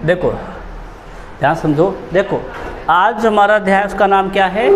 देखो ध्यान समझो, देखो आज हमारा अध्याय उसका नाम क्या है।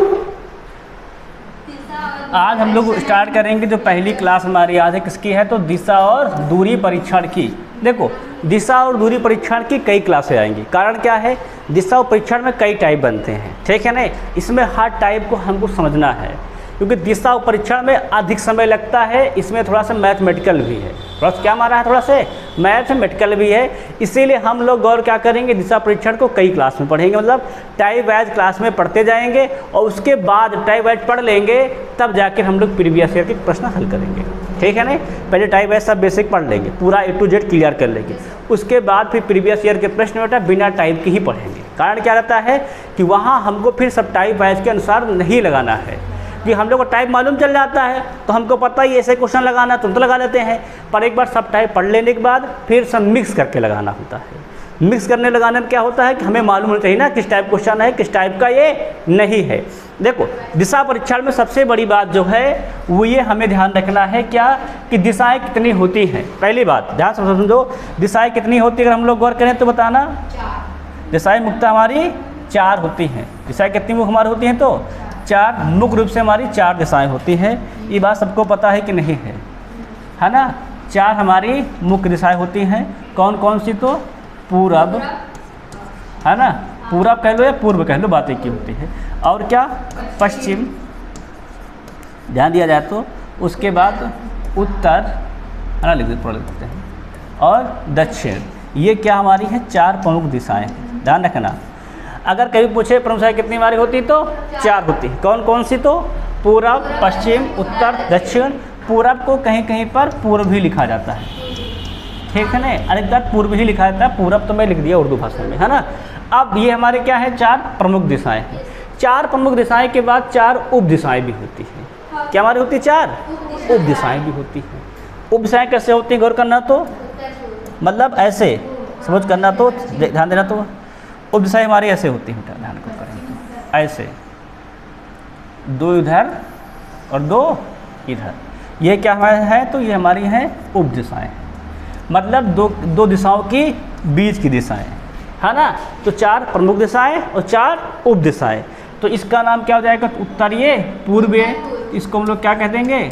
आज हम लोग स्टार्ट करेंगे जो पहली क्लास हमारी आज है किसकी है, तो दिशा और दूरी परीक्षण की। देखो दिशा और दूरी परीक्षण की कई क्लासें आएंगी। कारण क्या है, दिशा और परीक्षण में कई टाइप बनते हैं, ठीक है ना। इसमें हर टाइप को हमको समझना है, क्योंकि दिशा और परीक्षण में अधिक समय लगता है। इसमें थोड़ा सा मैथमेटिकल भी है, थोड़ा सा क्या मारा है, थोड़ा सा मैथमेटिकल भी है। इसीलिए हम लोग गौर क्या करेंगे, दिशा परीक्षण को कई क्लास में पढ़ेंगे, मतलब टाइप वाइज क्लास में पढ़ते जाएंगे और उसके बाद टाइप वाइज पढ़ लेंगे, तब जाकर हम लोग प्रीवियस ईयर के प्रश्न हल करेंगे, ठीक है ना। पहले टाइप वाइज सब बेसिक पढ़ लेंगे, पूरा A to Z क्लियर कर लेंगे, उसके बाद फिर प्रीवियस ईयर के प्रश्न बेटा बिना टाइप के ही पढ़ेंगे। कारण क्या रहता है कि वहाँ हमको फिर सब टाइप वाइज के अनुसार नहीं लगाना है, कि हम लोग को टाइप मालूम चल जाता है तो हमको पता ही ऐसे क्वेश्चन लगाना तुम तो लगा लेते हैं, पर एक बार सब टाइप पढ़ लेने के बाद फिर सब मिक्स करके लगाना होता है। मिक्स करने लगाने में क्या होता है कि हमें मालूम होना चाहिए ना किस टाइप क्वेश्चन है, किस टाइप का ये नहीं है। देखो दिशा परीक्षण में सबसे बड़ी बात जो है वो ये हमें ध्यान रखना है क्या, कि दिशाएं कितनी होती हैं। पहली बात ध्यान से समझो, दिशाएं कितनी होती है अगर हम लोग गौर करें तो बताना। दिशाएं मुख्यतः हमारी 4 होती हैं। दिशाएं कितनी मुख्य हमारी होती हैं, तो 4 मुख्य रूप से हमारी 4 दिशाएं होती हैं। ये बात सबको पता है कि नहीं है ना। 4 हमारी मुख्य दिशाएं होती हैं। कौन कौन सी, तो पूरब है ना, पूरब कह लो या पूर्व कह लो, बात एक ही होती है। और क्या, पश्चिम, ध्यान दिया जाए तो। उसके बाद उत्तर है ना, लिख देते हैं, और दक्षिण। ये क्या हमारी है, 4 प्रमुख दिशाएं, ध्यान रखना। अगर कभी पूछे प्रमुख दिशाएं कितनी हमारी होती, तो 4 होती है। कौन कौन सी, तो पूरब, पश्चिम, उत्तर, दक्षिण। पूरब को कहीं कहीं पर पूर्व भी लिखा जाता है, ठीक है ना, अनेक बार पूर्व ही लिखा जाता है। पूरब तो मैं लिख दिया उर्दू भाषा में, है ना। अब ये हमारे क्या है, 4 प्रमुख दिशाएं हैं। 4 प्रमुख दिशाएं के बाद 4 उप दिशाएं भी होती हैं। क्या हमारी होती है, 4 उप दिशाएं भी होती हैं। उप दिशाएं कैसे होती हैं, गौर करना, तो मतलब ऐसे समझ करना, तो ध्यान देना। तो उप दिशाएं हमारी ऐसे होती हैं, ध्यान को करें तो ऐसे 2 इधर और 2 इधर। ये क्या हमारे है, तो ये हमारी हैं उप दिशाएं, मतलब दो दिशाओं की बीच की दिशाएं, है ना। तो 4 प्रमुख दिशाएं और 4 उप दिशाएं। तो इसका नाम क्या हो जाएगा, उत्तरीय, पूर्वीय। इसको हम लोग क्या कह देंगे,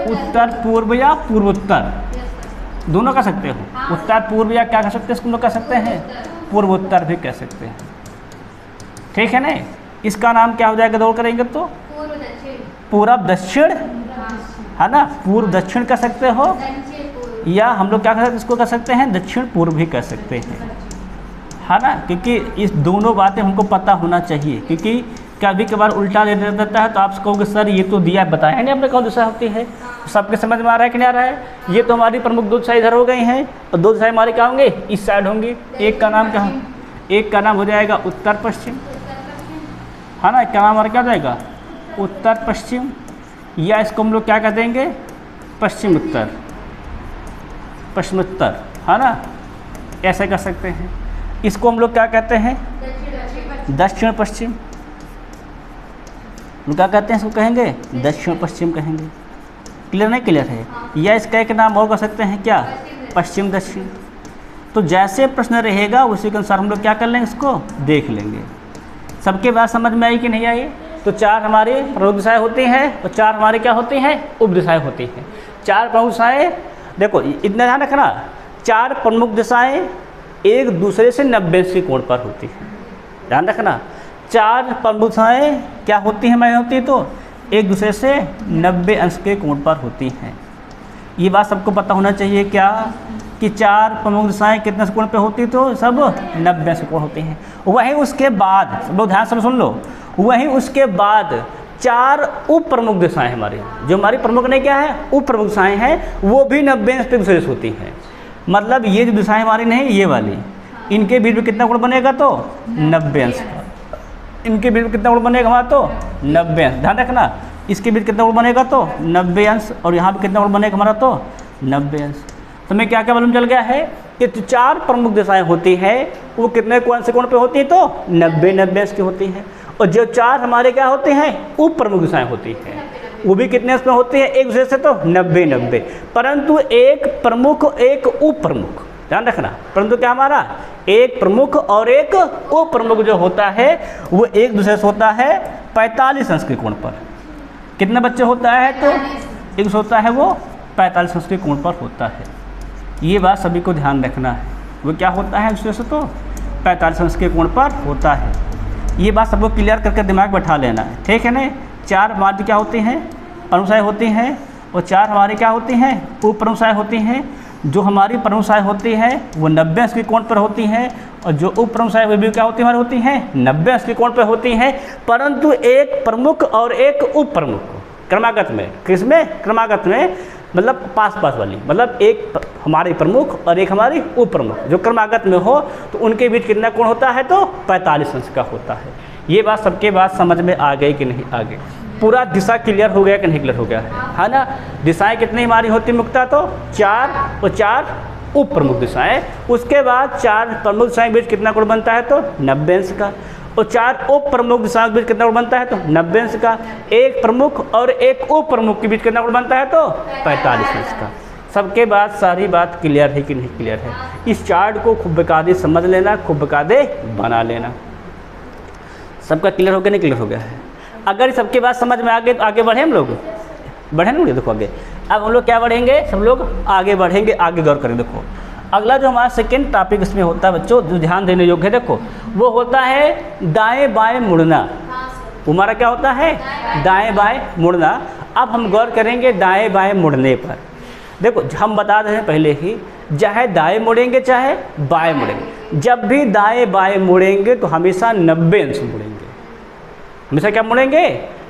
उत्तर पूर्व या पूर्वोत्तर, दोनों कह सकते हो। उत्तर पूर्व या क्या कह सकते हैं, इसको हम लोग कह सकते हैं पूर्वोत्तर भी कह सकते हैं, ठीक है ना। इसका नाम क्या हो जाएगा, दौड़ करेंगे तो पूर्व दक्षिण, है ना, पूर्व दक्षिण कह सकते हो, या हम लोग क्या कह सकते हैं, इसको कह सकते हैं दक्षिण पूर्व भी कह सकते हैं, है ना। क्योंकि इस दोनों बातें हमको पता होना चाहिए, क्योंकि कभी कभार उल्टा दे देता है तो आप कहोगे सर ये तो दिया बताया नहीं आपने कौन दिशा होती है। सबके समझ में आ रहा है कि नहीं आ रहा है। ये तो हमारी प्रमुख 2 दिशाएं इधर हो गई हैं और 2 दिशाएं हमारी क्या होंगी, इस साइड होंगी। एक का नाम क्या, एक का नाम हो जाएगा उत्तर पश्चिम, है ना। एक का नाम हमारा क्या हो जाएगा, उत्तर पश्चिम, या इसको हम लोग क्या कह देंगे, पश्चिम उत्तर, पश्चिमोत्तर, है ना, ऐसे कर सकते हैं। इसको हम लोग क्या कहते हैं, दक्षिण पश्चिम, क्या कहते हैं, इसको कहेंगे दक्षिण पश्चिम कहेंगे। क्लियर नहीं, क्लियर है। या इसका एक नाम और कर सकते हैं क्या, पश्चिम दक्षिण। तो जैसे प्रश्न रहेगा उसी के अनुसार हम लोग क्या कर लेंगे, इसको देख लेंगे। सबके बात समझ में आई कि नहीं आई। तो 4 हमारी प्रमुख दिशाएं होती हैं और 4 हमारी क्या होती हैं, उप दिशाएं होती हैं। 4 प्रमुख दिशाएं, देखो इतना ध्यान रखना, 4 प्रमुख दिशाएं एक दूसरे से 90 अंश के कोण पर होती हैं, ध्यान रखना। 4 प्रमुख दिशाएं क्या होती हैं, हमारी होती है तो एक दूसरे से 90 अंश के कोण पर होती हैं। ये बात सबको पता होना चाहिए क्या, कि 4 प्रमुख दिशाएं कितने कोण पे होती, तो सब 90 अंश के कोण होती हैं। वहीं उसके बाद सब लोग ध्यान से सुन लो, वहीं उसके बाद 4 उप प्रमुख दिशाएं हमारी, जो हमारी प्रमुख नहीं क्या है, उप प्रमुख दिशाएं हैं, वो भी 90 अंश पे दूसरे से होती हैं। मतलब ये जो दिशाएं हमारी नहीं, ये वाली, इनके बीच में कितना कोण बनेगा, तो 90 अंश। इनके बीच में कितना कोण बनेगा हमारा, तो 90 अंश। ध्यान रखना, इसके बीच कितना कोण बनेगा, तो 90 अंश, और यहाँ पे कितना कोण बनेगा हमारा, तो 90 अंश। तो हमें क्या क्या मालूम चल गया है कि 4 प्रमुख दिशाएं होती हैं वो कितने कोण से कोण पे होती है, तो 90 अंश की होती हैं। और जो 4 हमारे क्या होते हैं, उप प्रमुख दिशाएं होती हैं, वो भी कितने अंश में होती है, एक दूसरे से, तो 90। परंतु एक प्रमुख एक उप प्रमुख, ध्यान रखना। परंतु क्या हमारा एक प्रमुख और एक उप प्रमुख जो होता है वो एक दूसरे से होता है 45 अंश के कोण पर। कितने बच्चे होता है तो एक होता है वो 45 अंश के कोण पर होता है। ये बात सभी को ध्यान रखना है। वो क्या होता है दूसरे से तो 45 अंश के कोण पर होता है। ये बात सबको क्लियर करके दिमाग बैठा लेना है, ठीक है ना। 4 हमारी क्या होती हैं प्रमुखसाएँ होती हैं और 4 हमारी क्या होती हैं उप प्रमुखसाएँ होती हैं। जो हमारी प्रमुखसाएँ होती हैं वो 90 अंश के कोण पर होती हैं और जो उप प्रमुखसाएँ वे भी क्या होती हमारी होती हैं 90 अंश के कोण पर होती हैं। परंतु एक प्रमुख और एक उप प्रमुख क्रमागत में, किसमें क्रमागत में मतलब पास पास वाली, मतलब एक हमारी प्रमुख और एक हमारी उप प्रमुख जो क्रमागत में हो तो उनके बीच कितना कोण होता है तो 45 अंश का होता है। ये बात सबके बात समझ में आ गई कि नहीं आ गई? पूरा दिशा क्लियर हो गया कि नहीं क्लियर हो गया है ना। दिशाएं कितनी हमारी होती मुख्यतः तो 4 और 4 उप प्रमुख दिशाएं। उसके बाद 4 प्रमुख दिशाएं बीच कितना कोण बनता है तो 90 अंश का और 4 उप प्रमुख दिशाओं के बीच कितना कोण बनता है तो 90 अंश का। एक प्रमुख और एक उप प्रमुख के बीच कितना कोण बनता है तो 45 अंश का। सबके बाद सारी बात क्लियर है कि नहीं क्लियर है? इस चार्ट को खूब बकायदे समझ लेना, खूब बकायदे बना लेना। सबका क्लियर हो गया नहीं क्लियर हो गया है? अगर सबके बात समझ में आ गए तो आगे बढ़े हम लोग, बढ़े ना? देखो आगे अब हम लोग क्या बढ़ेंगे, सब लोग आगे बढ़ेंगे, आगे गौर करें। देखो अगला जो हमारा सेकेंड टॉपिक इसमें होता है बच्चों, जो ध्यान देने योग्य है, देखो वो होता है दाएं बाएं मुड़ना। हमारा क्या होता है दाएं बाएं मुड़ना। अब हम गौर करेंगे दाएं बाएं मुड़ने पर। देखो हम बता रहे हैं पहले ही, चाहे दाएं मुड़ेंगे चाहे बाएं मुड़ेंगे, जब भी दाएं बाएं मुड़ेंगे तो हमेशा 90 अंश मुड़ेंगे। हमेशा क्या मुड़ेंगे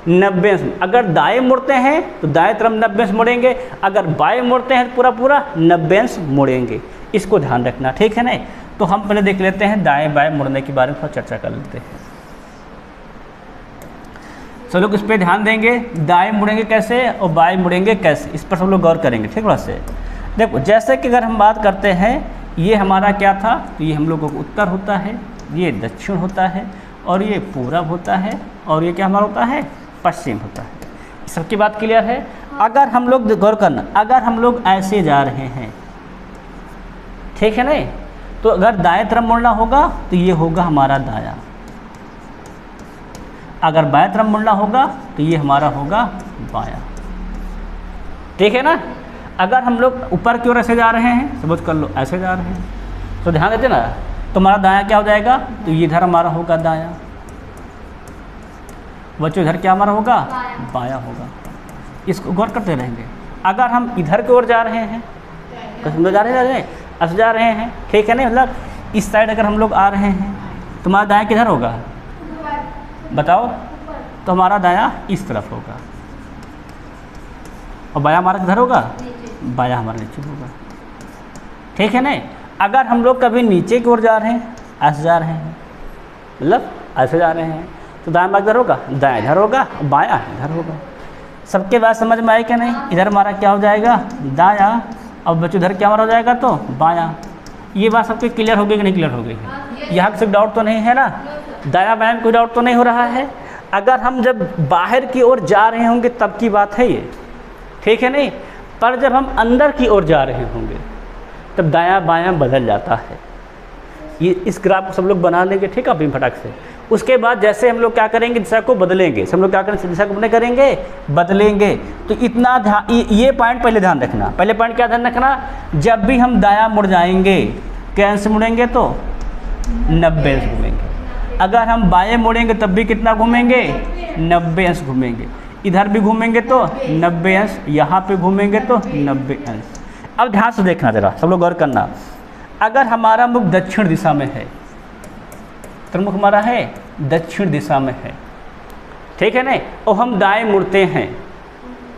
90 अंश। अगर दाएं मुड़ते हैं तो दाएं तरफ 90 अंश मुड़ेंगे, अगर बाएं मुड़ते हैं तो पूरा पूरा 90 अंश मुड़ेंगे। इसको ध्यान रखना, ठीक है ना। तो हम पहले देख लेते हैं दाएं बाएं मुड़ने के बारे में थोड़ा चर्चा कर लेते हैं। सब लोग इस पर ध्यान देंगे, दाएं मुड़ेंगे कैसे और बाएं मुड़ेंगे कैसे, इस पर सब लोग गौर करेंगे, ठीक है। से देखो जैसे कि अगर हम बात करते हैं, ये हमारा क्या था तो ये हम लोगों को उत्तर होता है, ये दक्षिण होता है और ये पूरब होता है और ये क्या हमारा होता है पश्चिम होता है। सबकी बात क्लियर है? अगर हम लोग गौर करना, अगर हम लोग ऐसे जा रहे हैं, ठीक है ना, तो अगर दाएं तरफ मुड़ना होगा तो ये होगा हमारा दायां, अगर बाएं तरफ मुड़ना होगा तो ये हमारा होगा बायां, ठीक है ना। अगर हम लोग ऊपर की ओर ऐसे जा रहे हैं, समझ कर लो ऐसे जा रहे हैं, तो ध्यान देते ना, तो हमारा दायां क्या हो जाएगा तो ये इधर हमारा होगा दायां, बच्चों इधर क्या हमारा होगा बायां होगा। इसको गौर करते रहेंगे। अगर हम इधर की ओर जा रहे हैं, कहीं जा रहे हैं ऐसे जा रहे हैं, ठीक है ना, मतलब इस साइड अगर हम लोग आ रहे हैं तो हमारा दायां किधर होगा बताओ, तो हमारा दायां इस तरफ होगा और बायां हमारा किधर होगा, बायां हमारा नीचे होगा, ठीक है ना। अगर हम लोग कभी नीचे की ओर जा रहे हैं, ऐसे जा रहे हैं, मतलब ऐसे जा रहे हैं, तो दायां बायां इधर होगा, दायां इधर होगा, बायां इधर होगा। सबके बात समझ में आई कि नहीं? इधर हमारा क्या हो जाएगा दायां, अब बच्चों इधर क्या हमारा हो जाएगा तो बायां। ये बात सबके क्लियर हो गई कि नहीं क्लियर हो गई है? यहाँ से डाउट तो नहीं है ना? दायां बायां में कोई डाउट तो नहीं हो रहा है? अगर हम जब बाहर की ओर जा रहे होंगे तब की बात है ये, ठीक है नहीं, पर जब हम अंदर की ओर जा रहे होंगे तब दायां बायां बदल जाता है। ये इस ग्राफ को सब लोग बना लेंगे, ठीक है, अपनी फटाक से। उसके बाद जैसे हम लोग क्या करेंगे दिशा को बदलेंगे, सब लोग क्या करेंगे दिशा को करेंगे बदलेंगे। तो इतना ध्यान, ये पॉइंट पहले ध्यान रखना। पहले पॉइंट क्या ध्यान रखना, जब भी हम दायां मुड़ जाएंगे क्या अंश मुड़ेंगे तो 90 अंश घूमेंगे। अगर हम बाएं मुड़ेंगे तब भी कितना घूमेंगे 90 अंश घूमेंगे। इधर भी घूमेंगे तो 90 अंश, यहाँ पे घूमेंगे तो 90 अंश। अब ध्यान से देखना जरा, सब लोग गौर करना। अगर हमारा मुख दक्षिण दिशा में है, प्रमुख हमारा है दक्षिण दिशा में है, ठीक है ना, और हम दाएं मुड़ते हैं,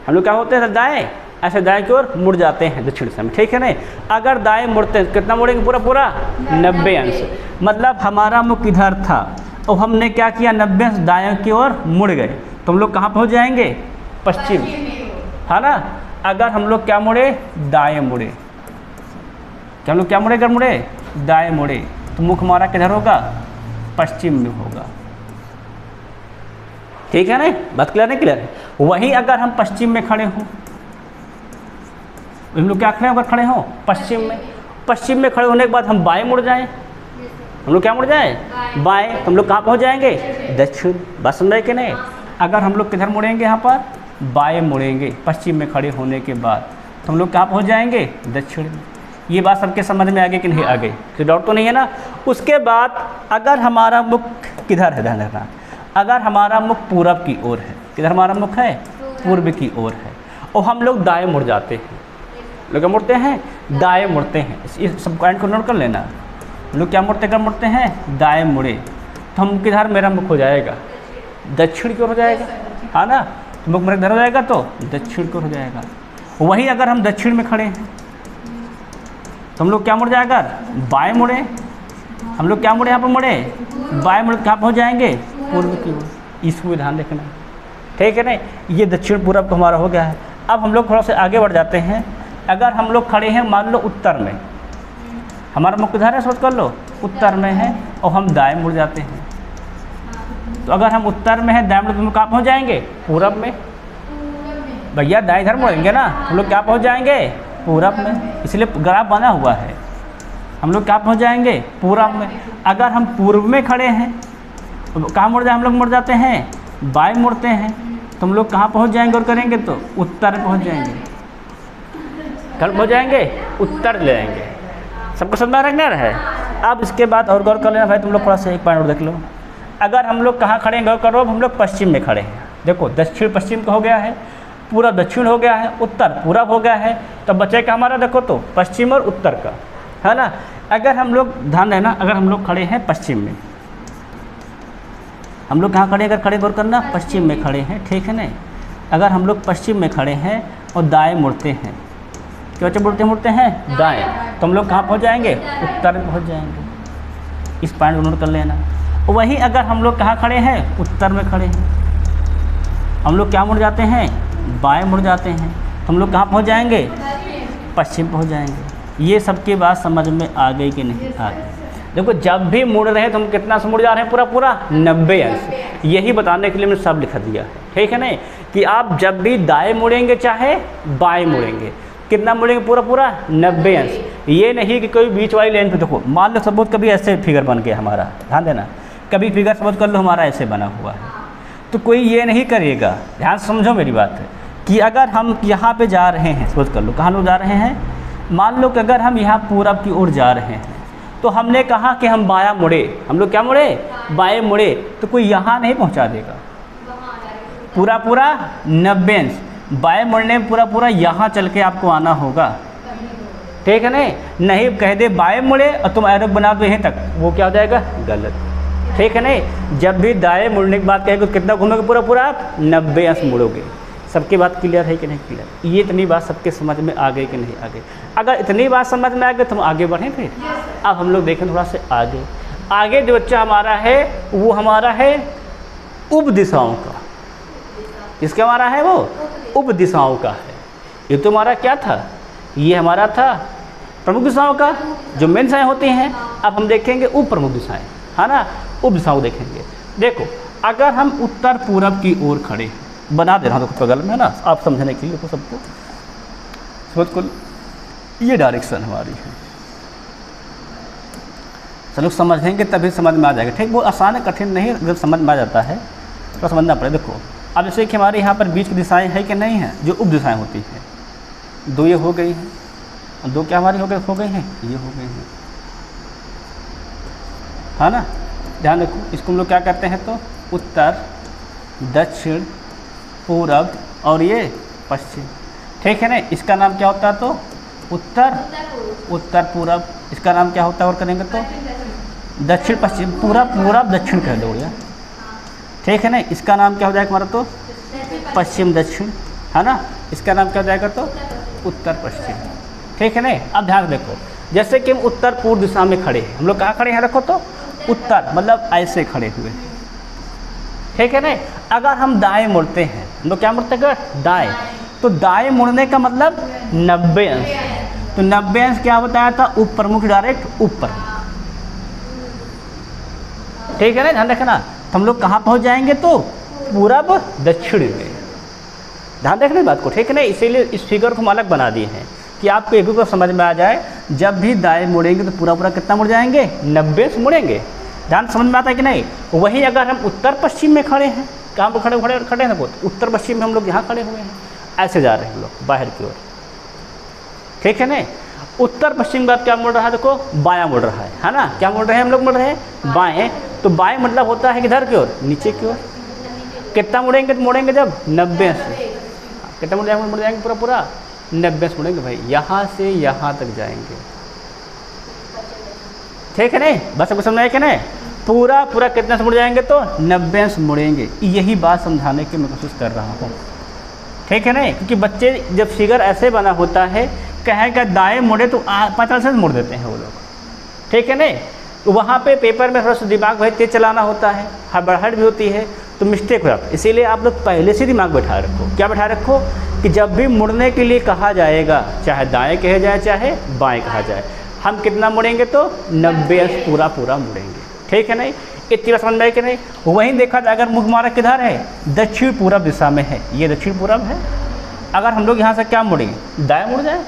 हम लोग क्या होते हैं दाएं, ऐसे दाएं की ओर मुड़ जाते हैं दक्षिण दिशा में, ठीक है ना। अगर दाएं मुड़ते हैं कितना मुड़ेंगे पूरा पूरा 90 अंश। मतलब हमारा मुख इधर था और हमने क्या किया 90 अंश दाएं की ओर मुड़ गए, तो हम लोग कहाँ पहुँच जाएंगे पश्चिम, है ना। अगर हम लोग क्या मुड़े दाएं मुड़े, क्या हम लोग क्या मुड़े, अगर मुड़े दाएं मुड़े, तो मुख हमारा किधर होगा पश्चिम में होगा, ठीक है ना। बात क्लियर नहीं क्लियर है? वहीं अगर हम पश्चिम में खड़े हों, हम लोग क्या खड़े होकर खड़े हों पश्चिम में, पश्चिम में खड़े होने के बाद हम बाएं मुड़ जाएं, हम लोग क्या मुड़ जाएं? बाएं। तो हम लोग कहाँ पहुँच जाएंगे? दक्षिण। बात समझ रहे कि नहीं? अगर हम लोग किधर मुड़ेंगे? यहाँ पर बाएं मुड़ेंगे पश्चिम में खड़े होने के बाद, तो हम लोग कहाँ पहुँच जाएंगे? दक्षिण में। ये बात सबके समझ में आ गई कि नहीं आ गई? तो डाउट तो नहीं है ना? उसके बाद अगर हमारा मुख किधर है, ध्यान रखना, अगर हमारा मुख पूरब की ओर है, किधर हमारा मुख है? पूर्व की ओर है, और हम लोग दाएं मुड़ जाते हैं, लोग मुड़ते हैं, दाएं मुड़ते हैं, इस सब पॉइंट को नोट कर लेना। हम लोग क्या मुड़ते कर मुड़ते हैं? दाएं मुड़े, तो हम किधर मेरा मुख हो जाएगा? दक्षिण की ओर हो जाएगा, हाँ ना? तो मुख मेरा इधर हो जाएगा तो दक्षिण की ओर हो जाएगा। वहीं अगर हम दक्षिण में खड़े हैं तो हम लोग क्या मुड़ जाएगा? बाएं मुड़े। हम लोग क्या मुड़े? यहाँ पर मुड़े बाएं मुड़े, कहाँ पहुँच जाएंगे? पूर्व की ओर। इसको ध्यान रखना, ठीक है ना? ये दक्षिण पूरब तो हमारा हो गया है। अब हम लोग थोड़ा सा आगे बढ़ जाते हैं। अगर हम लोग खड़े हैं मान लो उत्तर में, हमारा मुख किधर है? सोच कर लो, उत्तर में है, और हम दाएं मुड़ जाते हैं। तो अगर हम उत्तर में हैं, दाएं मुड़, तो कहाँ पहुँच जाएंगे? पूरब में। भैया दाएं इधर मुड़ेंगे ना, हम लोग क्या पहुँच जाएंगे? पूरब में। इसलिए ग्राफ बना हुआ है, हम लोग क्या पहुँच जाएंगे? पूरब में। अगर हम पूर्व में खड़े हैं तो कहाँ मुड़ जाए? हम लोग मुड़ जाते हैं, बाएं मुड़ते हैं, तो हम लोग कहाँ पहुँच जाएंगे और करेंगे? तो उत्तर पहुँच जाएंगे। कल पहुँच जाएंगे? उत्तर ले आएंगे। सबको समझ में रखना है। अब इसके बाद और गौर कर लेना भाई, तुम लोग थोड़ा सा एक पॉइंट और देख लो। अगर हम लोग कहाँ खड़े हैं? गौर करो, हम लोग पश्चिम में खड़े हैं। देखो दक्षिण पश्चिम का हो गया है, पूरा दक्षिण हो गया है, उत्तर पूरब हो गया है, तो बचेगा हमारा देखो तो पश्चिम और उत्तर का, है ना? अगर हम लोग ध्यान देना, अगर हम लोग खड़े हैं पश्चिम में, हम लोग कहाँ खड़े? अगर खड़े गौर करना, पश्चिम में खड़े हैं, ठीक है ना? अगर हम लोग पश्चिम में खड़े हैं और दाएं मुड़ते हैं, क्या बच्चे मुड़ते हैं? दाएं, तो हम लोग कहाँ पहुँच जाएंगे? उत्तर में पहुँच जाएंगे। इस पॉइंट को नोट कर लेना। वहीं अगर हम लोग कहाँ खड़े हैं? उत्तर में खड़े हैं, हम लोग क्या मुड़ जाते हैं? बाएं मुड़ जाते हैं, तो हम लोग कहाँ पहुँच जाएंगे? पश्चिम पहुँच जाएंगे। ये सबकी बात समझ में आ गई कि नहीं आ गई? देखो जब भी मुड़ रहे हैं तो हम कितना से मुड़ जा रहे हैं? पूरा पूरा 90 अंश। यही बताने के लिए मैंने सब लिखा दिया है, ठीक है नहीं? कि आप जब भी दाएं मुड़ेंगे चाहे बाएं मुड़ेंगे, कितना मुड़ेंगे? पूरा पूरा 90 अंश। ये नहीं कि कोई बीच वाली लाइन पे देखो, मान लो सपोज कभी ऐसे फिगर बन गया हमारा, ध्यान देना, कभी फिगर सपोज कर लो हमारा ऐसे बना हुआ है, तो कोई ये नहीं करिएगा, ध्यान से समझो मेरी बात है, कि अगर हम यहाँ पे जा रहे हैं, सपोज कर लो कहाँ लोग जा रहे हैं, मान लो कि अगर हम यहाँ पूरब की ओर जा रहे हैं, तो हमने कहा कि हम बायां मुड़े, हम लोग क्या मुड़े? बाएं मुड़े, तो कोई यहाँ नहीं पहुँचा देगा। पूरा पूरा 90 अंश, बाएं मुड़ने में पूरा पूरा यहाँ चल के आपको आना होगा, ठीक है नहीं? नहीं कह दे बाएं मुड़े और तुम एरो बना दो यहीं तक, वो क्या हो जाएगा? गलत, ठीक है नहीं? जब भी दाएं मुड़ने की बात कहेंगे कितना घूमोगे? पूरा पूरा आप 90 अंश मुड़ोगे। सबकी बात क्लियर है कि नहीं क्लियर? ये इतनी बात सबके समझ में आ गई कि नहीं आ गई? अगर इतनी बात समझ में आ गई तो हम आगे बढ़ें फिर। अब हम लोग देखें थोड़ा सा आगे। आगे जो बच्चा हमारा है वो हमारा है उप दिशाओं का। किसका हमारा है? वो उप दिशाओं का है। ये तो हमारा क्या था? ये हमारा था प्रमुख दिशाओं का, जो मेन दिशाएँ होती हैं। अब हम देखेंगे उप प्रमुख दिशाएँ, है ना? उप दिशाओं देखेंगे। देखो अगर हम उत्तर पूरब की ओर खड़े हैं, बना दे रहा हूँ तो बगल में, है ना, आप समझने के लिए सबको, बिल्कुल ये डायरेक्शन हमारी है। चलो समझेंगे तभी समझ में आ जाएगा, ठीक? बहुत आसान है, कठिन नहीं, जब समझ में आ जाता है तो समझना पड़ेगा। देखो अब जैसे कि हमारे यहाँ पर बीच की दिशाएं है कि नहीं है, जो उप दिशाएँ होती हैं, दो ये हो गई हैं, और दो क्या हमारी हो गई हैं? ये हो गई हैं, है ना? ध्यान रखो, इसको हम लोग क्या कहते हैं? तो उत्तर, दक्षिण, पूरब और ये पश्चिम, ठीक है ना? इसका नाम क्या होता है? तो उत्तर पूरब। इसका नाम क्या होता है और करेंगे तो दक्षिण पश्चिम, पूरब दक्षिण कह दो यार, ठीक है ना? इसका नाम क्या हो जाएगा हमारा? तो पश्चिम दक्षिण, है ना? इसका नाम क्या हो जाएगा? तो उत्तर पश्चिम, ठीक है ना? अब ध्यान देखो, जैसे कि हम उत्तर पूर्व दिशा में खड़े हैं, हम लोग कहाँ खड़े हैं? रखो तो उत्तर, मतलब ऐसे खड़े हुए, ठीक है ना? अगर हम दाएं मुड़ते हैं, हम लोग क्या मुड़ते हैं? दाएं, तो दाएं मुड़ने का मतलब 90 अंश। तो 90 अंश क्या बताया था? उप प्रमुख, डायरेक्ट ऊपर, ठीक है ना? ध्यान रखना। तो हम लोग कहाँ पहुँच जाएंगे? तो पूरब दक्षिण में। ध्यान रखना बात को, ठीक है ना? इसीलिए इस फिगर को हम अलग बना दिए हैं, कि आपको एक भी समझ में आ जाए, जब भी दाएं मुड़ेंगे तो पूरा पूरा कितना मुड़ जाएंगे, 90 से मुड़ेंगे। ध्यान समझ में आता है कि नहीं। वहीं अगर हम उत्तर पश्चिम में खड़े हैं, कहाँ पर खड़े हैं, उत्तर पश्चिम में हम लोग यहाँ खड़े हुए हैं, ऐसे जा रहे हैं हम लोग बाहर की ओर, ठीक है नहीं। उत्तर पश्चिम का क्या मुड़ रहा है, देखो बायां मुड़ रहा है ना। क्या मुड़ रहे हैं हम लोग, मुड़ रहे हैं बाएं। तो बाएं मतलब होता है किधर की ओर, नीचे की ओर। कितना मुड़ेंगे, तो मुड़ेंगे जब 90 से, कितना मुड़ जाएंगे पूरा पूरा 90 से मुड़ेंगे भाई, यहाँ से यहाँ तक जाएंगे, ठीक है नहीं। बस आपको समझ में आया कि नहीं। पूरा पूरा कितना से मुड़ जाएंगे, तो 90 से मुड़ेंगे। यही बात समझाने की मैं कोशिश कर रहा हूँ, ठीक है नहीं। क्योंकि बच्चे जब फिगर ऐसे बना होता है, कहेगा दाएं मुड़े तो 45 से मुड़ देते हैं वो लोग, ठीक है नहीं। तो वहाँ पे पेपर में थोड़ा सा दिमाग भाई तेज चलाना होता है, हड़बड़ाहट भी होती है, तो मिस्टेक हो जाता है। इसीलिए आप लोग पहले से दिमाग बैठा रखो। क्या बैठा रखो कि जब भी मुड़ने के लिए कहा जाएगा, चाहे दाएँ कहा जाए चाहे बाएँ कहा जाए, हम कितना मुड़ेंगे, तो 90 पूरा पूरा मुड़ेंगे, ठीक है नहीं। इतनी बात समझ में आई कि नहीं। वहीं देखा जाए अगर मुख हमारा किधर है, दक्षिण पूरब दिशा में है, ये दक्षिण पूरब है। अगर हम लोग यहाँ से क्या मुड़ेंगे, दाएं मुड़ जाए,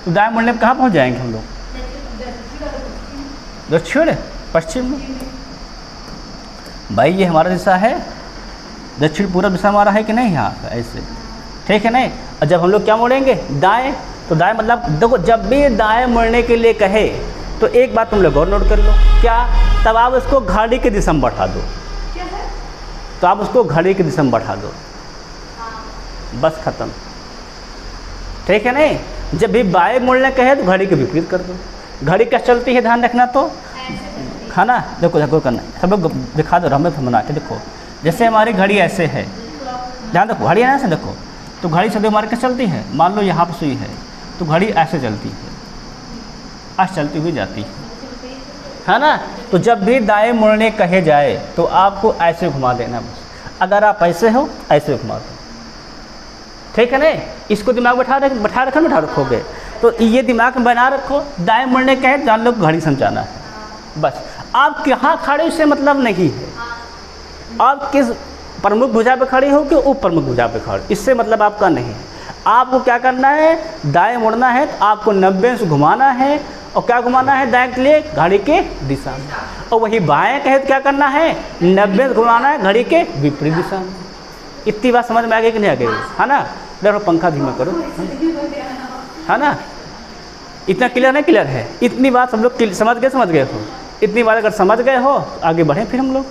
तो दाएं मुड़ने में कहाँ पहुँच जाएंगे हम लोग, दक्षिण पश्चिम में। भाई ये हमारा दिशा है, दक्षिण पूरब दिशा हमारा है कि नहीं, यहाँ ऐसे, ठीक है नहीं। और जब हम लोग क्या मुड़ेंगे, दाएँ, तो दाएं मतलब देखो, जब भी दाएं मुड़ने के लिए कहे तो एक बात तुम लोग और नोट कर लो, क्या, तब आप उसको घड़ी की दिशा में बढ़ा दो। क्या है? तो आप उसको घड़ी की दिशा में बढ़ा दो, बस खत्म, ठीक है नहीं। जब भी बाएं मुड़ने कहे तो घड़ी के विपरीत कर दो। घड़ी क्या चलती है, ध्यान रखना, तो है ना। देखो देखो करना, सब लोग दिखा दो, हमें बना के देखो। जैसे हमारी घड़ी ऐसे है, ध्यान देखो, घड़ी है ना ऐसे, देखो तो घड़ी सदैव हमारे क्या चलती है, मान लो यहाँ पर सुई है तो घड़ी ऐसे चलती है, ऐसे चलती हुई जाती है ना। तो जब भी दाएं मुड़ने कहे जाए तो आपको ऐसे घुमा देना बस। अगर आप ऐसे हो ऐसे घुमा दो, ठीक है ना। इसको दिमाग बैठा रखोगे तो ये दिमाग में बना रखो, दाएं मुड़ने कहे जान लो घड़ी समझाना है बस। आप कहाँ खड़े उससे मतलब नहीं है, आप किस प्रमुख भुजा पे खड़ी हो कि उप प्रमुख भुजा पे खड़े, इससे मतलब आपका नहीं है। आपको क्या करना है, दाएं मुड़ना है तो आपको 90 से घुमाना है। और क्या घुमाना है, दाएं के लिए घड़ी के दिशा में। और वही बाएं कहे तो क्या करना है, 90 से घुमाना है घड़ी के विपरीत दिशा में। इतनी बात समझ में आ गई कि नहीं आ गई, है ना। देखो पंखा धीमा करो, है ना। इतना क्लियर नहीं, क्लियर है। इतनी बात सब लोग समझ गए हो। इतनी बात अगर समझ गए हो तो आगे बढ़ें फिर हम लोग,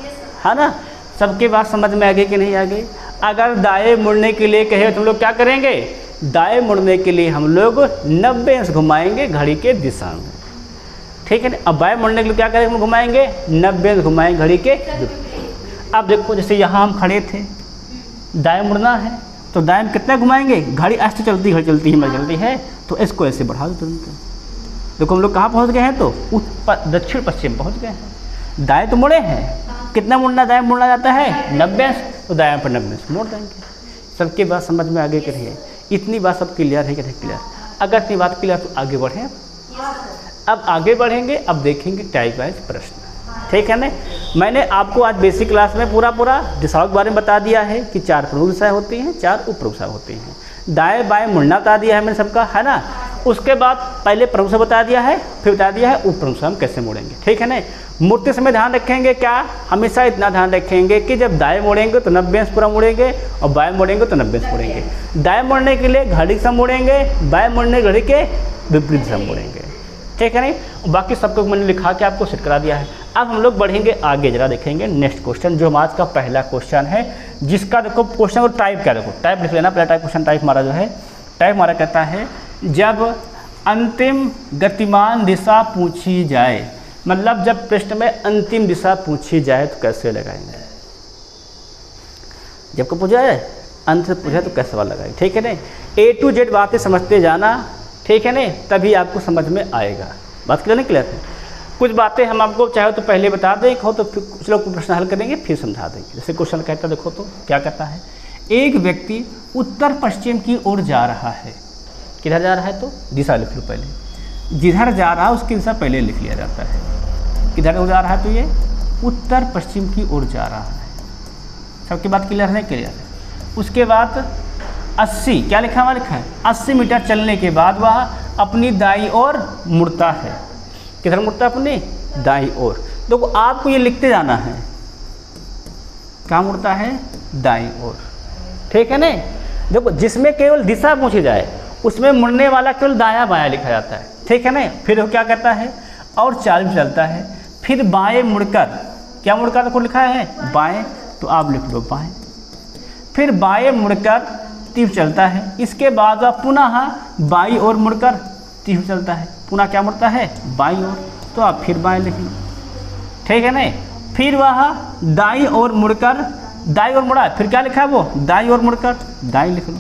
है ना। सबकी बात समझ में आ गई कि नहीं आ गई। अगर दाएं मुड़ने के लिए कहे तो हम लोग क्या करेंगे, दाएं मुड़ने के लिए हम लोग 90 से घुमाएंगे घड़ी के दिशा में, ठीक है ना। अब बाएं मुड़ने के लिए क्या करेंगे, हम घुमाएंगे 90 से घुमाएंगे घड़ी के। अब देखो जैसे यहाँ हम खड़े थे, दाएं मुड़ना है तो दाएं में कितना घुमाएंगे, घड़ी ऐसे चलती है तो इसको ऐसे बढ़ा दो तुरंत। देखो हम लोग कहाँ पहुँच गए हैं, तो दक्षिण पश्चिम पहुँच गए हैं। दाएँ तो मुड़े हैं, कितना मुड़ना, दाएं मुड़ना जाता है 90, तो दाएं पर 90 से मोड़ देंगे। सबकी बात समझ में आगे कि नहीं है। इतनी बात सब क्लियर है कि नहीं क्लियर। अगर इतनी बात क्लियर तो आगे बढ़ें। अब आगे बढ़ेंगे, अब देखेंगे टाइप वाइज प्रश्न, ठीक है ना। मैंने आपको आज बेसिक क्लास में पूरा दिशाओं के बारे में बता दिया है कि 4 प्रमुख दिशाएं होती हैं, 4 उप प्रमुख दिशाएं होती हैं। दाएं बाएं मुड़ना बता दिया है मैंने सबका, है ना। उसके बाद पहले प्रमुख से बता दिया है, फिर बता दिया है उप प्रमुख से हम कैसे मुड़ेंगे, ठीक है ना। मुड़ते समय ध्यान रखेंगे क्या, हमेशा इतना ध्यान रखेंगे कि जब दाएं मुड़ेंगे तो 90 से पूरा मुड़ेंगे और बाएं मुड़ेंगे तो 90 से मुड़ेंगे। दाएं मुड़ने के लिए घड़ी से मुड़ेंगे, बाएं मुड़ने घड़ी के विपरीत से मुड़ेंगे, ठीक है नहीं। बाकी सबको मैंने लिखा के आपको सेट करा दिया है। अब हम लोग बढ़ेंगे आगे, जरा देखेंगे नेक्स्ट क्वेश्चन जो हमारा का पहला क्वेश्चन है, जिसका देखो क्वेश्चन को टाइप क्या, देखो टाइप लिख लेना। पहला टाइप क्वेश्चन टाइप हमारा जो है, टाइप हमारा कहता है जब अंतिम गतिमान दिशा पूछी जाए, मतलब जब प्रश्न में अंतिम दिशा पूछी जाए तो कैसे लगाएंगे। जब को पूछा जाए अंत से पूछा तो कैसे सवाल लगाएंगे, ठीक है ना। A to Z बातें समझते जाना, ठीक है ना, तभी आपको समझ में आएगा। बात क्लियर नहीं, क्लियर है। कुछ बातें हम आपको चाहे तो पहले बता दें, हो तो फिर कुछ लोग प्रश्न हल करेंगे फिर समझा देंगे। जैसे क्वेश्चन कहता है, देखो तो क्या कहता है, एक व्यक्ति उत्तर पश्चिम की ओर जा रहा है। किधर जा रहा है, तो दिशा लिख लो पहले। जिधर जा रहा है उसकी दिशा पहले लिख लिया जाता है। किधर जा रहा है, तो ये उत्तर पश्चिम की ओर जा रहा है। सबकी बात क्लियर है, क्लियर है। उसके बाद 80 क्या लिखा हुआ, लिखा है 80 मीटर चलने के बाद वह अपनी दाईं ओर मुड़ता है। किधर मुड़ता है? अपनी दाईं ओर। देखो आपको ये लिखते जाना है, कहाँ मुड़ता है? दाईं ओर। ठीक है नहीं? देखो जिसमें केवल दिशा पूछी जाए उसमें मुड़ने वाला केवल दायां बायां लिखा जाता है। ठीक है नहीं? फिर वो क्या करता है? और चाल भी चलता है। फिर बाएं मुड़कर, क्या मुड़कर तो लिखा है? बाएं, तो आप लिख लो बाएं। फिर बाएं मुड़कर तीर चलता है। इसके बाद वह पुनः बाईं ओर मुड़कर तीर चलता है। पुनः क्या मुड़ता है? बाईं ओर, तो आप फिर बाएं लिख लो। ठीक है नहीं? फिर वह दाईं ओर मुड़कर, दाईं ओर मुड़ा, फिर क्या लिखा है वो? दाईं ओर मुड़कर दाईं लिख लो।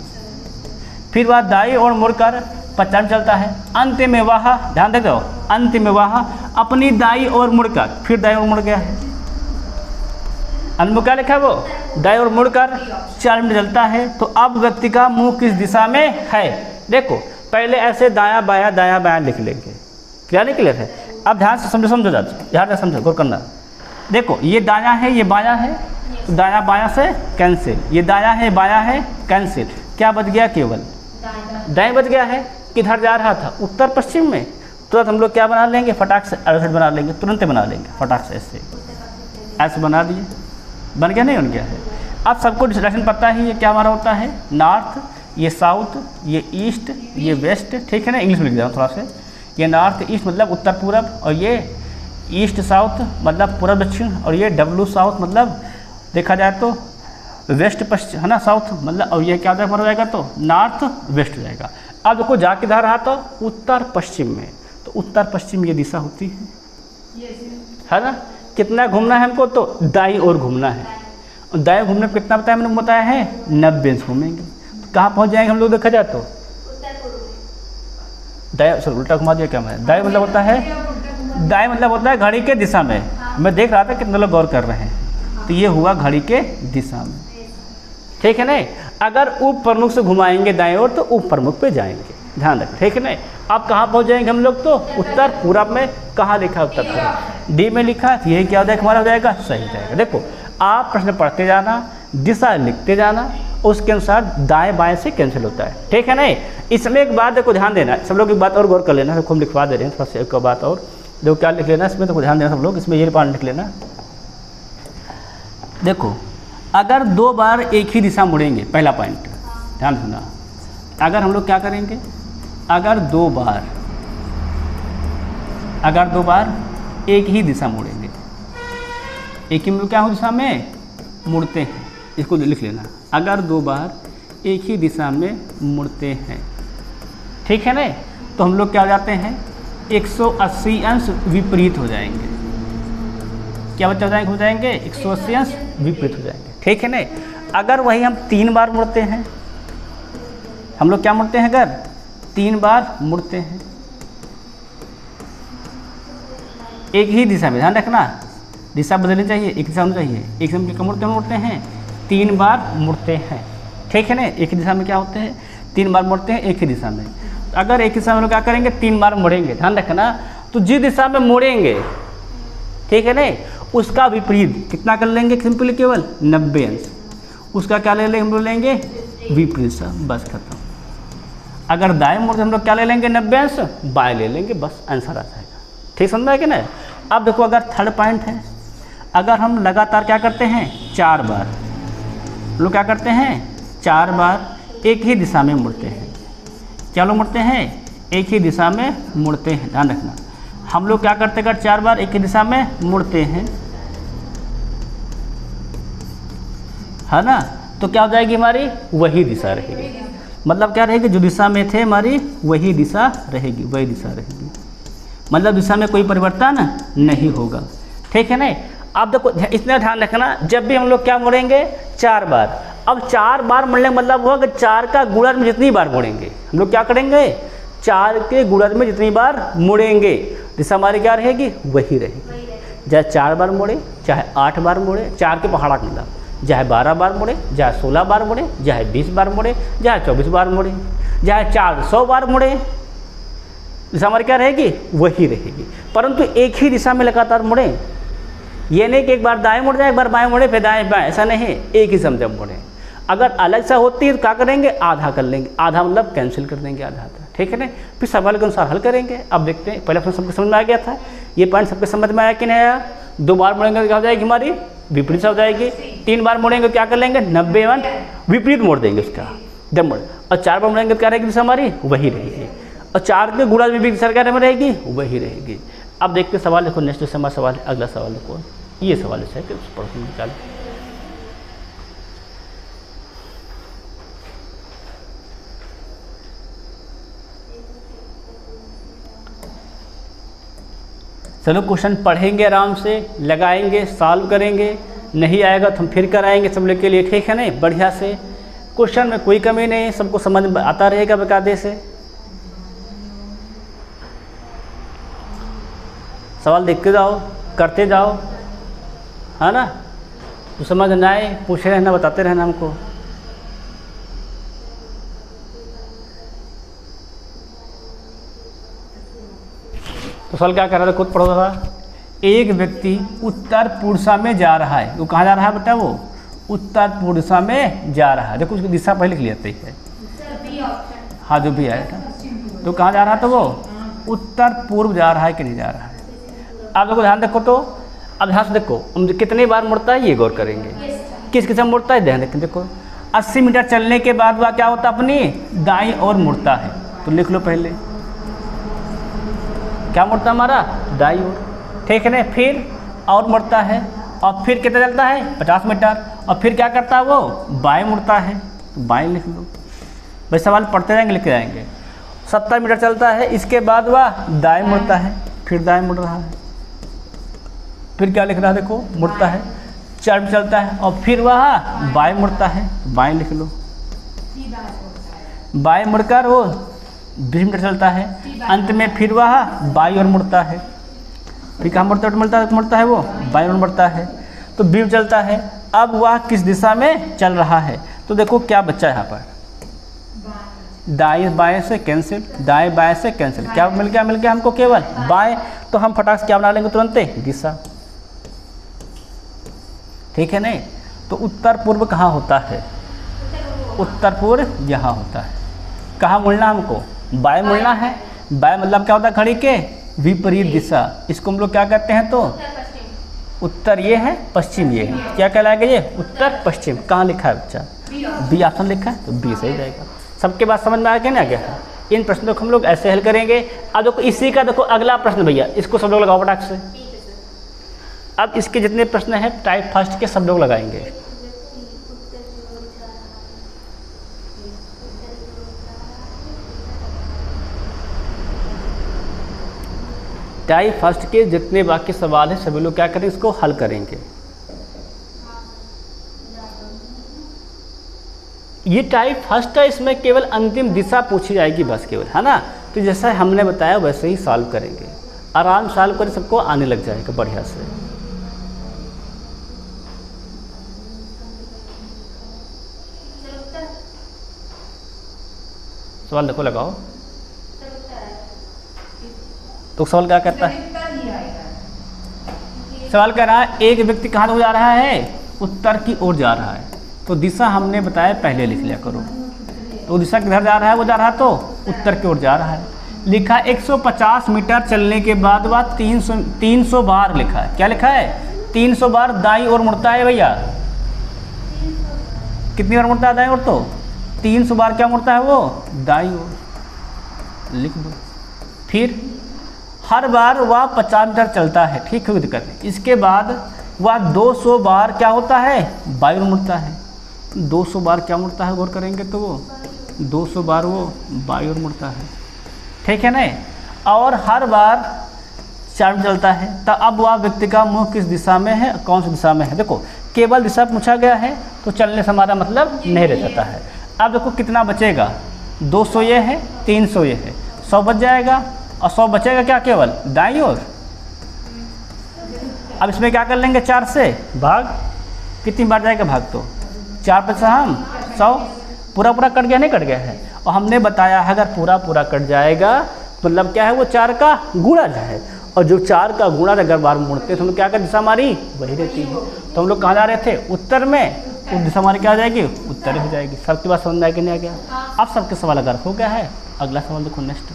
फिर वह दाईं ओर मुड़कर पश्चिम चलता है। अंत में वह, ध्यान दे दो, अंत में वह अपनी दाईं ओर मुड़कर, फिर दाईं ओर मुड़ गया है। अंत में क्या लिखा है वो? दाईं ओर मुड़कर 4 मिनट चलता है। तो अब व्यक्ति का मुंह किस दिशा में है? देखो पहले ऐसे दायां बायां लिख लेंगे। क्या नहीं क्लियर है? अब ध्यान से समझो ध्यान से समझो, गौर करना। देखो ये दायां है, ये बायां है, तो दायां बायां से कैंसिल। ये दायां है बायां है कैंसिल। क्या बच गया? केवल दाएं बच गया है। किधर जा रहा था? उत्तर पश्चिम में। तुरंत हम लोग क्या बना लेंगे? फटाक से अड़सठ बना लेंगे, तुरंत बना लेंगे फटाक से। ऐसे बना दिए, बन गया नहीं? बन गया है। अब सबको डायरेक्शन पता ही, ये क्या हमारा होता है? नॉर्थ, ये साउथ, ये ईस्ट, ये वेस्ट। ठीक है ना? इंग्लिश में लिख दिया थोड़ा सा। ये नॉर्थ ईस्ट मतलब उत्तर पूरब, और ये ईस्ट साउथ मतलब पूर्व दक्षिण, और ये डब्लू साउथ मतलब देखा जाए तो वेस्ट पश्चिम, है ना? साउथ मतलब, और ये क्या हो जाएगा? तो नॉर्थ वेस्ट जाएगा। अब देखो जा किधर रहा? तो उत्तर पश्चिम में। तो उत्तर पश्चिम ये दिशा होती है ना? कितना घूमना है हमको? तो दाईं ओर घूमना है। और दाएं घूमने पर कितना बताया मैंने? बताया है 90 इंच घूमेंगे। तो कहाँ पहुँच जाएंगे हम लोग? देखा जाए तो दाएं, सर उल्टा घुमा दिया क्या मैं? दाएं मतलब होता है, दाएं मतलब होता है घड़ी के दिशा में। मैं देख रहा था कितने लोग गौर कर रहे हैं। तो ये हुआ घड़ी के दिशा में। ठीक है नहीं? अगर उप प्रमुख से घुमाएंगे दाएं ओर तो उप प्रमुख पे जाएंगे, ध्यान रखें। ठीक है नहीं? अब कहाँ पहुँच जाएंगे हम लोग? तो उत्तर पूरब में। कहाँ लिखा है? उत्तर पूरब, डी में लिखा है। यही क्या हो जाएगा? हमारा हो जाएगा सही जाएगा। देखो आप प्रश्न पढ़ते जाना, दिशा लिखते जाना, उसके अनुसार दाएं बाएं से कैंसिल होता है। ठीक है नहीं? इसमें एक बात देखो, ध्यान देना, सब लोग एक बात और गौर कर लेना। सबको हम लिखवा दे रहे हैं थोड़ा सा, एक बात और देखो क्या लिख लेना इसमें, तो ध्यान देना सब लोग। इसमें ये पार्ट लिख लेना। देखो अगर 2 बार एक ही दिशा मुड़ेंगे, पहला पॉइंट ध्यान सुना। अगर हम लोग क्या करेंगे? अगर दो बार एक ही दिशा मुड़ेंगे, एक ही क्या हो दिशा में मुड़ते हैं, इसको लिख लेना। अगर 2 बार एक ही दिशा में मुड़ते हैं, ठीक है ना? तो हम लोग क्या हो जाते हैं? 180 अंश विपरीत हो जाएंगे। क्या बच्चा हो जाएंगे? 180 अंश विपरीत हो जाएंगे। ठीक है ना? अगर वही हम 3 बार मुड़ते हैं, हम लोग क्या मुड़ते हैं? अगर 3 बार मुड़ते हैं एक ही दिशा में, ध्यान रखना दिशा बदलनी चाहिए, एक दिशा होनी चाहिए। एक दिशा में क्या मुड़ते हैं? 3 बार मुड़ते हैं। ठीक है ना? एक ही दिशा में क्या होते हैं? 3 बार मुड़ते हैं एक ही दिशा में। अगर एक दिशा में लोग क्या करेंगे? 3 बार मुड़ेंगे, ध्यान रखना। तो जिस दिशा में मुड़ेंगे, ठीक है ना, उसका विपरीत कितना कर लेंगे? सिंपली केवल 90 अंश। उसका क्या ले लेंगे? हम लोग लेंगे विपरीत सा, बस खत्म। अगर दाएं मुड़ हम लोग क्या ले लेंगे? 90 अंश, बाएं ले लेंगे, बस आंसर आ जाएगा। ठीक समझ है कि ना? अब देखो अगर थर्ड पॉइंट है, अगर हम लगातार क्या करते हैं? 4 बार, लोग क्या करते हैं? 4 बार एक ही दिशा में मुड़ते हैं। क्या लोग मुड़ते हैं? एक ही दिशा में मुड़ते हैं, ध्यान रखना। हम लोग क्या करते हैं? अगर 4 बार एक ही दिशा में मुड़ते हैं, है ना, तो क्या हो जाएगी? हमारी वही दिशा रहेगी। मतलब क्या रहेगी? जो दिशा में थे हमारी वही दिशा रहेगी, वही दिशा रहेगी। मतलब दिशा में कोई परिवर्तन नहीं होगा। ठीक है ना? अब देखो इसमें ध्यान रखना, जब भी हम लोग क्या मुड़ेंगे? 4 बार। अब 4 बार मुड़ने का मतलब हुआ कि 4 का गुणज में जितनी बार मुड़ेंगे, हम लोग क्या करेंगे? 4 के गुणज में जितनी बार मुड़ेंगे, दिशा हमारी क्या रहेगी? वही रहेगी। चाहे 4 बार मुड़े, चाहे 8 बार मुड़े, 4 के पहाड़ा का मतलब, चाहे 12 बार मुड़े, चाहे 16 बार मुड़े, चाहे 20 बार मुड़े, चाहे 24 बार मुड़े, चाहे 400 बार मुड़े, दिशा हमारी क्या रहेगी? वही रहेगी। परंतु एक ही दिशा में लगातार मुड़े, ये नहीं कि एक बार दाएं मुड़ जाए, एक बार बाएं मुड़े, फिर दाएं बाएं, ऐसा नहीं। एक ही समय मुड़े। अगर अलग सा होती है तो क्या करेंगे? आधा कर लेंगे, आधा मतलब कैंसिल कर देंगे आधा। ठीक है ना। फिर सवाल के अनुसार हल करेंगे। अब देखते हैं, पहला प्रश्न सबको समझ में आ गया था, ये पॉइंट सबके समझ में आया कि नहीं आया। 2 बार मुड़ेंगे तो क्या हो जाएगी हमारी विपरीत से हो जाएगी। 3 बार मुड़ेंगे तो क्या कर लेंगे 90 विपरीत मोड़ देंगे उसका जब मोड़। और 4 बार मुड़ेंगे तो क्या रहेगी दिशा हमारी वही रहेगी। और 4 के गुणा में भी दिशा क्या में रहेगी वही रहेगी। अब देखते सवाल देखो, नेक्स्ट जो हमारा सवाल है, अगला सवाल देखो, ये सवाल है कि प्रश्न निकाल। चलो क्वेश्चन पढ़ेंगे, आराम से लगाएंगे, सॉल्व करेंगे, नहीं आएगा तो हम फिर कराएंगे सब लोग के लिए, ठीक है नहीं, बढ़िया से। क्वेश्चन में कोई कमी नहीं, सबको समझ में आता रहेगा बकायदे से। सवाल देखते जाओ, करते जाओ, है ना। तो समझ ना आए पूछे रहना, बताते रहना हमको। तो सवाल क्या कर रहा था, खुद पढ़ो था। एक व्यक्ति उत्तर पूर्व दिशा में जा रहा है। वो कहाँ जा रहा है बेटा, वो उत्तर पूर्व दिशा में जा रहा है। देखो उसकी दिशा पहले लिख लेते हैं, हाँ जो भी आएगा। तो कहाँ जा रहा था वो, उत्तर पूर्व जा रहा है कि नहीं जा रहा है। आप लोगों ध्यान देखो, तो अब ध्यान से देखो कितनी बार मुड़ता है ये गौर करेंगे। किस किस्म मुड़ता है ध्यान रखें। देखो 80 मीटर चलने के बाद वह क्या होता है अपनी दाईं ओर मुड़ता है। तो लिख लो पहले क्या मुड़ता है हमारा दाईं ओर, ठीक है ना। फिर और मुड़ता है, और फिर कितना चलता है 50 मीटर, और फिर क्या करता है वो बाएं मुड़ता है। तो बाएं लिख लो भाई, सवाल पढ़ते जाएंगे लिखते जाएंगे। 70 मीटर चलता है, इसके बाद वह दाएं मुड़ता है, फिर दाएं मुड़ रहा है, फिर क्या लिख रहा है देखो मुड़ता है। 4 मीटर चलता है और फिर वह बाएं मुड़ता है, बाएं लिख लो। बाएं मुड़कर वो 20 मीटर चलता है, अंत में फिर वह बाईं ओर मुड़ता है। फिर कहाँ मुड़ता है वो बाईं ओर मुड़ता है। तो 20 मीटर चलता है, अब वह किस दिशा में चल रहा है। तो देखो क्या बच्चा यहाँ पर दाएं बाएं से कैंसिल, दाएं बाएं से कैंसिल, क्या मिल गया हमको केवल बाएं। तो हम फटाक से क्या बना लेंगे तुरंत दिशा, ठीक है नहीं। तो उत्तर पूर्व कहाँ होता है, उत्तर पूर्व यहाँ होता है। कहाँ मुड़ना हमको बाएं मुड़ना है। बाएं मतलब क्या होता है घड़ी के विपरीत दिशा। इसको हम लोग क्या कहते हैं, तो उत्तर ये है, पश्चिम ये है, क्या कहलाएगा ये उत्तर पश्चिम। कहाँ लिखा है बच्चा, बी ऑप्शन लिखा है, तो बी सही जाएगा। सबके बात समझ में आ गया ना, आ गया है। इन प्रश्नों को हम लोग ऐसे हल करेंगे। अब देखो इसी का देखो अगला प्रश्न भैया, इसको सब लोग लगाओ फटाक से। अब इसके जितने प्रश्न हैं टाइप फर्स्ट के सब लोग लगाएंगे। टाइप फर्स्ट के जितने बाकी सवाल हैं सभी लोग क्या करें, इसको हल करेंगे। ये टाइप फर्स्ट है, इसमें केवल अंतिम दिशा पूछी जाएगी बस केवल, है ना। तो जैसा हमने बताया वैसे ही सॉल्व करेंगे, आराम सॉल्व कर सबको आने लग जाएगा बढ़िया से। सवाल देखो लगाओ। तो सवाल क्या कहता है, सवाल कह रहा है एक व्यक्ति कहाँ को जा रहा है, उत्तर की ओर जा रहा है। तो दिशा हमने बताया पहले लिख लिया करो। तो दिशा किधर जा रहा है, वो जा रहा है तो उत्तर की ओर जा रहा है। लिखा 150 मीटर चलने के बाद वह 300 बार लिखा है। क्या लिखा है 300 बार दाईं ओर मुड़ता है भैया। कितनी बार मुड़ता है दाईं ओर, तो 300 बार क्या मुड़ता है वो दाईं ओर लिख दो। फिर हर बार वह 50 मीटर चलता है, ठीक है दिक्कत नहीं। इसके बाद वह 200 बार क्या होता है बाईं ओर मुड़ता है। 200 बार क्या मुड़ता है गौर करेंगे तो वो 200 बार वो बाईं ओर मुड़ता है, ठीक है ना। और हर बार 4 मीटर चलता है। तो अब वह व्यक्ति का मुँह किस दिशा में है, कौन सी दिशा में है। देखो केवल दिशा पूछा गया है तो चलने से हमारा मतलब नहीं रह जाता है। अब देखो कितना बचेगा, 200 ये है, 300 ये है, 100 बच जाएगा। और 100 बचेगा क्या केवल दाईं ओर। अब इसमें क्या कर लेंगे 4 से भाग, कितनी बार जाएगा भाग, तो 4 पे से हम 100 पूरा कट गया नहीं कट गया है। और हमने बताया है अगर पूरा कट जाएगा मतलब क्या है वो 4 का गुणा है। और जो 4 का गुणा अगर बार मुड़ते तो हम लोग क्या कर दिशा हमारी वही रहती है। तो हम लोग कहाँ जा रहे थे उत्तर में, तो दिशा हमारी क्या आ जाएगी, उत्तरी हो जाएगी। सबके पास समझ में आया कि नहीं आ गया? अब सबके सवाल अगर हो गया है, अगला सवाल देखो नेक्स्ट।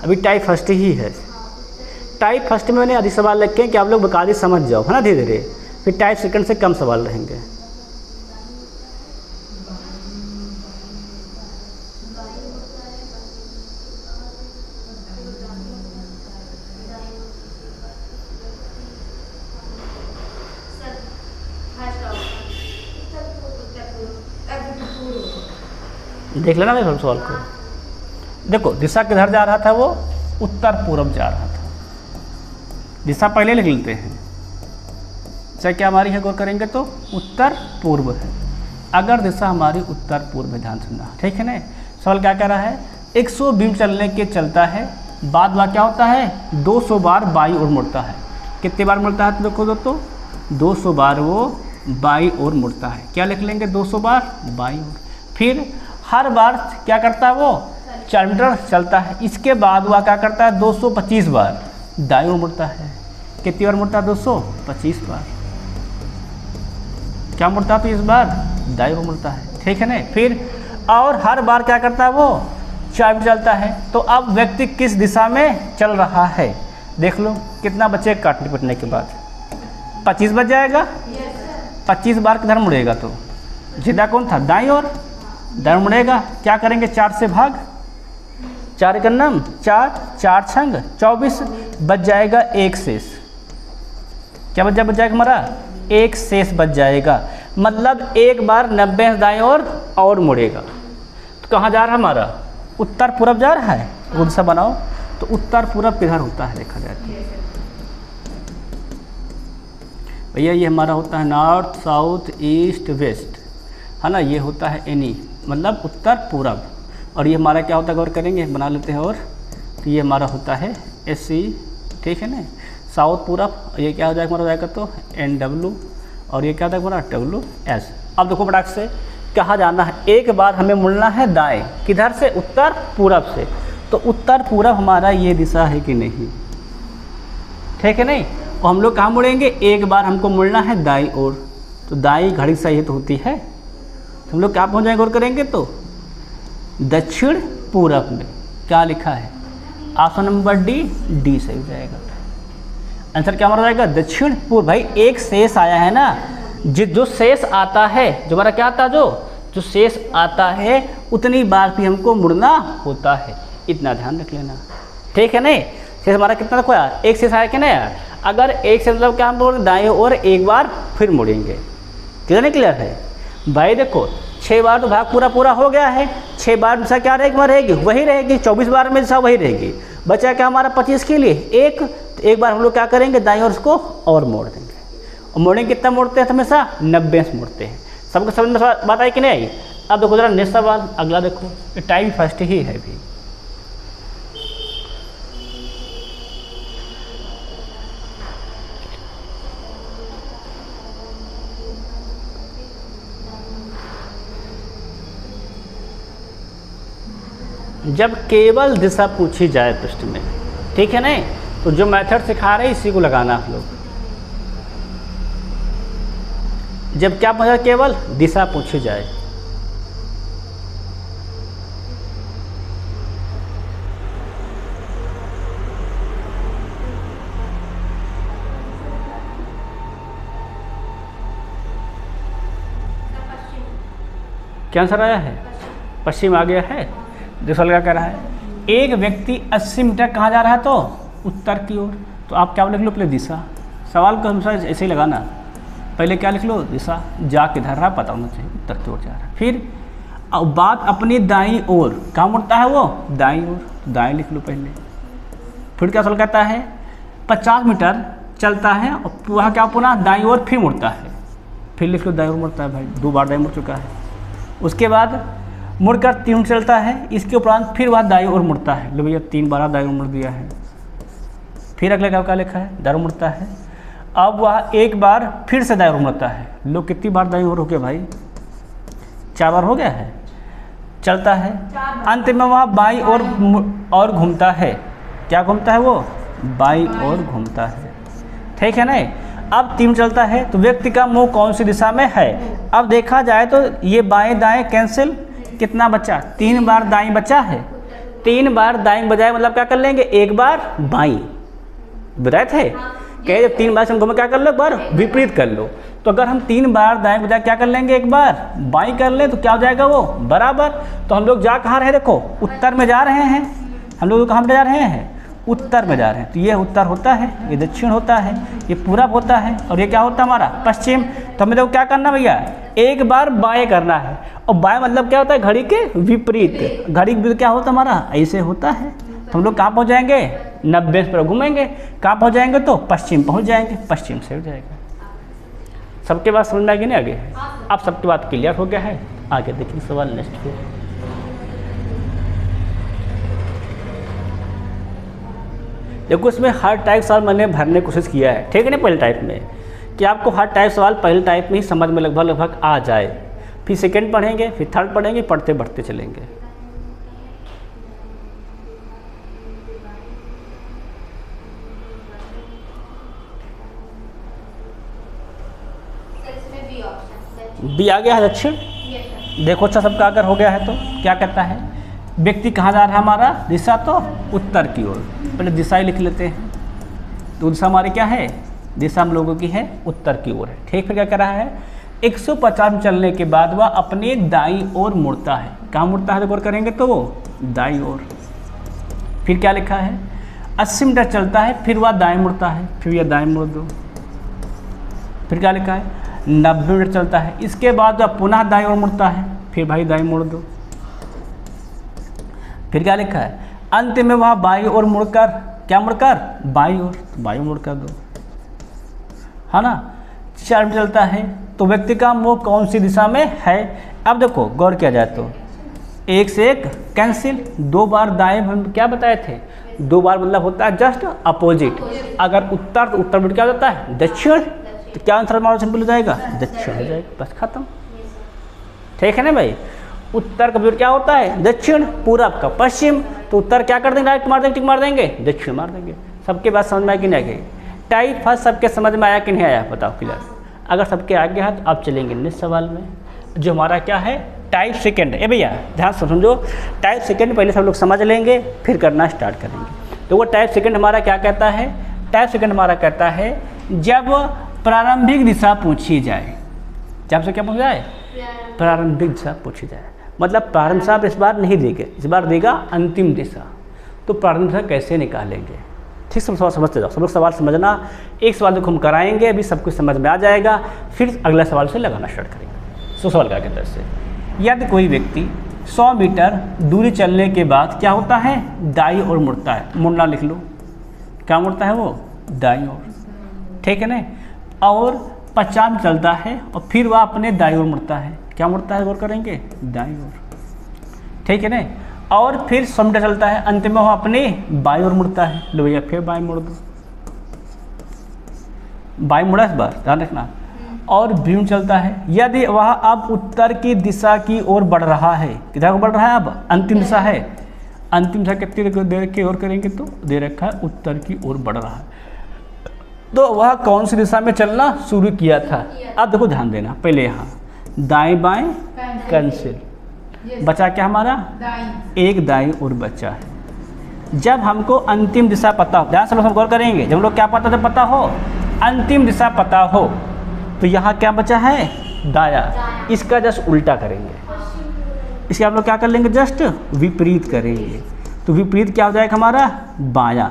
अभी टाइप फर्स्ट ही है। टाइप फर्स्ट में मैंने अधिक सवाल रखे हैं कि आप लोग बकायदे समझ जाओ, है ना, धीरे धीरे। फिर टाइप सेकंड से कम सवाल रहेंगे। देख लेना मेरे सवाल को। देखो दिशा किधर जा रहा था, वो उत्तर पूर्व जा रहा था। दिशा पहले लिख लेते हैं। चाहे क्या हमारी है, गौर करेंगे तो उत्तर पूर्व है। अगर दिशा हमारी उत्तर पूर्व में, ध्यान सुनना, ठीक है ना। सवाल क्या कह रहा है, 100 बीम चलने के चलता है, बाद में क्या होता है, 200 बार बाई ओर मुड़ता है। कितनी बार मुड़ता है तो देखो दोस्तों, 200 बार वो बाई ओर मुड़ता है। क्या लिख लेंगे, 200 बार बाई ओर। फिर हर बार क्या करता है, वो 4 मीटर चलता है। इसके बाद वह क्या करता है, 225 बार दाईं ओर मुड़ता है। कितनी बार मुड़ता है, 225 बार। क्या मुड़ता है, तो इस बार दाईं ओर मुड़ता है, ठीक है ना। फिर और हर बार क्या करता है, वो 4 मीटर चलता है। तो अब व्यक्ति किस दिशा में चल रहा है, देख लो कितना बचे काटने पिटने के बाद। 25 बच जाएगा। 25 बार किधर मुड़ेगा, तो जिदा कौन था, दाईं ओर, दाईं ओर मुड़ेगा। क्या करेंगे, 4 से भाग, 4 का नाम 4, 4 छंग 24, बच जाएगा 1 शेष। क्या बच जाएगा हमारा, 1 शेष बच जाएगा। मतलब एक बार 90 दाईं ओर और मुड़ेगा। तो कहाँ जा रहा है हमारा, उत्तर पूर्व जा रहा है। वो दिशा बनाओ तो उत्तर पूर्व किधर होता है, देखा जाए तो भैया ये हमारा होता है नॉर्थ, साउथ, ईस्ट, वेस्ट, है ना। ये होता है एनी, मतलब उत्तर पूर्व। और ये हमारा क्या होता है, गौर करेंगे, बना लेते हैं। और तो ये हमारा होता है SC, ठीक है ना। साउथ पूरब, ये क्या हो जाएगा हमारा, जाएगा तो NW, और ये क्या होता है हमारा WS। अब देखो फटाक से कहाँ जाना है, एक बार हमें मुड़ना है दाएं, किधर से, उत्तर पूरब से। तो उत्तर पूरब हमारा ये दिशा है कि नहीं, ठीक है नहीं। और हम लोग कहाँ मुड़ेंगे, एक बार हमको मुड़ना है दाईं ओर। तो दाईं घड़ी सही तो होती है, तो हम लोग क्या पहुँच जाएंगे, गौर करेंगे तो दक्षिण पूरब में। क्या लिखा है, ऑप्शन नंबर डी सही हो जाएगा। आंसर क्या हमारा जाएगा, दक्षिण पूर्व। भाई एक शेष आया है ना, जो शेष आता है, जो हमारा क्या आता है, जो शेष आता है उतनी बार भी हमको मुड़ना होता है। इतना ध्यान रख लेना, ठीक है नहीं। शेष हमारा कितना देखो यार, एक शेष आया कि नहीं यार। अगर एक शेष मतलब क्या, हम बोल दाएं और एक बार फिर मुड़ेंगे। क्लियर नहीं, क्लियर है भाई। देखो 6 बार तो भाग पूरा हो गया है। 6 बार दिशा क्या रहेगी, वहाँ रहेगी, वही रहेगी। 24 बार में दिशा वही रहेगी। बचा क्या हमारा 25 के लिए एक बार हम लोग क्या करेंगे, दाईं ओर उसको और मोड़ देंगे। और मोड़ेंगे कितना मोड़ते हैं, हमेशा 90 से मोड़ते हैं। सबको समझ में बात आई कि नहीं आई। अब देखो जरा नेक्स्ट सवाल, अगला देखो, ये टाइप फर्स्ट ही है भी। जब केवल दिशा पूछी जाए प्रश्न में, ठीक है नहीं, तो जो मेथड सिखा रहे हैं इसी को लगाना आप लोग। जब क्या पूछा, केवल दिशा पूछी जाए। क्या आंसर आया है, पश्चिम आ गया है। दूसरा क्या कह रहा है, एक व्यक्ति 80 मीटर कहाँ जा रहा है, तो उत्तर की ओर। तो आप क्या लिख लो, पहले दिशा। सवाल को हमेशा ऐसे ही लगाना, पहले क्या लिख लो, दिशा, जा किधर रहा पता होना चाहिए, उत्तर की ओर जा रहा है। फिर बात अपनी दाईं ओर, कहाँ मुड़ता है वो, दाईं ओर, दाएं लिख लो पहले। फिर क्या सवाल कहता है, 50 मीटर चलता है और वह क्या पुनः दाईं ओर फिर मुड़ता है। फिर लिख लो दाईं ओर मुड़ता है, भाई 2 बार दाईं मुड़ चुका है। उसके बाद मुड़कर 3 चलता है, इसके उपरांत फिर वह दाईं ओर मुड़ता है। लो भैया 3 बार दाईं ओर मुड़ दिया है। फिर अगले क्या लिखा है, दाईं ओर मुड़ता है। अब वह एक बार फिर से दाईं ओर मुड़ता है। लो कितनी बार दाईं ओर हो गया भाई, 4 बार हो गया है। चलता है, अंत में वह बाईं और घूमता है। क्या घूमता है वो, बाईं ओर घूमता है, ठीक है ना। अब 3 चलता है तो व्यक्ति का मुंह कौन सी दिशा में है। अब देखा जाए तो ये बाएं दाएं कैंसिल, कितना बचा 3 बार दाएं बचा है, 3 बार दाएं बजाय मतलब क्या कर लेंगे, एक बार बाईं, बताए थे कहे जब 3 बार हम क्या कर लो, एक बार विपरीत कर लो। तो अगर हम 3 बार दाएं बजाय क्या कर लेंगे, एक बार बाईं कर ले तो क्या हो जाएगा वो बराबर। तो हम लोग जा कहाँ रहे हैं, देखो उत्तर में जा रहे हैं, हम लोग कहाँ पे जा रहे हैं, उत्तर में जा रहे हैं। तो ये उत्तर होता है, ये दक्षिण होता है, ये पूरब होता है और ये क्या होता है हमारा पश्चिम। तो हमें देखो क्या करना भैया, एक बार बाएं करना है और बाएं मतलब क्या होता है, घड़ी के विपरीत। घड़ी के विपरीत क्या होता है हमारा, ऐसे होता है। तो हम लोग कहाँ पहुँच जाएंगे, 90 पर घूमेंगे, कहाँ पहुँच जाएंगे तो पश्चिम पहुँच जाएंगे, पश्चिम से हो जाएगा। सबके बात समझ में आएगी नहीं आगे, अब सबकी बात क्लियर हो गया है। आगे देखिए सवाल नेक्स्ट पे। देखो इसमें हर टाइप सवाल मैंने भरने की कोशिश किया है, ठीक है ना, पहले टाइप में कि आपको हर टाइप सवाल पहले टाइप में ही समझ में लगभग आ जाए, फिर सेकंड पढ़ेंगे, फिर थर्ड पढ़ेंगे, पढ़ते बढ़ते चलेंगे। बी आ गया है दक्षिण। देखो अच्छा सबका अगर हो गया है तो क्या कहता है, व्यक्ति कहाँ जा रहा है हमारा, दिशा तो उत्तर की ओर। पहले दिशा ही लिख लेते हैं, तो दिशा हमारी क्या है, दिशा हम लोगों की है उत्तर की ओर है, ठीक। फिर क्या कर रहा है, 150 चलने के बाद वह अपने दाईं ओर मुड़ता है। कहाँ मुड़ता है, तो गौर करेंगे तो वो दाईं ओर। फिर क्या लिखा है, 80 मीटर चलता है, फिर वह दाएं मुड़ता है, फिर यह दाएं मोड़ दो। फिर क्या लिखा है, 90 मिनट चलता है, इसके बाद वह पुनः दाईं ओर मुड़ता है, फिर भाई दाईं मोड़ दो। फिर क्या लिखा है, अंत में वह बाईं ओर मुड़कर, क्या मुड़कर, बाईं ओर, बाईं मुड़ कर दो, है ना। 4 मिनट चलता है, तो व्यक्ति का मुंह कौन सी दिशा में है। अब देखो गौर किया जाए तो 1 से 1 कैंसिल, 2 बार दाएं हम क्या बताए थे, 2 बार मतलब होता है जस्ट अपोजिट। अगर उत्तर तो उत्तर में क्या होता है, दक्षिण, तो क्या आंसर हमारा सिंपल हो जाएगा, दक्षिण हो जाएगा, बस खत्म, ठीक है ना भाई। उत्तर का विपरीत क्या होता है, दक्षिण, पूरब का पश्चिम। तो उत्तर क्या कर देंगे, डायरेक्ट मार देंगे, टिक मार देंगे, दक्षिण मार देंगे। सबके बात समझ में आया कि नहीं आएगी, टाइप फर्स्ट सबके समझ में आया कि नहीं आया, बताओ क्लियर। अगर सबके आगे है तो आप चलेंगे नेक्स्ट सवाल में, जो हमारा क्या है, टाइप सेकेंड। ए भैया ध्यान से समझो, टाइप सेकेंड पहले सब लोग समझ लेंगे, फिर करना स्टार्ट करेंगे। तो वो टाइप सेकेंड हमारा क्या कहता है, टाइप सेकेंड हमारा कहता है जब प्रारंभिक दिशा पूछी जाए, जब से क्या पूछा जाए, प्रारंभिक दिशा पूछी जाए, मतलब प्रारंभ दिशा इस बार नहीं देंगे, इस बार देगा अंतिम दिशा। तो प्रारंभिक दिशा कैसे निकालेंगे, ठीक, सब सवाल समझते जाओ, सब लोग सवाल समझना। एक सवाल देखो हम कराएंगे, अभी सब कुछ समझ में आ जाएगा, फिर अगला सवाल से लगाना स्टार्ट करेंगे। सो सवाल क्या कहता है इससे, यदि कोई व्यक्ति 100 मीटर दूरी चलने के बाद क्या होता है, दाईं ओर मुड़ता है, मुड़ना लिख लो, क्या मुड़ता है वो, दाईं ओर, ठीक है ना। और 50 मीटर चलता है और फिर वह अपने दाईं ओर मुड़ता है, क्या मुड़ता है, गौर करेंगे, दाईं ओर, ठीक है ना। और फिर 100 मीटर चलता है, अंत में वह अपने बाईं ओर मुड़ता है, लो भैया फिर बाईं मोड़ दो, बाईं मुड़ा इस बार ध्यान रखना। और 20 मिनट चलता है, यदि वह अब उत्तर की दिशा की ओर बढ़ रहा है, किधर को बढ़ रहा है, अब अंतिम दिशा है, अंतिम दिशा कितनी दे रखी है, और करेंगे तो दे रखा है उत्तर की ओर बढ़ रहा है। तो वह कौन सी दिशा में चलना शुरू किया था। अब देखो ध्यान देना, पहले यहाँ दाएं बाएं कैंसिल, बचा क्या हमारा, एक दाईं ओर बचा है। जब हमको अंतिम दिशा पता हो, ध्यान से हम गौर करेंगे, जब हम लोग क्या पता हो, अंतिम दिशा पता हो, तो यहाँ क्या बचा है, दाया, इसका जस्ट उल्टा करेंगे, इसके आप लोग क्या कर लेंगे, जस्ट विपरीत करेंगे। तो विपरीत क्या हो जाएगा हमारा, बाया,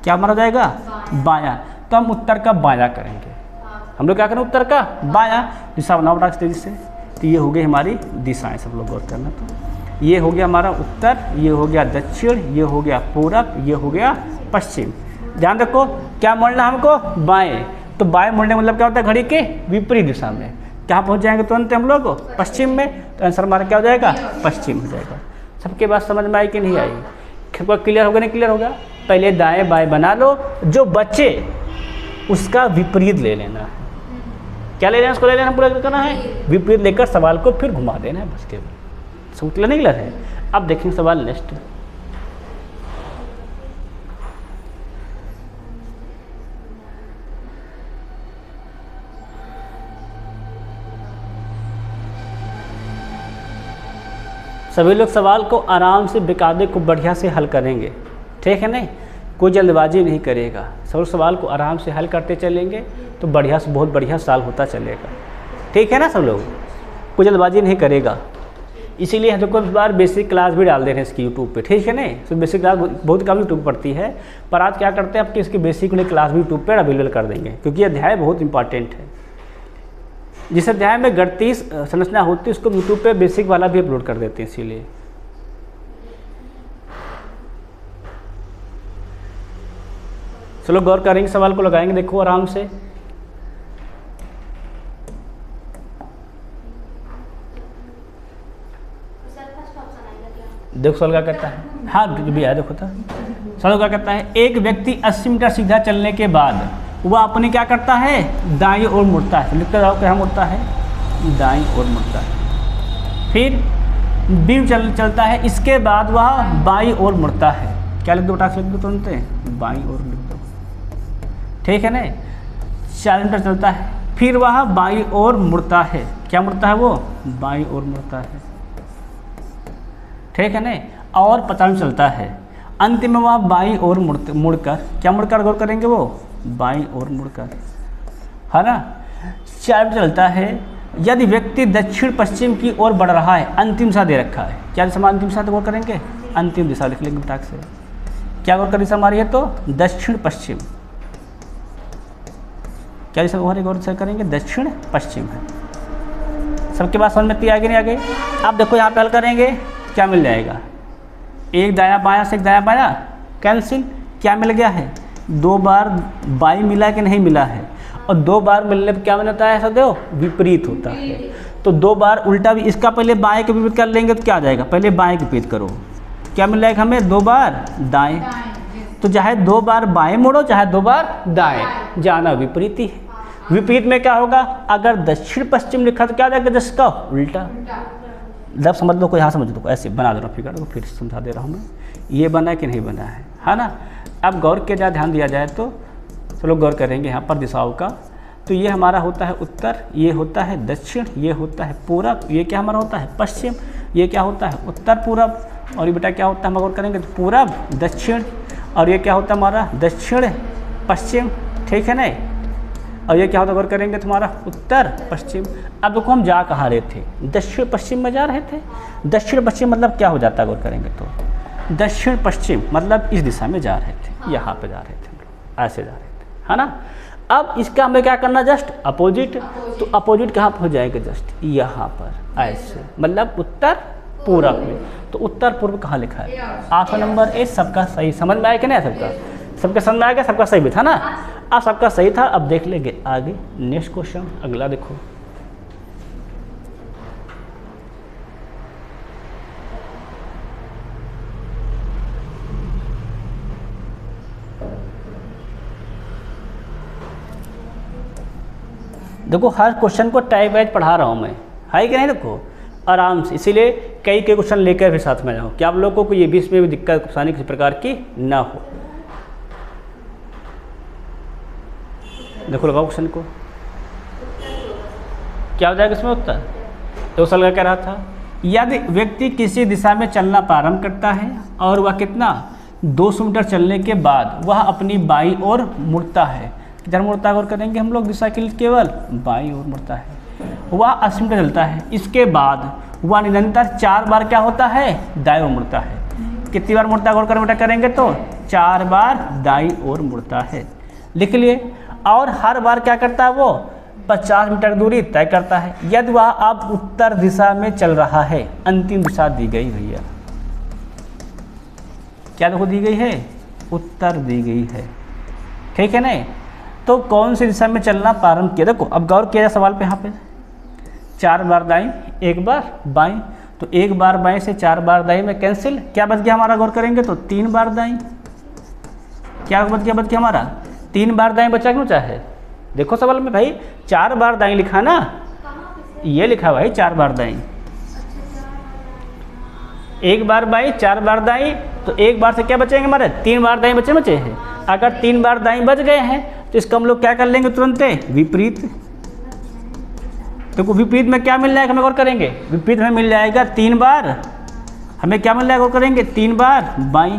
क्या हमारा हो जाएगा, बाया। तो हम उत्तर का बाया करेंगे, हम लोग क्या करें, उत्तर का बाया, दिशा बनाओ बटा तेजी से। तो ये हो गई हमारी दिशाएं, सब लोग गौर करना। तो ये हो गया हमारा उत्तर, ये हो गया दक्षिण, ये हो गया पूरब, ये हो गया पश्चिम। ध्यान रखो क्या मोड़ना हमको, बाएं। तो बाएं मोड़ने मतलब क्या होता है, घड़ी के विपरीत दिशा में। कहाँ पहुँच जाएंगे तुरंत हम लोग, पश्चिम में। तो आंसर हमारा क्या हो जाएगा, पश्चिम हो जाएगा। सबके बात समझ में आई कि नहीं आई, क्लियर होगा नहीं क्लियर होगा। पहले दाएं बाएं बना लो, जो बच्चे उसका विपरीत ले लेना है। क्या ले लेना, उसको ले लेना, पूरा करना है, विपरीत लेकर सवाल को फिर घुमा देना है, बस केवल। सब क्लियर नहीं क्लियर है। अब देखेंगे सवाल नेक्स्ट। सभी लोग सवाल को आराम से बेकायदे को बढ़िया से हल करेंगे, ठीक है नहीं, कोई जल्दबाजी नहीं करेगा। सब लोग सवाल को आराम से हल करते चलेंगे तो बढ़िया से बहुत बढ़िया साल होता चलेगा, ठीक है ना। सब लोग कोई जल्दबाजी नहीं करेगा, इसीलिए हम लोग इस बार बेसिक क्लास भी डाल दे रहे हैं इसकी यूट्यूब पे, ठीक है नहीं। तो बेसिक क्लास बहुत कम यूट्यूब पड़ती है, पर आज क्या करते हैं आपकी इसकी बेसिक वाली क्लास भी यूट्यूब पर अवेलेबल कर देंगे, क्योंकि ये अध्याय बहुत इंपॉर्टेंट है। जिस अध्याय में गणितीय संरचना होती है उसको यूट्यूब पे बेसिक वाला भी अपलोड कर देते हैं, इसीलिए। चलो गौर करेंगे, सवाल को लगाएंगे, देखो आराम से। देखो सवाल क्या कहता है, हाँ भी है, देखो तो सवाल क्या कहता है, एक व्यक्ति 80 मीटर सीधा चलने के बाद वह अपने क्या करता है, दाईं ओर मुड़ता है। लिखते जाओ क्या मुड़ता है, दाईं ओर मुड़ता है। फिर बीम चलता है, इसके बाद वह बाईं ओर मुड़ता है। क्या लिख दो, टास्क लिख दो तुरंत, बाईं ओर लिख दो, ठीक है ना। 40 मीटर चलता है, फिर वह बाईं ओर मुड़ता है। क्या मुड़ता है वो, बाईं ओर मुड़ता है, ठीक है ना। और 50 मीटर चलता है, अंत में वह बाईं ओर मुड़कर, क्या मुड़कर गौर करेंगे, वो बाईं ओर मुड़कर, है ना। 4 मीटर चलता है, यदि व्यक्ति दक्षिण पश्चिम की ओर बढ़ रहा है, अंतिम दिशा दे रखा है। क्या दिशा, अंतिम दिशा तो गौर करेंगे, अंतिम दिशा लिख लेंगे टाक से। क्या गौर कर दिशा हमारी है, तो दक्षिण पश्चिम। क्या दिशा गौर से करेंगे, दक्षिण पश्चिम है। सबके पास समझ में आ गई नहीं, आ गई। आप देखो यहाँ पे हल करेंगे, क्या मिल जाएगा, एक दाया बाया से एक दाया बाया कैंसिल। क्या मिल गया है, 2 बार बाई मिला कि नहीं मिला है, और 2 बार मिलने पर क्या मिलता है, सदैव विपरीत होता है। तो 2 बार उल्टा भी, इसका पहले बाएं के विपरीत कर लेंगे तो क्या आ जाएगा, पहले बाएं के विपरीत करो, क्या मिल जाएगा हमें, 2 बार दाएं। तो चाहे 2 बार बाएं मोड़ो, चाहे 2 बार दाएं, जाना विपरीत ही है। विपरीत में क्या होगा, अगर दक्षिण पश्चिम लिखा तो क्या आ जाएगा, जिसका उल्टा। जब समझ लो को यहाँ समझ लो, ऐसे बना दे रहा हूँ फिगर को, फिर समझा दे रहा हूँ मैं, ये बना है कि नहीं बना है ना। अब गौर किया जाए, ध्यान दिया जाए तो चलो गौर करेंगे यहाँ पर दिशाओं का। तो ये हमारा होता है उत्तर, ये होता है दक्षिण, ये होता है पूरब, ये क्या हमारा होता है पश्चिम, ये क्या होता है उत्तर पूरब, और ये बेटा क्या होता है हम गौर करेंगे तो पूरब दक्षिण, और ये क्या होता है हमारा दक्षिण पश्चिम, ठीक है ना। और ये क्या होता है गौर करेंगे तुम्हारा उत्तर पश्चिम। अब देखो हम जा कहाँ रहे थे, दक्षिण पश्चिम में जा रहे थे। दक्षिण पश्चिम मतलब क्या हो जाता है गौर करेंगे तो दक्षिण पश्चिम मतलब इस दिशा में जा रहे थे, यहाँ पे जा रहे थे हम लोग, ऐसे जा रहे थे, है ना। अब इसका हमें क्या करना, जस्ट अपोजिट। तो अपोजिट कहाँ पर हो जाएगा, जस्ट यहाँ पर ऐसे, मतलब उत्तर पूरब में। तो उत्तर पूर्व कहाँ लिखा है, 8वां नंबर ए। सबका सही समझ में आया कि नहीं, सबका समझ में आ गया, सबका सही भी था ना। अब सबका सही था, अब देख लेंगे आगे नेक्स्ट क्वेश्चन, अगला देखो। देखो हर क्वेश्चन को टाइप वाइज पढ़ा रहा हूँ मैं, है कि नहीं, देखो आराम से, इसीलिए कई क्वेश्चन लेकर फिर साथ में जाओ कि आप लोगों को ये भी इसमें भी दिक्कत परेशानी किसी प्रकार की ना हो। देखो लगाओ क्वेश्चन को, क्या हो जाएगा इसमें उत्तर। तो सवाल कह रहा था, यदि व्यक्ति किसी दिशा में चलना प्रारंभ करता है और वह कितना 200 मीटर चलने के बाद वह अपनी बाईं ओर मुड़ता है। किधर मुड़ता है गौर करेंगे हम लोग, दिशा के लिए केवल बाईं ओर मुड़ता है। वह 80 मीटर चलता है, इसके बाद वह निरंतर 4 बार क्या होता है, दाईं ओर मुड़ता है। कितनी बार मुड़ता है गौर कर बेटा करेंगे तो 4 बार दाईं ओर मुड़ता है, लिख लिए। और हर बार क्या करता है वो 50 मीटर दूरी तय करता है। यदि वह अब उत्तर दिशा में चल रहा है, अंतिम दिशा दी गई भैया, क्या देखो दी गई है, उत्तर दी गई है, ठीक है ना। तो कौन सी दिशा में चलना प्रारंभ किया, देखो अब गौर किया जाए सवाल पे, यहाँ पे 4 बार दाईं 1 बार बाईं, तो 1 बार बाईं से 4 बार दाईं में कैंसिल। क्या बच गया हमारा गौर करेंगे तो 3 बार दाईं। क्या बच गया हमारा 3 बार दाएं बचा क्यों चाहे, देखो सवाल में भाई 4 बार दाएं लिखा ना, ये लिखा भाई 4 बार दाएं, 1 बार बाईं 4 बार दाएं, तो 1 बार से क्या बचेंगे हमारे 3 बार दाएं बचे हैं। अगर 3 बार दाएं बच गए हैं तो इसका हम लोग क्या कर लेंगे तुरंत, विपरीत। देखो विपरीत में क्या मिल जाएगा हमें गौर करेंगे, विपरीत में मिल जाएगा 3 बार हमें क्या मिल जाएगा, करेंगे 3 बार बाई,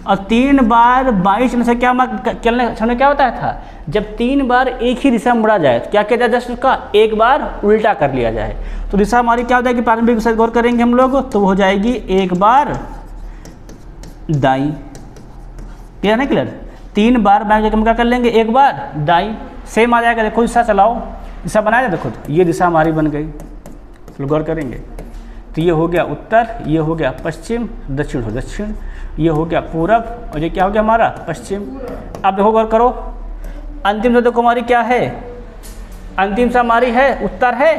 और 3 बार बाई चलने से क्या चलने समय क्या होता था, जब 3 बार एक ही दिशा में मुड़ा जाए तो क्या किया जाए, जस्ट उसका एक बार उल्टा कर लिया जाए। तो दिशा हमारी क्या हो जाएगी, प्रारंभिक दिशा गौर करेंगे हम लोग तो हो जाएगी एक बार दाई। क्लियर है, क्लियर। 3 बार बाई जगह हम क्या कर लेंगे, एक बार दाई, सेम आ जाएगा। देखो दिशा चलाओ, दिशा बनाया, देखो तो ये दिशा हमारी बन गई। तो गौर करेंगे तो ये हो गया उत्तर, ये हो गया पश्चिम, दक्षिण हो दक्षिण, ये हो गया पूरब, और ये क्या हो गया हमारा पश्चिम। अब देखो गौर करो, अंतिम से देखो हमारी क्या है, अंतिम से हमारी है उत्तर है।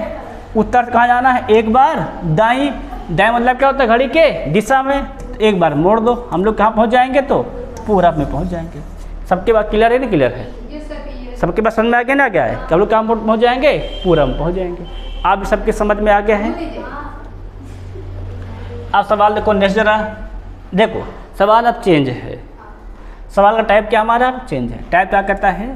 उत्तर कहाँ जाना है, एक बार दाई। दाई मतलब क्या होता है, घड़ी के दिशा में। एक बार मोड़ दो, हम लोग कहाँ पहुँच जाएंगे, तो पूरब में पहुँच जाएंगे। सबके बाद क्लियर है ना, क्लियर है, सबके पास समझ में आ गया ना, क्या है, हम लोग कहाँ पहुँच जाएंगे, पूरब में पहुँच जाएंगे। आप सबके समझ में आ गया है। अब सवाल देखो नेक्स्ट जरा, देखो सवाल अब चेंज है। सवाल का टाइप क्या हमारा चेंज है। टाइप क्या कहता है,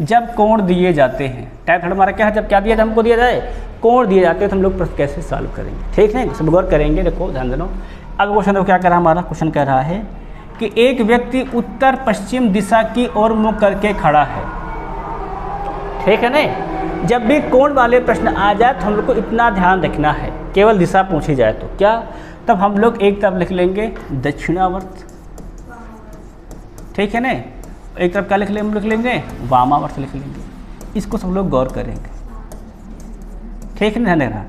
जब कोण दिए जाते हैं। टाइप हमारा क्या है, जब क्या दिया जाए, हमको दिया जाए कोण दिए जाते हैं तो हम लोग प्रश्न कैसे सॉल्व करेंगे, ठीक है, सब गौर करेंगे। देखो ध्यान देना। अब क्वेश्चन देखो क्या कह रहा है हमारा, क्वेश्चन कह रहा है कि एक व्यक्ति उत्तर पश्चिम दिशा की ओर मुख करके खड़ा है, ठीक है ना। जब भी कोण वाले प्रश्न आ जाए तो हम लोग को इतना ध्यान रखना है, केवल दिशा पूछी जाए तो क्या, तब हम लोग एक तरफ लिख लेंगे दक्षिणावर्त, ठीक है ना। एक तरफ क्या लिख लेंगे, हम लिख लेंगे वामावर्त लिख लेंगे। इसको सब लोग गौर करेंगे, ठीक है ना।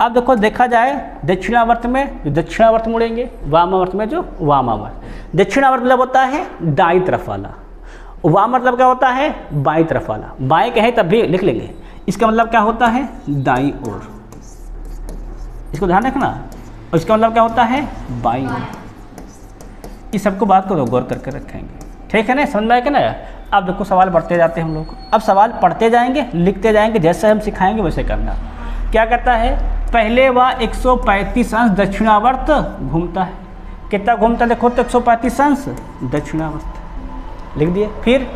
अब देखो देखा जाए दक्षिणावर्त में जो दक्षिणावर्त मुड़ेंगे, वामावर्त में जो वामावर्त। दक्षिणावर्त मतलब होता है दाई तरफ वाला, वाम मतलब क्या होता है, बाई तरफ वाला। बाएं कहें तब भी लिख लेंगे, इसका मतलब क्या होता है, दाई ओर। इसको ध्यान रखना। और इसका मतलब क्या होता है, बाई ओर। इस सबको बात को गौर करके रखेंगे, ठीक है ना, समझ में आएगा ना। अब देखो सवाल पढ़ते जाते हैं हम लोग। अब सवाल पढ़ते जाएंगे, लिखते जाएंगे, जैसे हम सिखाएंगे वैसे करना। क्या कहता है, पहले वह 135 अंश दक्षिणावर्त घूमता है। कितना घूमता है, देखो तो 135 अंश दक्षिणावर्त लिख दिए। फिर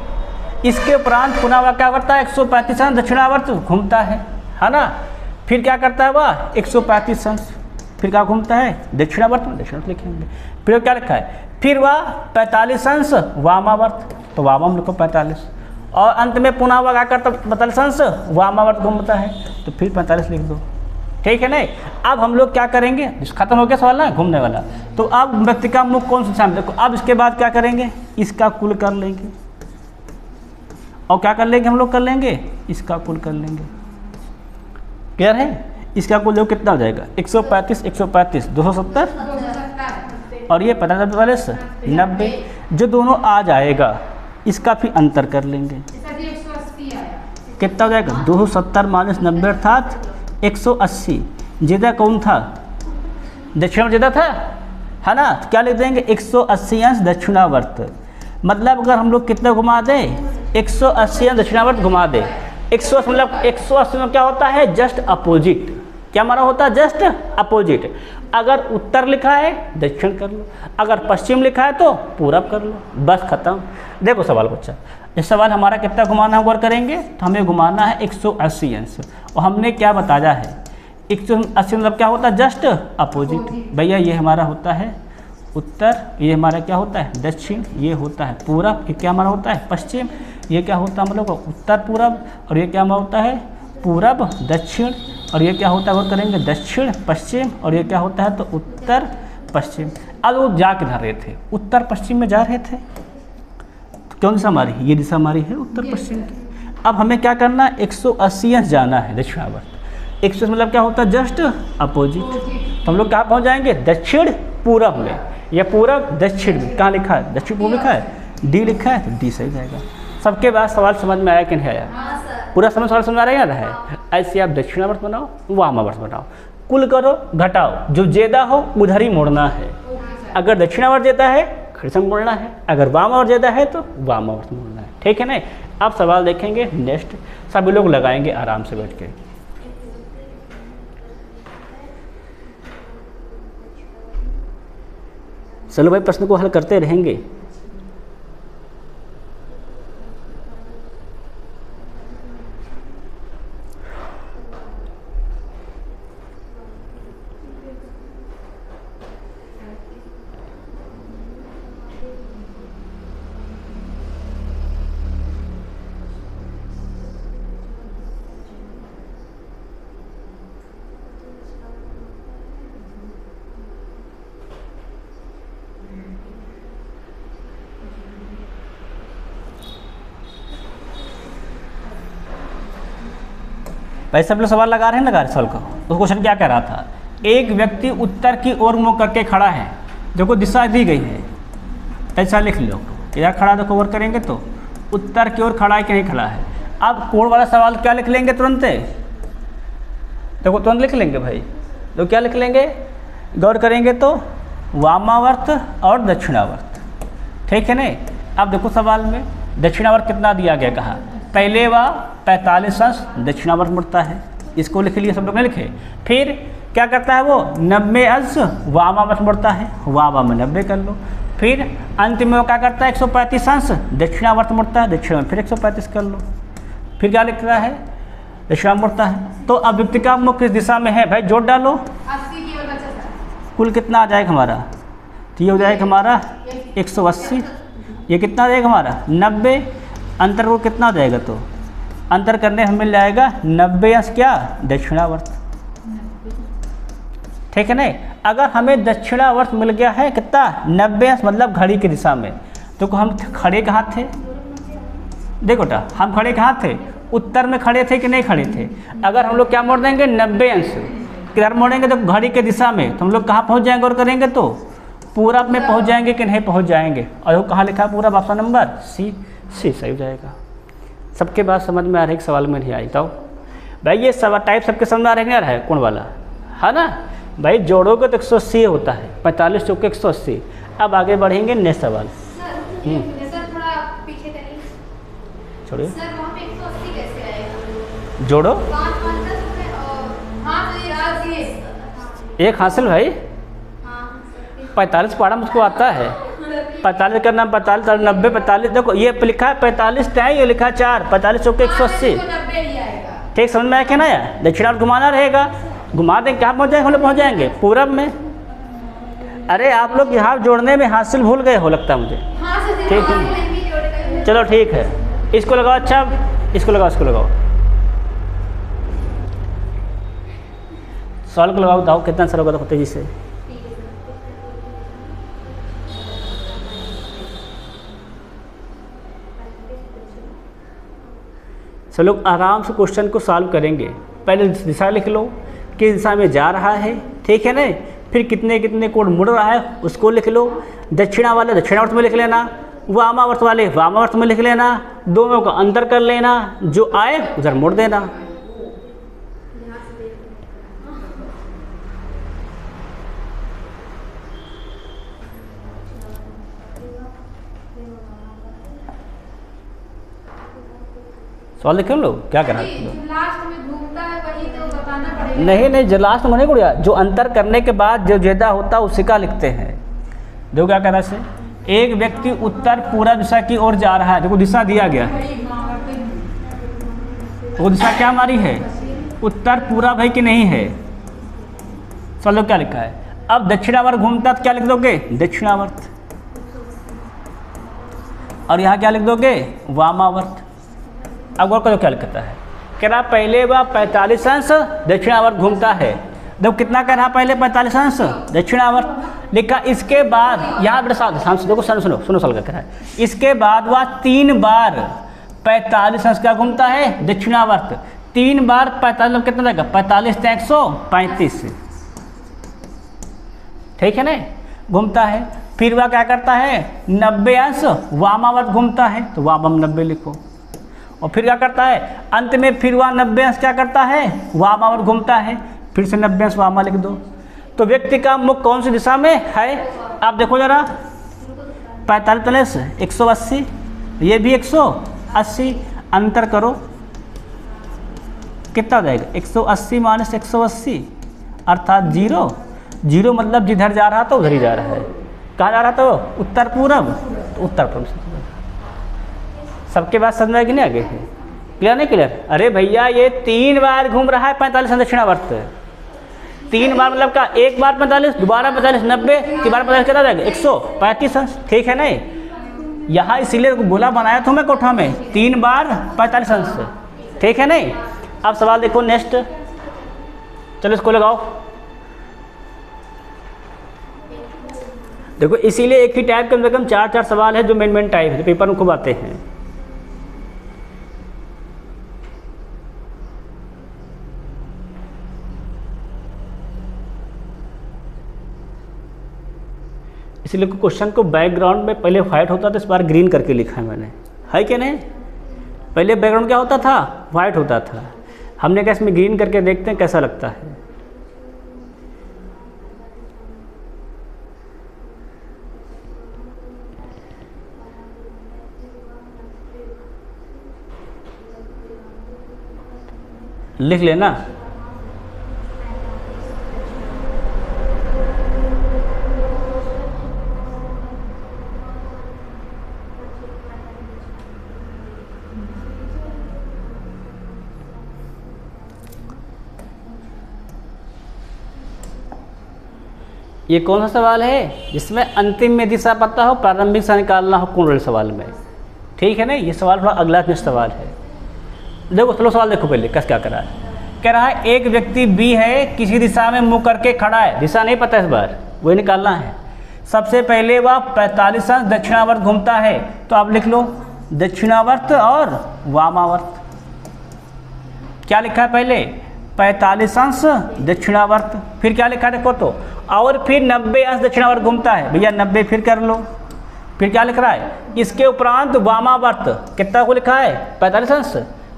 इसके उपरांत पुनः वह क्या करता है, 135 अंश दक्षिणावर्त घूमता है ना। फिर क्या करता है वह 135 अंश, फिर क्या घूमता है दक्षिणावर्त में, दक्षिणावर्त लिखेंगे। फिर क्या लिखा है, फिर वह 45 अंश वामावर्त, तो वामम लिखो 45, और अंत में पुनः वह क्या करता है 45 अंश वामावर्त घूमता है, तो फिर 45 लिख दो, ठीक है नहीं। अब हम लोग क्या करेंगे, खत्म हो गया सवाल ना घूमने वाला। तो अब व्यक्ति का मुख कौन सा, देखो अब इसके बाद क्या करेंगे, इसका कुल कर लेंगे, और क्या कर लेंगे हम लोग, कर लेंगे इसका कुल कर लेंगे। क्लियर है। इसका कुल जो कितना हो जाएगा, 135 135 270, और ये 45 90, जो दोनों आ जाएगा इसका फिर अंतर कर लेंगे। कितना हो जाएगा, 270 माइनस 90 अर्थात 180। ज्यादा कौन था, दक्षिणावर्त ज्यादा था, है ना। तो क्या लिख देंगे 180 अंश दक्षिणावर्त। मतलब अगर हम लोग कितना घुमा दें, 180 अंश दक्षिणावर्त घुमा दें। 180 मतलब 180 में क्या होता है, जस्ट अपोजिट। क्या हमारा होता है, जस्ट अपोजिट। अगर उत्तर लिखा है दक्षिण कर लो, अगर पश्चिम लिखा है तो पूरब कर लो, बस खत्म। देखो सवाल बच्चा, इस सवाल हमारा कितना घुमाना गौर करेंगे, तो हमें घुमाना है 180 अंश। और हमने क्या बताया है, 180 मतलब क्या होता है, जस्ट अपोजिट। भैया ये हमारा होता है उत्तर, ये हमारा क्या होता है दक्षिण, ये होता है पूरब, ये क्या हमारा होता है पश्चिम, ये क्या होता है हम लोग उत्तर पूरब, और ये क्या हमारा होता है पूरब दक्षिण, और ये क्या होता है गौर करेंगे दक्षिण पश्चिम, और ये क्या होता है तो उत्तर पश्चिम। अब वो जा किधर रहे थे, उत्तर पश्चिम में जा रहे थे। तो कौन सा हमारी, ये दिशा हमारी है उत्तर पश्चिम की। अब हमें क्या करना है, 180 अंश जाना है दक्षिणावर्त। 180 मतलब क्या होता है, जस्ट अपोजिट। तो हम लोग कहाँ पहुँच जाएंगे, दक्षिण पूरब में, या पूरब दक्षिण में। कहाँ लिखा है, दक्षिण पूर्व लिखा है, डी लिखा है, तो डी सही जाएगा। सबके बाद सवाल समझ में आया कि नहीं आया, पूरा सवाल समझ आ रहा है। ऐसे आप दक्षिणावर्त बनाओ, वामावर्त बनाओ, कुल करो घटाओ, जो ज्यादा हो उधर ही मोड़ना है। अगर दक्षिणावर्त ज्यादा है खड़े मोड़ना है, अगर वामावर्त ज्यादा है तो वामावर्त मोड़ना है, ठीक है ना। अब सवाल देखेंगे नेक्स्ट, सभी लोग लगाएंगे आराम से बैठ के। चलो भाई प्रश्न को हल करते रहेंगे। भाई सब लोग सवाल लगा रहे हैं, लगा रहे सवाल को। तो क्वेश्चन क्या कह रहा था, एक व्यक्ति उत्तर की ओर मुँह करके खड़ा है, देखो दिशा दी गई है, ऐसा लिख लो। इधर खड़ा देखो ओवर करेंगे तो उत्तर की ओर खड़ा है कि नहीं खड़ा है। अब कोण वाला सवाल क्या लिख लेंगे तुरंत, देखो तुरंत लिख लेंगे भाई। तो क्या लिख लेंगे, गौर करेंगे तो वामावर्त और दक्षिणावर्त, ठीक है नहीं। अब देखो सवाल में दक्षिणावर्त कितना दिया गया, कहा पहले वह 45 अंश दक्षिणावर्त मुड़ता है, इसको लिख लिए सब लोग ने लिखे। फिर क्या करता है वो 90 अंश वामावर्त मुड़ता है, वामा में 90 कर लो। फिर अंत में वो क्या करता है 135 अंश दक्षिणावर्त मुड़ता है, दक्षिण में फिर 135 कर लो। फिर क्या लिख रहा है, दक्षिणावर्त मुड़ता है। तो अब व्यक्ति का मुख किस दिशा में है भाई, जोड़ डालो। कुल कितना आ जाएगा हमारा, तो ये हो जाएगा हमारा 180, ये कितना आ जाएगा हमारा 90, अंतर को कितना हो जाएगा, तो अंतर करने हमें मिल जाएगा 90 अंश क्या दक्षिणावर्त, ठीक है नहीं। अगर हमें दक्षिणावर्त मिल गया है कितना 90 अंश, मतलब घड़ी की दिशा में, तो हम खड़े कहाँ थे, देखो बेटा हम खड़े कहाँ थे, उत्तर में खड़े थे कि नहीं खड़े थे। अगर हम लोग क्या मोड़ देंगे 90 अंश, किधर मोड़ेंगे तो घड़ी के दिशा में, तो हम लोग कहाँ पहुँच जाएंगे और करेंगे तो पूरब में पहुँच जाएंगे कि नहीं पहुँच जाएंगे। और वो कहाँ लिखा है पूरब, ऑप्शन नंबर सी सही हो जाएगा। सबके बात समझ में आ रही है, सवाल में नहीं आई तो भाई ये सवाल टाइप सबके समझ में आ रहा है कौन वाला है ना भाई। जोड़ोगे तो 180 होता है, 45 चौके 180। अब आगे बढ़ेंगे नेक्स्ट सवाल। छोड़िए जोड़ो एक हासिल भाई 45 पढ़ा मुझको आता है, 45 करना 45 और 90 45, देखो ये लिखा है 45 तय, ये लिखा है 4, 45 चौके 180, ठीक समझ में आया क्या ना यार। दक्षिणावर्त घुमाना रहेगा, घुमा देंगे कहाँ पहुँच जाएंगे, हम लोग पहुँच जाएंगे पूरब में। अरे आप लोग यहाँ जोड़ने में हासिल भूल गए हो लगता है मुझे, ठीक है चलो ठीक है, इसको लगाओ, अच्छा इसको लगाओ, इसको लगाओ, सवाल को लगाओ, बताओ कितना आंसर होगा तो तेजी से। सब लोग आराम से क्वेश्चन को सॉल्व करेंगे। पहले दिशा लिख लो, किस दिशा में जा रहा है, ठीक है ना। फिर कितने कितने कोण मुड़ रहा है उसको लिख लो। दक्षिणा वाले दक्षिणावर्त में लिख लेना, वामावर्त वाले वामावर्त में लिख लेना, दोनों का अंतर कर लेना, जो आए उधर मोड़ देना। सवाल देख लो क्या करना है, लास्ट में घूमता है वही तो बताना पड़ेगा। नहीं जो लास्ट में नहीं गुड़िया, जो अंतर करने के बाद जो ज्यादा होता है उसी का लिखते हैं। देखो क्या कह रहा है, एक व्यक्ति उत्तर पूर्व दिशा की ओर जा रहा है, देखो दिशा दिया गया, वो दिशा क्या हमारी है उत्तर पूर्व है कि नहीं है। चलो क्या लिखा है, अब दक्षिणावर्त घूमता तो क्या लिख दोगे दक्षिणावर्त, और यहाँ क्या लिख दोगे वामावर्त। अब गौर करो क्या लिखता है, कह रहा पहले वह 45 अंश दक्षिणावर्त घूमता है। देखो कितना कह रहा पहले 45 अंश दक्षिणावर्त लिखा, इसके बाद यहाँ बड़े साथ देखो सुनो साल का कह रहा है, इसके बाद वह 3 बार 45 अंश का घूमता है दक्षिणावर्त। 3 बार 45 कितना रहेगा 45 से 135, ठीक है ना, घूमता है। फिर वह क्या करता है 90 अंश वामावर्त घूमता है, तो वामम 90 लिखो। और फिर क्या करता है अंत में, फिर वह 90 अंश क्या करता है वामावर्त घूमता है, फिर से 90 अंश वामा लिख दो। तो व्यक्ति का मुख कौन सी दिशा में है, आप देखो जरा 45 180, ये भी 180, अंतर करो कितना हो जाएगा 180 माइनस 180 अर्थात 0। 0 मतलब जिधर जा रहा था उधर ही जा रहा है। कहाँ जा रहा था वो उत्तर पूर्व, तो उत्तर पूर्व। सबके बाद समझ में कि नहीं आगे है, क्लियर नहीं क्लियर। अरे भैया ये 3 बार घूम रहा है 45 दक्षिणावर्त, 3 बार मतलब का, एक बार 45, दोबारा 45, 90, दोबारा 45 कितना जाएगा 135 अंश, ठीक है नहीं। यहाँ इसीलिए गोला बनाया था मैं कोठा में 3 बार 45 अंश, ठीक है नहीं। अब सवाल देखो नेक्स्ट, चलो इसको लगाओ। देखो इसीलिए एक ही टाइप कम से कम 4 सवाल है जो मेन टाइप है, पेपर में खूब आते हैं। इसलिए क्वेश्चन को बैकग्राउंड में पहले वाइट होता था, इस बार ग्रीन करके लिखा है मैंने, है कि नहीं? पहले बैकग्राउंड क्या होता था? वाइट होता था। हमने कहा इसमें ग्रीन करके देखते हैं कैसा लगता है। लिख लेना। ये कौन सा सवाल है जिसमें अंतिम में दिशा पता हो, प्रारंभिक दिशा निकालना हो कोण सवाल में? ठीक है ना, ये सवाल थोड़ा अगला नेक्स्ट सवाल है। देखो चलो सवाल देखो पहले कैसे क्या करा है। कह रहा है एक व्यक्ति बी है, किसी दिशा में मुंह करके खड़ा है, दिशा नहीं पता इस बार, वही निकालना है। सबसे पहले वह 45 अंश दक्षिणावर्त घूमता है, तो आप लिख लो दक्षिणावर्त और वामावर्त। क्या लिखा है पहले? 45 अंश दक्षिणावर्त, फिर क्या लिखा है देखो तो, और फिर 90 अंश दक्षिणावर्त घूमता है, भैया 90 फिर कर लो। फिर क्या लिख रहा है? इसके उपरांत वामावर्त कितना को लिखा है? 45 अंश,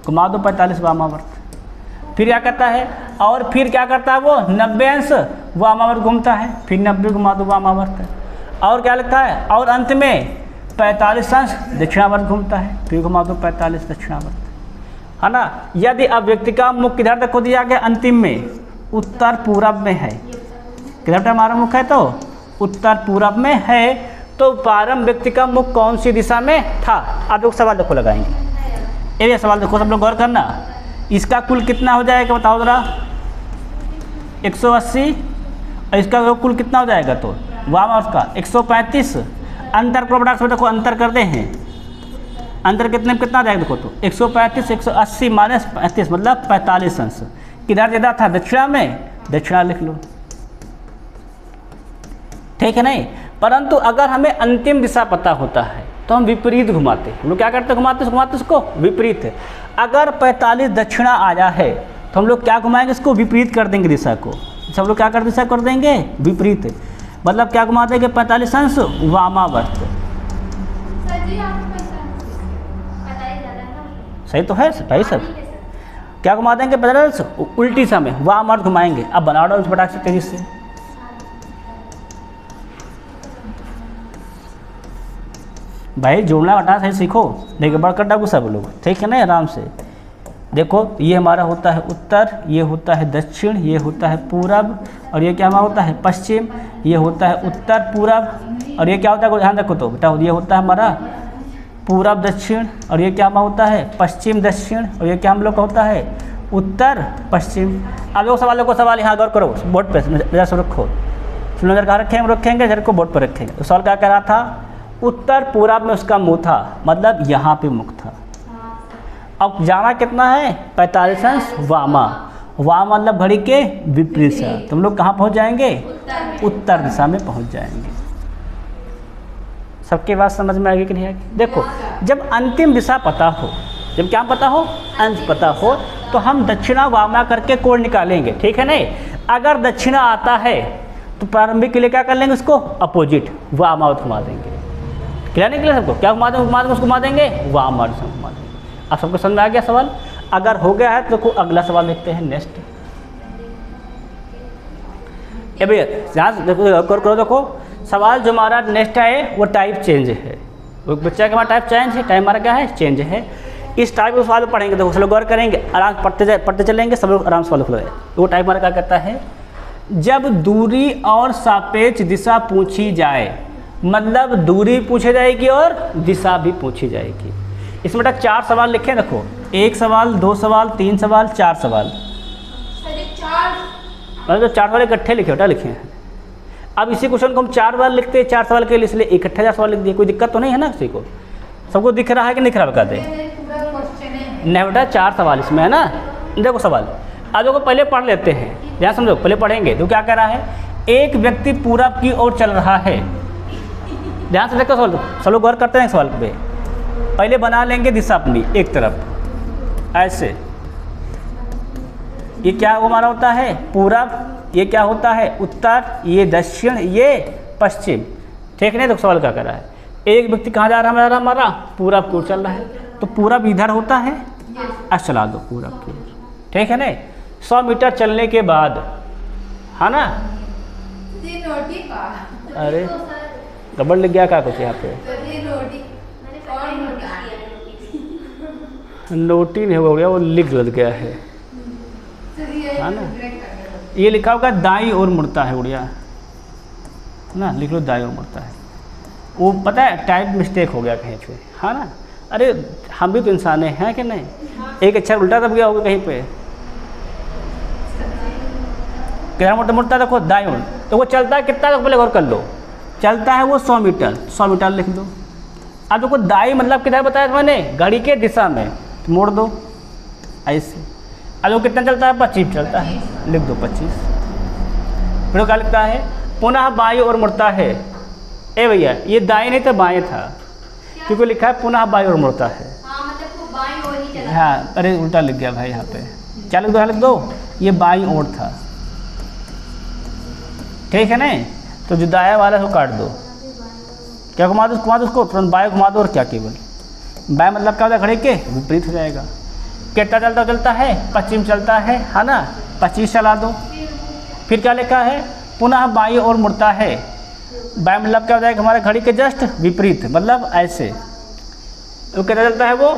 घुमा दो 45 वामावर्त। फिर क्या करता है? और फिर क्या करता है वो? 90 अंश वामावर्त घूमता है, फिर 90 घुमा दो वामावर्त। और क्या लिखा है? और अंत में 45 अंश दक्षिणावर्त घूमता है, फिर घुमा दो 45 दक्षिणावर्त, है ना। यदि अब व्यक्ति का मुख किधर तक को दिया गया? अंतिम में उत्तर पूरब में है। किधर तक हमारा मुख है? तो उत्तर पूरब में है। तो प्रारंभ व्यक्ति का मुख कौन सी दिशा में था? आप लोग सवाल देखो लगाएंगे, ये सवाल देखो सब लोग गौर करना। इसका कुल कितना हो जाएगा बताओ ज़रा? 180। और इसका कुल कितना हो जाएगा? तो वामावर्त का 135। अंतर प्रोडक्ट में देखो अंतर करते हैं, अंतर कितने में कितना जाएगा देखो तो 135 180 माइनस 35 मतलब 45 अंश। किधर ज़्यादा था? दक्षिणा में, दक्षिणा लिख लो, ठीक है नहीं। परंतु अगर हमें अंतिम दिशा पता होता है तो हम विपरीत घुमाते हैं। हम लोग क्या करते हैं? घुमाते उसको विपरीत। अगर 45 दक्षिणा आया है तो हम लोग क्या घुमाएंगे? इसको विपरीत कर देंगे दिशा को। सब लोग क्या कर दिशा कर देंगे? विपरीत। मतलब क्या घुमा देंगे? 45 अंश वामावर्त। सही तो है भाई सब? क्या घुमा देंगे? 45 उल्टी समय वामावर्त घुमाएंगे। अब बना दो फटाक से तेजी से। भाई जोड़ना हटाना सही सीखो, देखिए बड़कर डाकू सब लोग, ठीक है ना। आराम से देखो, ये हमारा होता है उत्तर, ये होता है दक्षिण, ये होता है पूरब, और ये क्या हमारा होता है पश्चिम, ये होता है उत्तर पूरब, और ये क्या होता है ध्यान रखो तो बेटा, ये होता है हमारा पूरब दक्षिण, और ये क्या हमारा होता है पश्चिम दक्षिण, और ये क्या हम लोग का होता है उत्तर पश्चिम। अब लोग सवालों को सवाल यहाँ गौर करो, बोर्ड पर नजर से रखो, नजर कहाँ रखेंगे इधर को बोर्ड पर रखेंगे। तो सवाल क्या कह रहा था? उत्तर पूरब में उसका मुँह था, मतलब यहाँ पे मुख था। अब जाना कितना है? 45 अंश वामा, वामा मतलब घड़ी के विपरीत से। तुम लोग कहाँ पहुँच जाएंगे? उत्तर दिशा में पहुँच जाएंगे। सबके बात समझ में आएगी कि नहीं आएगी? देखो जब अंतिम दिशा पता हो, जब क्या पता हो? अंश पता हो, तो हम दक्षिणा वामा करके कोण निकालेंगे, ठीक है नहीं। अगर दक्षिणा आता है तो प्रारंभिक के लिए क्या कर लेंगे? उसको अपोजिट वामावर्त घुमा देंगे। क्लियर नहीं? क्लियर सबको? क्या घुमा देंगे? उसको घुमा देंगे वामावर्त घुमा देंगे। अब सबको समझ में आ गया सवाल? अगर हो गया है तो देखो अगला सवाल देखते हैं नेक्स्ट। ये भैया यहाँ देखो करो, देखो सवाल जो हमारा नेक्स्ट है वो टाइप चेंज है। वो बच्चा का हमारा टाइप चेंज है, टाइप हमारा क्या है? चेंज है। इस टाइप के सवाल पढ़ेंगे देखो सब लोग गौर करेंगे, आराम पढ़ते चलेंगे, सब लोग आराम से सवाल खुलेंगे। वो टाइप हमारा क्या कहता है? जब दूरी और सापेक्ष दिशा पूछी जाए, मतलब दूरी पूछी जाएगी और दिशा भी पूछी जाएगी। इसमें तक 4 सवाल लिखे देखो, 1 सवाल 2 सवाल 3 सवाल 4 सवाल, मतलब 4 सवाल इकट्ठे लिखे बेटा लिखे हैं। अब इसी क्वेश्चन को हम 4 बार लिखते हैं 4 सवाल के लिए, इसलिए इकट्ठे 4 सवाल लिख दिए। कोई दिक्कत तो नहीं है ना किसी को? सबको दिख रहा है कि नहीं दिख रहा? बता दे नहीं बेटा 4 सवाल इसमें है ना। देखो सवाल अब देखो पहले पढ़ लेते हैं, ध्यान समझो, पहले पढ़ेंगे। तो क्या कह रहा है? एक व्यक्ति पूरब की ओर चल रहा है। ध्यान से देखो सवाल, सब लोग गौर करते हैं सवाल पे। पहले बना लेंगे दिशा अपनी एक तरफ ऐसे, ये क्या हमारा होता है? पूरब, ये क्या होता है? उत्तर, ये दक्षिण, ये पश्चिम। ठीक है नहीं? तो सवाल क्या कर रहा है, एक व्यक्ति कहाँ जा रहा है हमारा पूरब की ओर चल रहा है, तो पूरब इधर होता है, ऐसे चला दो पूरब की ओर, ठीक है नहीं? 100 मीटर चलने के बाद, है ना? ये रोटी का अरे गड़बड़ लग गया क्या कुछ यहाँ पे? ये रोटी और नोटी नहीं हो गया, वो लिख लग गया है ना? ये लिखा होगा दाईं ओर मुड़ता है उड़िया ना, लिख लो दाईं ओर मुड़ता है। वो पता है टाइप मिस्टेक हो गया कहीं पे, है ना? अरे हम भी तो इंसान हैं कि नहीं? एक अक्षर उल्टा दब गया होगा कहीं पे। किधर मुड़ता मुड़ता देखो दाईं ओर, तो वो चलता है कितना तक पहले गौर कर लो, चलता है वो 100 मीटर, 100 मीटर लिख दो। अब देखो दाईं मतलब किधर बताया था मैंने, घड़ी के दिशा में, तो मोड़ दो ऐसे। अब वो कितना चलता है, 25 चलता है, लिख दो 25। फिर क्या लिखता है, पुनः बाईं ओर मुड़ता है। ए भैया ये दाएं नहीं था बाएं था, क्योंकि लिखा है पुनः बाईं ओर मुड़ता है। हाँ मतलब वो बाईं ओर ही चला। हाँ अरे उल्टा लिख गया भाई यहाँ पे, क्या लिख दो, लिख दो ये बाईं ओर था, ठीक है नहीं? तो जो दाया वाला है वो काट दो, क्या घुमा दो उसको, तुरंत बाएं घुमा दो, और क्या केवल बाएं मतलब क्या होता है, घड़ी के विपरीत हो जाएगा। कितना चलता है, 25 चलता है ना? 25 चला दो। फिर क्या लिखा है, पुनः बाईं ओर मुड़ता है। बाएं मतलब क्या हो जाएगा, हमारे घड़ी के जस्ट विपरीत, मतलब ऐसे। तो कितना चलता है वो,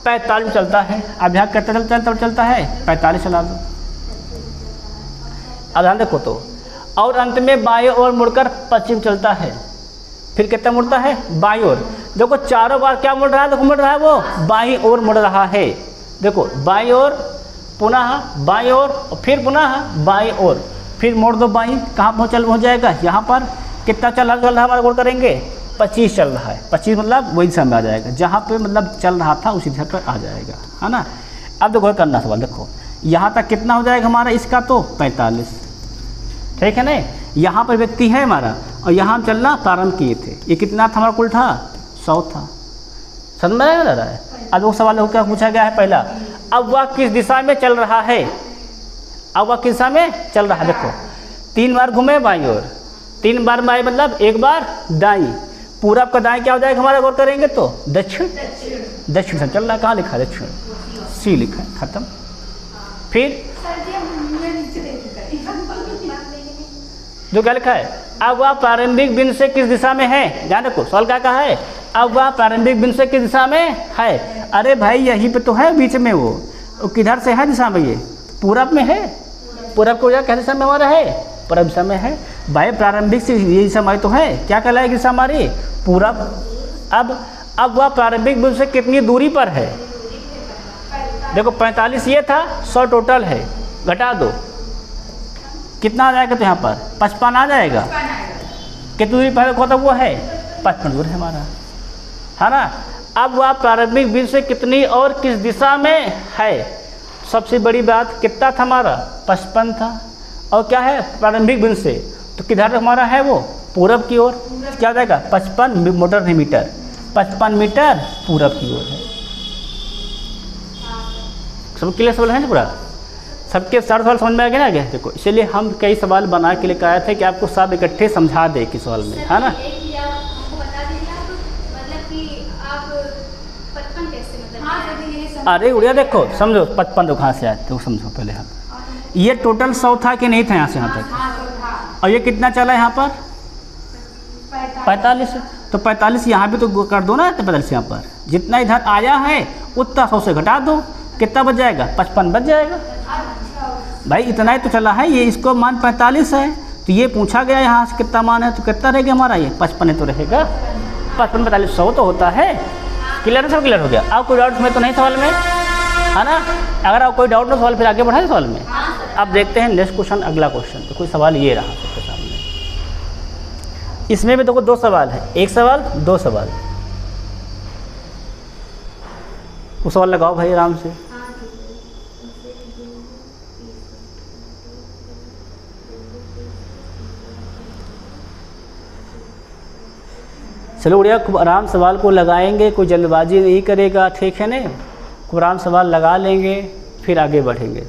45 चलता है। अब यहाँ कितना चलता है, 45 चला दो। अब ध्यान देखो तो, और अंत में बाईं ओर मुड़कर पश्चिम चलता है। फिर कितना मुड़ता है, बाईं ओर। देखो चारों बार क्या मुड़ रहा है, देखो मुड़ रहा है वो बाईं ओर मुड़ रहा है। देखो बाईं ओर, पुनः बाईं ओर, और फिर पुनः बाईं ओर, फिर मोड़ दो बाईं। कहाँ पहुँच जाएगा, यहाँ पर कितना चल रहा है हमारा गौर करेंगे, 25 चल रहा है। 25 मतलब वही दिशा में आ जाएगा, जहाँ पे मतलब चल रहा था उसी दिशा पर आ जाएगा, है ना? अब देखो करना सवाल, देखो यहाँ तक कितना हो जाएगा हमारा इसका, तो 45, ठीक है ना? यहाँ पर व्यक्ति है हमारा, और यहाँ हम चलना प्रारंभ किए थे। ये कितना था हमारा कुल था, 100 था। समझ में आ रहा है? अब वो सवाल हो क्या पूछा गया है पहला, अब वह किस दिशा में चल रहा है, अब वह किस दिशा में चल रहा है। देखो 3 बार घूमे बाईं ओर, 3 बार बाईं मतलब 1 बार दाईं। पूरब का दाईं क्या हो जाएगा हमारा, गौर करेंगे तो दक्षिण। दक्षिण से चल रहा है, कहाँ लिखा है दक्षिण, सी लिखा है, खत्म। फिर जो क्या लिखा है, अब वह प्रारंभिक बिंदु से किस दिशा में है। ध्यान रखो सवाल क्या कहा है, अब वह प्रारंभिक बिंदु से किस दिशा में है। अरे भाई यहीं पे तो है बीच में, वो किधर से है दिशा में, ये पूरब में है। पूरब को क्या दिशा में हमारा है, पूरब दिशा में है भाई। प्रारंभिक से ये दिशा हमारी तो है, क्या कहलाएगी दिशा हमारी, पूरब। अब वह प्रारंभिक बिंदु से कितनी दूरी पर है। देखो 45 ये था, 100 टोटल है, घटा दो कितना आ जाएगा, तो यहाँ पर 55 आ जाएगा। कितनी दूरी पहले को तो वो है 55 दूर है हमारा, है ना? अब वह प्रारंभिक बिंदु से कितनी और किस दिशा में है। सबसे बड़ी बात कितना था हमारा, 55 था, और क्या है प्रारंभिक बिंदु से, तो किधर हमारा है वो, पूरब की ओर। क्या हो जाएगा 55 मीटर, 55 मीटर पूरब की ओर है। सब क्लियर सवाल है ना पूरा, सबके सारे सवाल समझ में आ गए ना आगे। देखो इसलिए हम कई सवाल बना के लेकर आए थे कि आपको सब इकट्ठे समझा दे कि सवाल में, है ना? अरे उड़िया देखो समझो 55 कहाँ से आए तो समझो पहले हम, ये टोटल 100 था कि नहीं था यहाँ से यहाँ तक, और ये कितना चला यहाँ पर 45। तो 45 यहाँ भी तो कर दो ना, 45 यहाँ पर जितना इधर आया है उतना 100 से घटा दो, कितना बच जाएगा, 55 बच जाएगा। भाई इतना ही तो चला है, ये इसको मान 45 है, तो ये पूछा गया यहाँ से कितना मान है, तो कितना रहेगा हमारा, ये 55 तो रहेगा। 55 45 100 तो होता है। क्लियर है, सब क्लियर हो गया। अब कोई डाउट में तो नहीं सवाल में, है ना? अगर आप कोई डाउट ना सवाल फिर आगे बढ़ाए सवाल में। अब देखते हैं नेक्स्ट क्वेश्चन, अगला क्वेश्चन। तो कोई सवाल ये रहा सबके सामने, इसमें भी देखो 2 सवाल है, 1 सवाल 2 सवाल। वो सवाल लगाओ भाई आराम से। चलो उड़िया खूब आराम सवाल को लगाएंगे, कोई जल्दबाजी नहीं करेगा, ठीक है ना? खूब आराम सवाल लगा लेंगे फिर आगे बढ़ेंगे।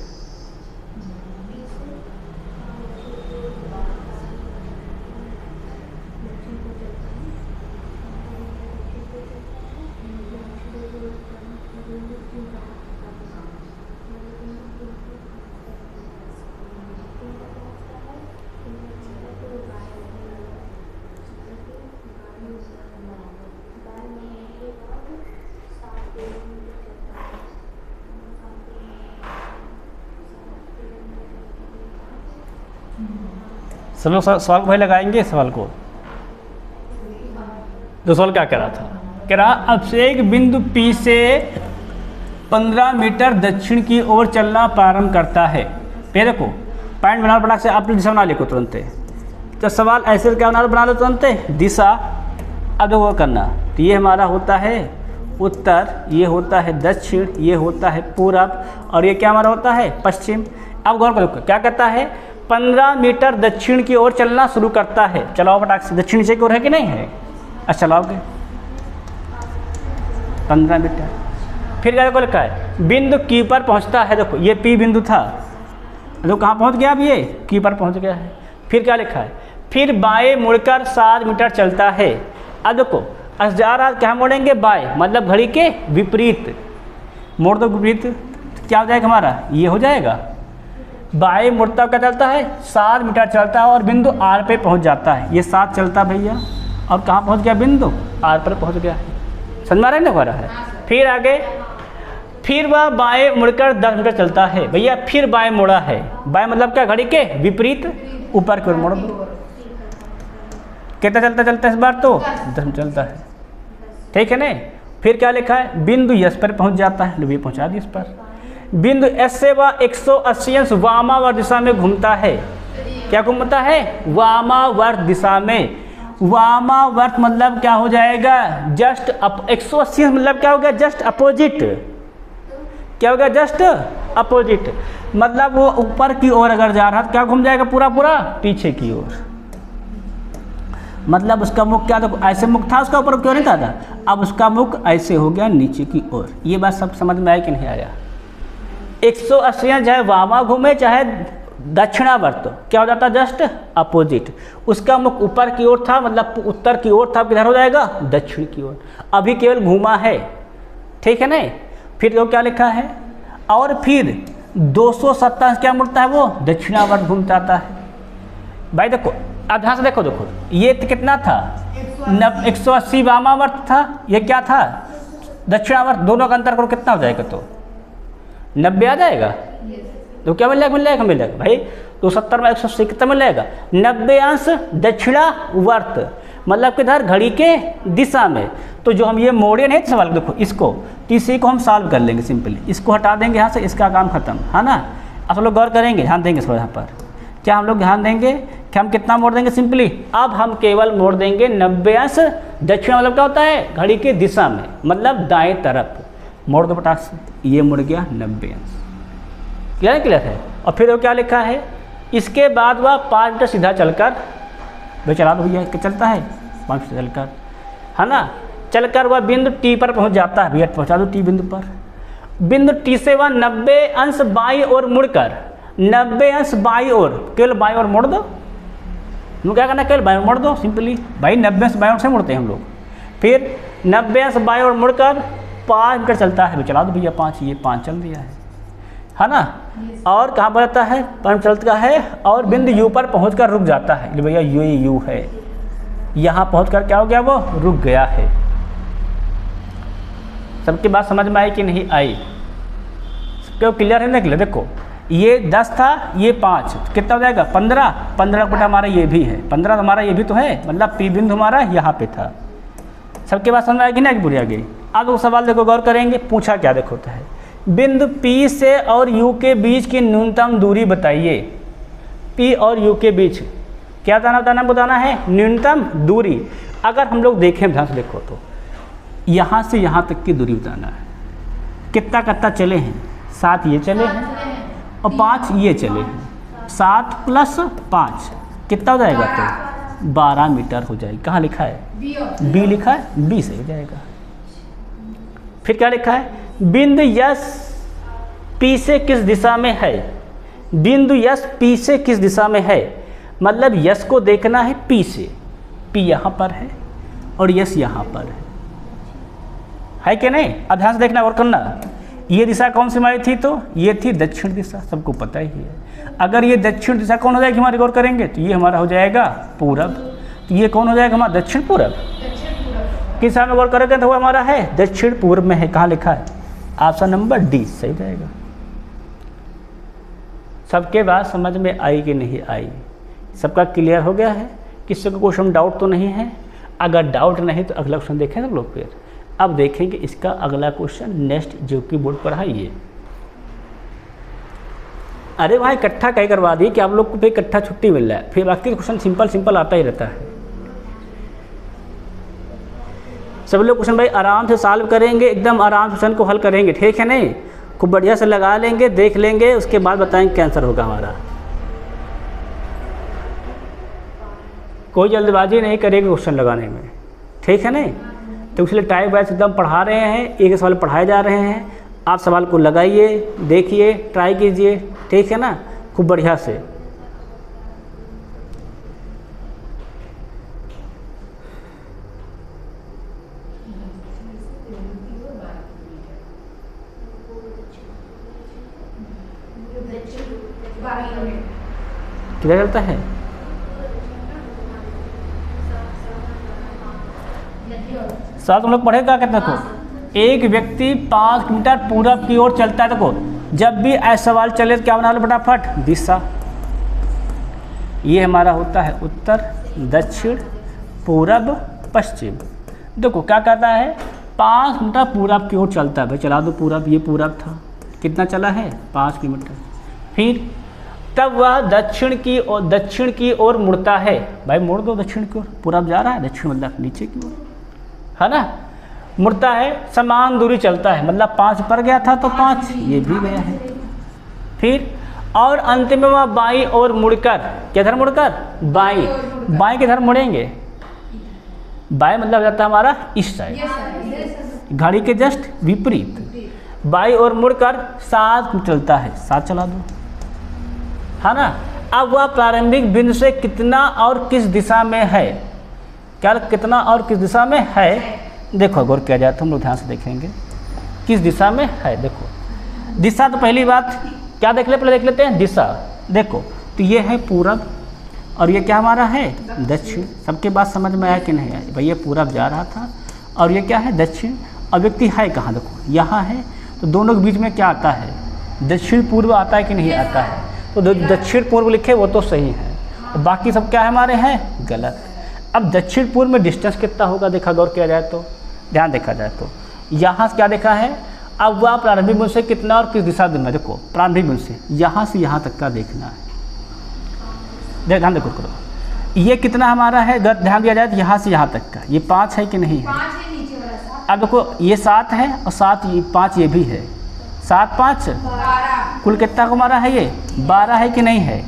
सब लोग सवाल को भाई लगाएंगे सवाल को। तो सवाल क्या कह रहा था, कह रहा अभिषेक बिंदु P से 15 मीटर दक्षिण की ओर चलना प्रारंभ करता है। पे देखो पॉइंट बना बना से आप दिशा बना लिखो तुरंत। तो सवाल ऐसे क्या बना लो तुरंत दिशा। अब देखो करना, तो ये हमारा होता है उत्तर, ये होता है दक्षिण, ये होता है पूरब, और ये क्या हमारा होता है पश्चिम। अब गौर करो क्या कहता है, 15 मीटर दक्षिण की ओर चलना शुरू करता है। चलाओ फटाक से, दक्षिण से की ओर है कि नहीं है? अच्छा चलाओगे 15 मीटर। फिर क्या देखो लिखा है बिंदु Q पर पहुंचता है। देखो ये P बिंदु था, देखो कहाँ पहुंच गया, अब ये Q पर पहुंच गया है। फिर क्या लिखा है, फिर बाएं मुड़कर 7 मीटर चलता है। अब देखो जा रहा क्या मोड़ेंगे बाएं, मतलब घड़ी के विपरीत मोड़ दो विपरीत, तो क्या हो जाएगा हमारा, ये हो जाएगा। बाएं मुड़ता क्या चलता है 7 मीटर चलता है और बिंदु R पे पहुंच जाता है। ये 7 चलता भैया और कहाँ पहुंच गया, बिंदु R पर पहुंच गया है। समझ में आ रहा है। फिर आगे, फिर वह बाएं मुड़कर 10 मीटर चलता है। भैया फिर बाएं मुड़ा है, बाएं मतलब क्या, घड़ी के विपरीत ऊपर की ओर मोड़ दो। कितना चलता है इस बार, तो 10 मीटर चलता है, ठीक है ना। फिर क्या लिखा है, बिंदु S पर पहुंच जाता है, लो ये पहुंचा दी इस पर। बिंदु S से वह 180 अंश वामावर्त दिशा में घूमता है। क्या घूमता है, वामावर्त दिशा में। वामावर्त मतलब क्या हो जाएगा, जस्ट 180 मतलब क्या हो गया, जस्ट अपोजिट। क्या हो गया, जस्ट अपोजिट, मतलब वो ऊपर की ओर अगर जा रहा तो क्या घूम जाएगा, पूरा पूरा पीछे की ओर। मतलब उसका मुख क्या था, ऐसे मुख था उसका, ऊपर क्यों नहीं था, अब उसका मुख ऐसे हो गया नीचे की ओर। ये बात सब समझ में आया कि नहीं आया। 180 चाहे वामा घूमे चाहे दक्षिणावर्त, क्या हो जाता, जस्ट अपोजिट। उसका मुख ऊपर की ओर था, मतलब उत्तर की ओर था, किधर हो जाएगा, दक्षिण की ओर। अभी केवल घूमा है, ठीक है ना। फिर तो क्या लिखा है, और फिर 270 क्या मुड़ता है, वो दक्षिणावर्त घूमता आता है। भाई देखो अब ध्यान से देखो, ये तो कितना था, 180 वामावर्त था, ये क्या था दक्षिणावर्त। दोनों का अंतर करो कितना हो जाएगा, तो 90 आ जाएगा। तो क्या मिल जाएगा भाई, 270 में 180 कितना मिल जाएगा, 90 अंश दक्षिणावर्त, मतलब किधर, घड़ी के दिशा में। तो जो हम ये मोड़े नहीं थे सवाल, देखो इसको, इसी को हम सॉल्व कर लेंगे सिंपली। इसको हटा देंगे यहाँ से, इसका काम खत्म है ना। आप लोग गौर करेंगे, ध्यान देंगे थोड़ा यहाँ पर, क्या हम लोग ध्यान देंगे कि हम कितना मोड़ देंगे सिंपली। अब हम केवल मोड़ देंगे 90 अंश दक्षिण, मतलब क्या होता है, घड़ी की दिशा में, मतलब दाएं तरफ। मोड़ दो पटाख से, ये मुड़ गया 90 अंश। क्लियर है। और फिर वो क्या लिखा है, इसके बाद वह 5 मीटर सीधा चलकर, भाई चला दो भैया, चलता है 5 मीटर चलकर, है ना। चलकर वह बिंदु T पर पहुंच जाता है। भैया पहुंचा दो T बिंदु पर। बिंदु T से वह 90 अंश बाईं ओर मुड़कर, 90 अंश बाईं ओर, केवल बाईं ओर मोड़ दो। हम क्या करना, केवल बाईं ओर मोड़ दो सिंपली। भाई 90 अंश बाईं ओर से मुड़ते हैं हम लोग। फिर 90 अंश बाईं ओर मुड़कर 5 मीटर चलता है। चला दो भैया 5, ये 5 चल दिया है ना। और कहाँ पर रहता है, 5 चलता है, और बिंदु U पर पहुंचकर रुक जाता है। भैया ये U है, यहाँ पहुंचकर क्या हो गया, वो रुक गया है। सबकी बात समझ में आई कि नहीं आई, सबके क्लियर है ना। क्लियर, देखो ये 10 था, ये 5, कितना हो जाएगा 15। 15 का हमारा ये भी है, 15 हमारा ये भी तो है, मतलब P बिंदु हमारा यहाँ पे था। सबके बात समझ में आएगी ना, कि बुरी आ गई। अब वो सवाल देखो, गौर करेंगे, पूछा क्या देखो होता है, बिंदु P से और U के बीच की न्यूनतम दूरी बताइए। P और U के बीच क्या बताना है, न्यूनतम दूरी। अगर हम लोग देखें ध्यान से देखो, तो यहाँ से यहाँ तक की दूरी बताना है। कितना चले हैं, 7 ये चले हैं और 5 ये चले हैं। 7 + 5 कितना हो जाएगा, तो 12 मीटर हो जाएगी। कहाँ लिखा है, B लिखा है, B से हो जाएगा। फिर क्या लिखा है, बिंदु S P से किस दिशा में है। बिंदु S P से किस दिशा में है, मतलब S को देखना है P से। P यहाँ पर है और S यहाँ पर है कि नहीं। अब ध्यान से देखना और करना, ये दिशा कौन सी हमारी थी, तो ये थी दक्षिण दिशा, सबको पता ही है। अगर ये दक्षिण दिशा कौन हो जाएगी हमारी, गौर करेंगे, तो ये हमारा हो जाएगा पूरब। तो ये कौन हो जाएगा हमारा, दक्षिण पूरब। किस दिशा में गौर करेंगे, तो वो हमारा है दक्षिण पूर्व में है। कहाँ लिखा है, ऑप्शन नंबर D सही जाएगा। सबके बात समझ में आई कि नहीं आई, सबका क्लियर हो गया है? किसी को क्वेश्चन डाउट तो नहीं है? अगर डाउट नहीं तो अगला क्वेश्चन देखें सब लोग। फिर अब देखेंगे इसका अगला क्वेश्चन नेक्स्ट जो कि बोर्ड पर है ये। अरे भाई इकट्ठा कहीं करवा दी कि आप लोग को फिर इकट्ठा छुट्टी मिल रहा है, फिर बाकी क्वेश्चन सिंपल सिंपल आता ही रहता है। सब लोग क्वेश्चन भाई आराम से सॉल्व करेंगे, एकदम आराम से क्वेश्चन को हल करेंगे, ठीक है नहीं? खूब बढ़िया से लगा लेंगे, देख लेंगे, उसके बाद बताएंगे क्या आंसर होगा हमारा। कोई जल्दबाजी नहीं करेगी क्वेश्चन लगाने में, ठीक है नहीं? तो इसलिए टाइप वाइज एकदम पढ़ा रहे हैं, एक सवाल पढ़ाए जा रहे हैं, आप सवाल को लगाइए, देखिए, ट्राई कीजिए, ठीक है ना, खूब बढ़िया से। किधर चलता है? साथ तुम लोग पढ़े क्या कहते हो? एक व्यक्ति 5 किलोमीटर पूरब की ओर चलता है। देखो जब भी ऐसा सवाल चले तो क्या बना लो फटाफट? दिशा। ये हमारा होता है उत्तर, दक्षिण, पूरब, पश्चिम। देखो क्या कहता है? 5 किलोमीटर पूरब की ओर चलता है। भाई चला दो पूरब, ये पूरब था, कितना चला है? 5 किलोमीटर। फिर तब वह दक्षिण की ओर मुड़ता है। भाई मुड़ दो दक्षिण की ओर, पूरब जा रहा है, दक्षिण मतलब नीचे की ओर, है ना? मुड़ता है, समान दूरी चलता है, मतलब 5 पर गया था तो 5 ये भी गया है। फिर और अंत में वह बाईं ओर मुड़कर, किधर मुड़कर? बाईं। बाईं किधर मुड़ेंगे? बाईं मतलब जाता है हमारा इस साइड, घड़ी के जस्ट विपरीत। बाईं ओर मुड़कर 7 चलता है, 7 चला दो, है ना? अब वह प्रारंभिक बिंदु से कितना और किस दिशा में है? क्या कितना और किस दिशा में है? देखो गौर किया जाए तो हम लोग ध्यान से देखेंगे किस दिशा में है। देखो दिशा तो पहली बात क्या देख ले, पहले देख लेते हैं दिशा। देखो तो ये है पूरब और ये क्या हमारा है? दक्षिण। सबके बात समझ में आया कि नहीं आया? भाई ये पूरब जा रहा था और ये क्या है? दक्षिण। और व्यक्ति है कहाँ? देखो यहाँ है, तो दोनों के बीच में क्या आता है? दक्षिण पूर्व आता है कि नहीं आता है? तो दक्षिण पूर्व लिखे वो तो सही है, तो बाकी सब क्या है हमारे हैं? गलत। अब दक्षिण पूर्व में डिस्टेंस कितना होगा? देखा गौर किया जाए तो, ध्यान देखा जाए तो यहाँ से क्या देखा है? अब वह प्रारंभिक बिंदु से कितना और किस दिशा में? देखो प्रारंभिक बिंदु से यहाँ तक का देखना है। ध्यान देखो करो, ये कितना हमारा है? अगर ध्यान दिया जाए तो यहाँ से यहाँ तक का ये 5 है कि नहीं है? अब देखो ये 7 है और 7 ये 5 ये भी है, 7 5 कुल कितना हमारा है? ये 12 है कि नहीं है?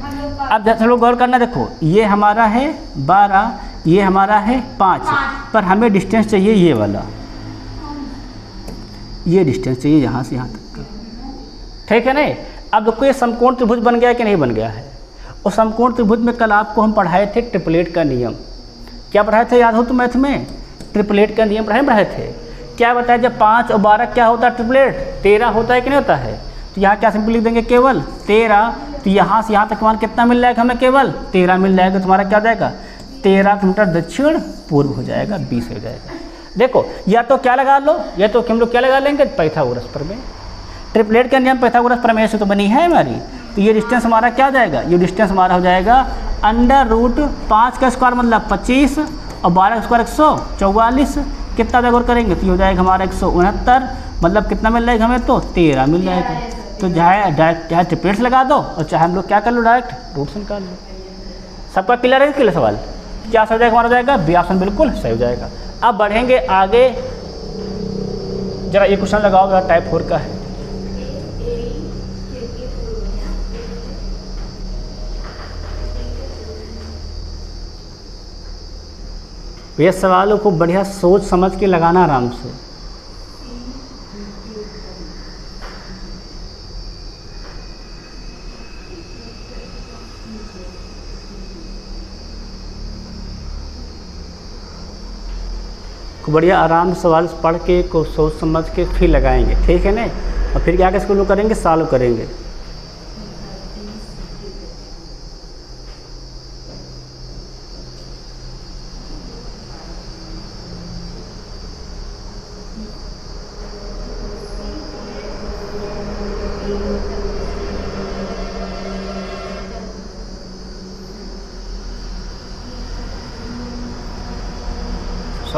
अब चलो गौर करना, देखो ये हमारा है 12, ये हमारा है 5, पर हमें डिस्टेंस चाहिए ये वाला, ये डिस्टेंस चाहिए यहाँ से यहाँ तक का, ठीक है नहीं? अब देखो ये समकोण त्रिभुज बन गया कि नहीं बन गया है? और समकोण त्रिभुज में कल आपको हम पढ़ाए थे ट्रिपलेट का नियम। क्या पढ़ाए थे याद हो तो मैथ में? ट्रिपलेट का नियम पढ़ाए थे। क्या बताया? जब 5 और 12 क्या होता है? ट्रिपलेट 13 होता है कि नहीं होता है? तो यहाँ क्या सिंपल लिख देंगे? केवल 13। तो यहाँ से यहाँ तक मान कितना मिल जाएगा हमें? केवल 13 मिल जाएगा। तुम्हारा क्या हो जाएगा? 13 किलोमीटर दक्षिण पूर्व हो जाएगा, 20 हो जाएगा। देखो या तो क्या लगा लो, या तो हम लोग क्या लगा लेंगे? पाइथागोरस प्रमेय। ट्रिपलेट का नियम पाइथागोरस प्रमेय से तो बनी है हमारी। तो ये डिस्टेंस हमारा क्या हो जाएगा? ये डिस्टेंस हमारा हो जाएगा √5 का स्क्वायर मतलब 25 और 12 का स्क्वायर 144। कितना जगह करेंगे तो ये हो जाएगा हमारा 169, मतलब कितना मिल जाएगा हमें? तो 13 मिल जाएगा। तो चाहे डायरेक्ट चाहे ट्रिपलेट्स लगा दो और चाहे हम लोग क्या कर लो? डायरेक्ट रूट्स निकाल लो। सबका क्लियर है? क्लियर सवाल क्या हो जाएगा हमारा? हो जाएगा बी ऑप्शन बिल्कुल सही हो जाएगा। अब बढ़ेंगे आगे, जरा ये क्वेश्चन लगाओ जरा, टाइप 4 का है। ये सवालों को बढ़िया सोच समझ के लगाना आराम से। बढ़िया आराम से सवाल पढ़ के को सोच समझ के फिर लगाएंगे, ठीक है ना? और फिर क्या इसको करेंगे? सॉल्व करेंगे।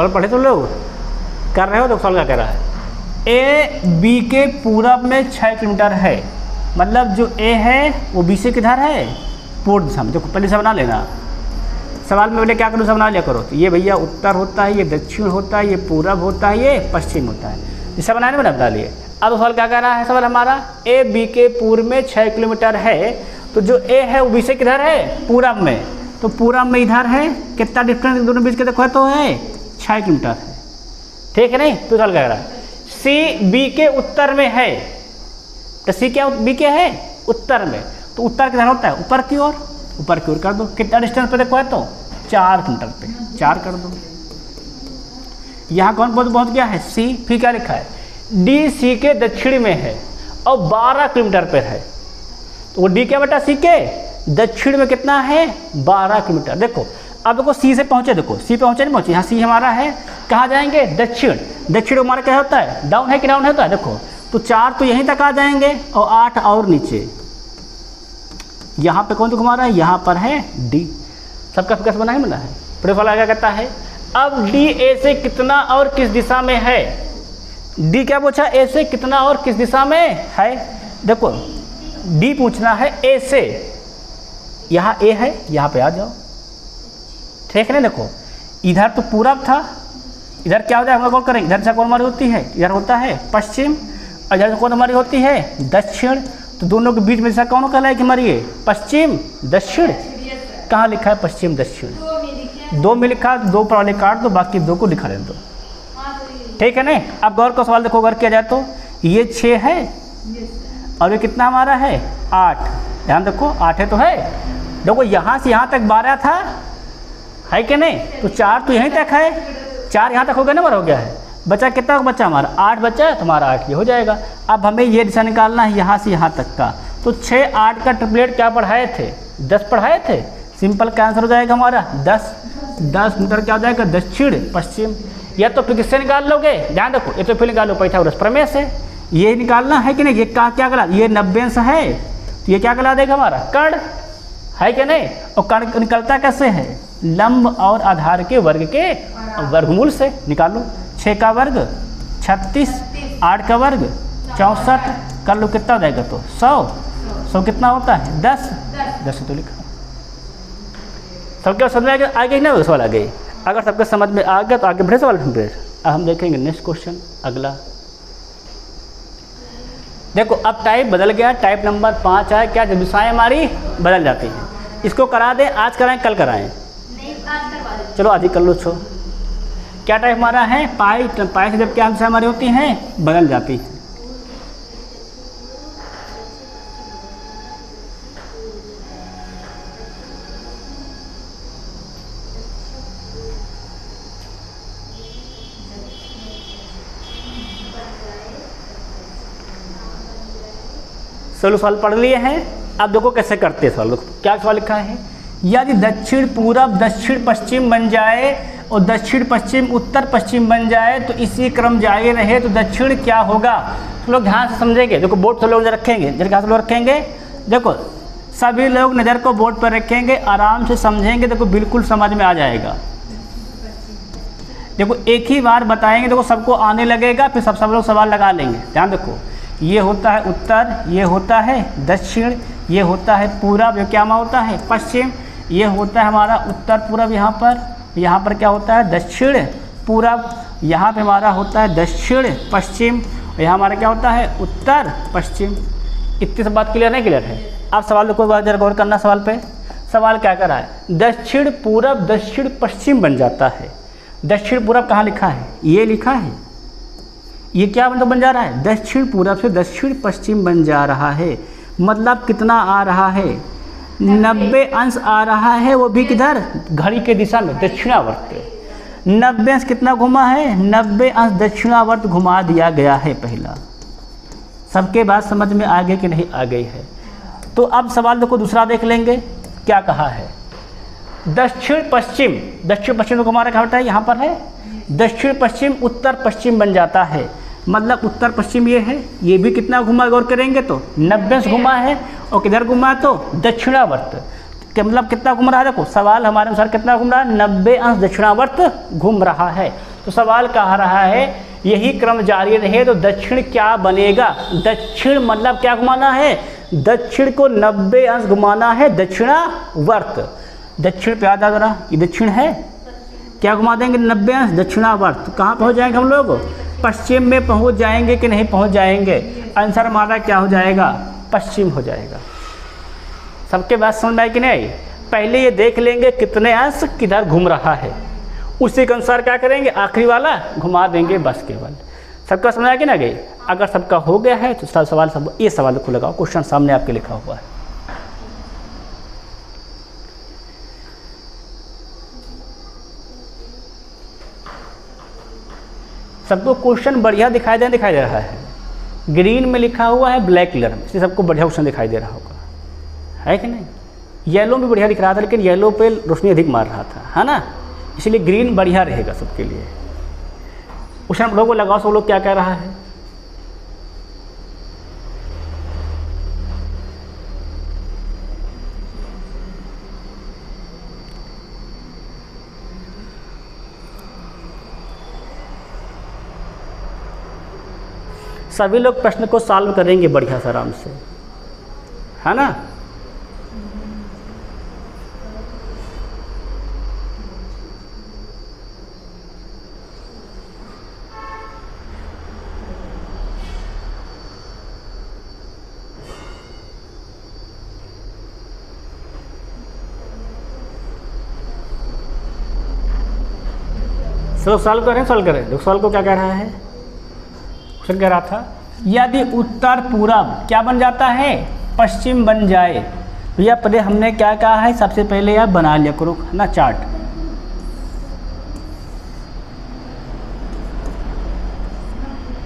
सवाल पढ़े तो लोग कर रहे हो तो सवाल क्या कह रहा है, ए बी के पूरब में 6 किलोमीटर है, मतलब जो ए है वो बी से किधर है, पूर्व दिशा में। देखो पहले से बना लेना, सवाल में बोले क्या करो सब बना लिया करो। तो ये भैया उत्तर होता है, ये दक्षिण होता है, ये पूरब होता है, ये पश्चिम होता है। जिससे बनाने में बता लिए। अब सवाल क्या कह रहा है, सवाल हमारा ए बी के पूर्व में 6 किलोमीटर है, तो जो ए है वो बी से किधर है, पूरब में। तो पूरब में इधर है, कितना डिफरेंस दोनों बीच के देखो तो है 6 किलोमीटर है, ठीक है नहीं। तो सवाल कह रहा है सी बी के उत्तर में है, तो सी क्या बी के है उत्तर में, तो उत्तर किधर होता है, ऊपर की ओर, ऊपर की ओर कर दो। कितना डिस्टेंस पे देखो है तो 4 किलोमीटर पे, 4 कर दो। यहाँ कौन पहुँच गया है, सी। फिर क्या लिखा है, डी सी के दक्षिण में है और 12 किलोमीटर पर है। तो वो डी क्या बेटा, सी के दक्षिण में कितना है, 12 किलोमीटर। देखो अब देखो सी से पहुँचे, देखो सी पहुँचे नहीं पहुँचे, यहाँ सी हमारा है, कहाँ जाएंगे, दक्षिण। दक्षिण हमारा क्या होता है, डाउन है कि डाउन होता है। देखो तो 4 तो यहीं तक आ जाएंगे और 8 और नीचे। यहाँ पे कौन तो घुमा रहा है, यहाँ पर है डी। सबका फोकस बना है। फिर वाला क्या कहता है, अब डी ए से कितना और किस दिशा में है। डी क्या पूछा, ए से कितना और किस दिशा में है। देखो डी पूछना है ए से, यहाँ ए है, यहाँ पे आ जाओ, ठीक है ना। देखो इधर तो पूरब था, इधर क्या होता है, हम कौन करेंगे, इधर से कौन हमारी होती है, इधर होता है पश्चिम, और इधर से कौन हमारी होती है, दक्षिण। तो दोनों के बीच में दिशा कौन कहलाए कि हमारी, पश्चिम दक्षिण। कहाँ लिखा है, पश्चिम दक्षिण, 2 में लिखा, 2 पर वाले काट दो, बाकी 2 को लिखा रहने दो, ठीक है नहीं। अब गौर का सवाल देखो, गौर किया जाए तो ये 6 है और ये कितना हमारा है, 8। ध्यान देखो 8 है तो है। देखो यहाँ से यहाँ तक 12 था, है कि नहीं, तो 4 तो यहीं तक है, 4 यहाँ तक हो गया ना, हो गया है। बचा कितना बचा हमारा, 8 बचा है, तो हमारा 8 ये हो जाएगा। अब हमें ये दिशा निकालना है यहाँ से यहाँ तक का। तो 6 8 का ट्रिपलेट क्या पढ़ाए थे, 10 पढ़ाए थे। सिंपल का आंसर हो जाएगा हमारा 10 मीटर क्या हो जाएगा, दक्षिण पश्चिम। या तो फिर किससे निकाल लोगे, ध्यान रखो, ये तो फिर निकालो पाइथागोरस प्रमेय से। ये निकालना है कि नहीं, ये क्या कहला, ये 90 अंश है, तो ये क्या कहला देगा हमारा, कर्ण, है कि नहीं। और कर्ण निकलता कैसे है, लंब और आधार के वर्ग के वर्गमूल से निकालो। 6 का वर्ग 36, 8 का वर्ग 64, कर लो कितना हो जाएगा, तो 100 कितना होता है, 10 तो लिखा। सबके समझ में आगे ना, सवाल आ गई। अगर सबके समझ में आ गया तो आगे बढ़े सवाल। अब हम देखेंगे नेक्स्ट क्वेश्चन अगला। देखो अब टाइप बदल गया, टाइप नंबर 5 है। क्या, जब दिशाएं हमारी बदल जाती हैं, इसको करा दें, आज कराएं कल कराएं, नहीं आज करवा दो, चलो आज ही कर लो। छो क्या टाइप हमारा है, पाई से जब क्या दिशा हमारी होती हैं, बदल जाती है। चलो सवाल पढ़ लिए हैं। अब देखो कैसे करते हैं सवाल। देखो क्या सवाल लिखा है, यदि दक्षिण पूरब दक्षिण पश्चिम बन जाए और दक्षिण पश्चिम उत्तर पश्चिम बन जाए तो इसी क्रम जारी रहे तो दक्षिण क्या होगा। तो लोग ध्यान से समझेंगे। देखो बोर्ड पर लोग रखेंगे, जरा कहाँ से लोग रखेंगे, देखो सभी लोग नज़र को बोर्ड पर रखेंगे, आराम से समझेंगे, देखो बिल्कुल समझ में आ जाएगा। देखो एक ही बार बताएंगे, देखो सबको आने लगेगा, फिर सब लोग सवाल लगा लेंगे। ध्यान देखो, ये होता है उत्तर, ये होता है दक्षिण, ये होता है पूरब, ये क्या होता है पश्चिम, ये होता है हमारा उत्तर पूरब, यहाँ पर क्या होता है दक्षिण पूरब, यहाँ पे हमारा होता है दक्षिण पश्चिम, यहाँ हमारा क्या होता है उत्तर पश्चिम। इतनी सब बात क्लियर नहीं, क्लियर है। अब सवाल देखो, जरा गौर करना सवाल पे। सवाल क्या कर रहा है, दक्षिण पूरब दक्षिण पश्चिम बन जाता है। दक्षिण पूरब कहाँ लिखा है, ये लिखा है, ये क्या मतलब बन जा रहा है, दक्षिण पूरब से दक्षिण पश्चिम बन जा रहा है। मतलब कितना आ रहा है, 90 अंश आ रहा है, वो भी किधर, घड़ी के दिशा में, दक्षिणावर्त। 90 अंश कितना घुमा है, 90 अंश दक्षिणावर्त घुमा दिया गया है पहला। सबके बात समझ में आ गई कि नहीं आ गई है। तो अब सवाल देखो दूसरा देख लेंगे, क्या कहा है, दक्षिण पश्चिम को घुमा रखा होता है, यहाँ पर है दक्षिण पश्चिम उत्तर पश्चिम बन जाता है। मतलब उत्तर पश्चिम ये है, ये भी कितना घुमा, गौर करेंगे तो 90 अंश घुमा है, और किधर घुमा तो दक्षिणावर्त। मतलब कितना घूम रहा है, देखो सवाल हमारे अनुसार कितना घूम रहा है, 90 अंश दक्षिणावर्त घूम रहा है। तो सवाल कह रहा है यही क्रम जारी रहे तो दक्षिण क्या बनेगा। दक्षिण मतलब क्या घुमाना है, दक्षिण को 90 अंश घुमाना है, दक्षिणावर्त। दक्षिण पे याद आ रहा, ये दक्षिण है, क्या घुमा देंगे 90 अंश, दक्षिणावर्त। कहाँ पहुँच जाएंगे हम लोग, पश्चिम में पहुँच जाएंगे कि नहीं पहुँच जाएंगे। आंसर हमारा क्या हो जाएगा, पश्चिम हो जाएगा। सबके बात समझ में आई कि नहीं आई। पहले ये देख लेंगे कितने अंश किधर घूम रहा है, उसी के अनुसार क्या करेंगे, आखिरी वाला घुमा देंगे बस केवल। सबका समझ आ कि ना गई। अगर सबका हो गया है तो सवाल सब ये सवाल को लगाओ, क्वेश्चन सामने आपके लिखा हुआ है। सबको क्वेश्चन बढ़िया दिखाई दे रहा है। ग्रीन में लिखा हुआ है ब्लैक कलर में, इसलिए सबको बढ़िया क्वेश्चन दिखाई दे रहा होगा, है कि नहीं। येलो में बढ़िया दिख रहा था लेकिन येलो पे रोशनी अधिक मार रहा था, है ना, इसलिए ग्रीन बढ़िया रहेगा सबके लिए। क्वेश्चन हम लोगों को लगाओ, सब लोग क्या कह रहा है। सभी लोग प्रश्न को सॉल्व करेंगे बढ़िया से आराम से, है ना। सब सॉल्व करें, सॉल्व करें। देखो सॉल्व को क्या कह रहा है, क्वेश्चन कह रहा था यदि उत्तर पूरब क्या बन जाता है, पश्चिम बन जाए। भैया पहले हमने क्या कहा है, सबसे पहले आप बना लिया करो ना चार्ट।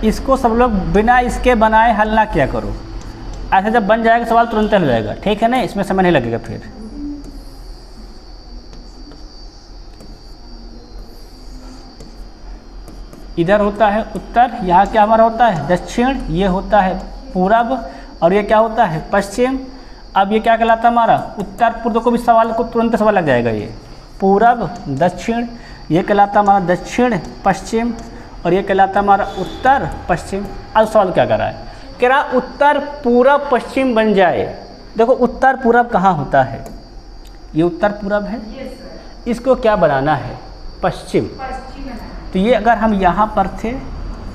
इसको सब लोग बिना इसके बनाए हल ना किया करो, ऐसे जब बन जाएगा सवाल तुरंत हल हो जाएगा, ठीक है ना, इसमें समय नहीं लगेगा। फिर इधर होता है उत्तर, यहाँ क्या हमारा होता है दक्षिण, ये होता है पूरब, और ये क्या होता है पश्चिम। अब ये क्या कहलाता है हमारा उत्तर पूर्व को भी सवाल को तुरंत सवाल लग जाएगा। ये पूरब दक्षिण, ये कहलाता हमारा दक्षिण पश्चिम, और ये कहलाता हमारा उत्तर पश्चिम। अब सवाल क्या कर रहा है, कह रहा उत्तर पूरब पश्चिम बन जाए। देखो उत्तर पूरब कहाँ होता है, ये उत्तर पूरब है, इसको क्या बनाना है पश्चिम। तो ये अगर हम यहाँ पर थे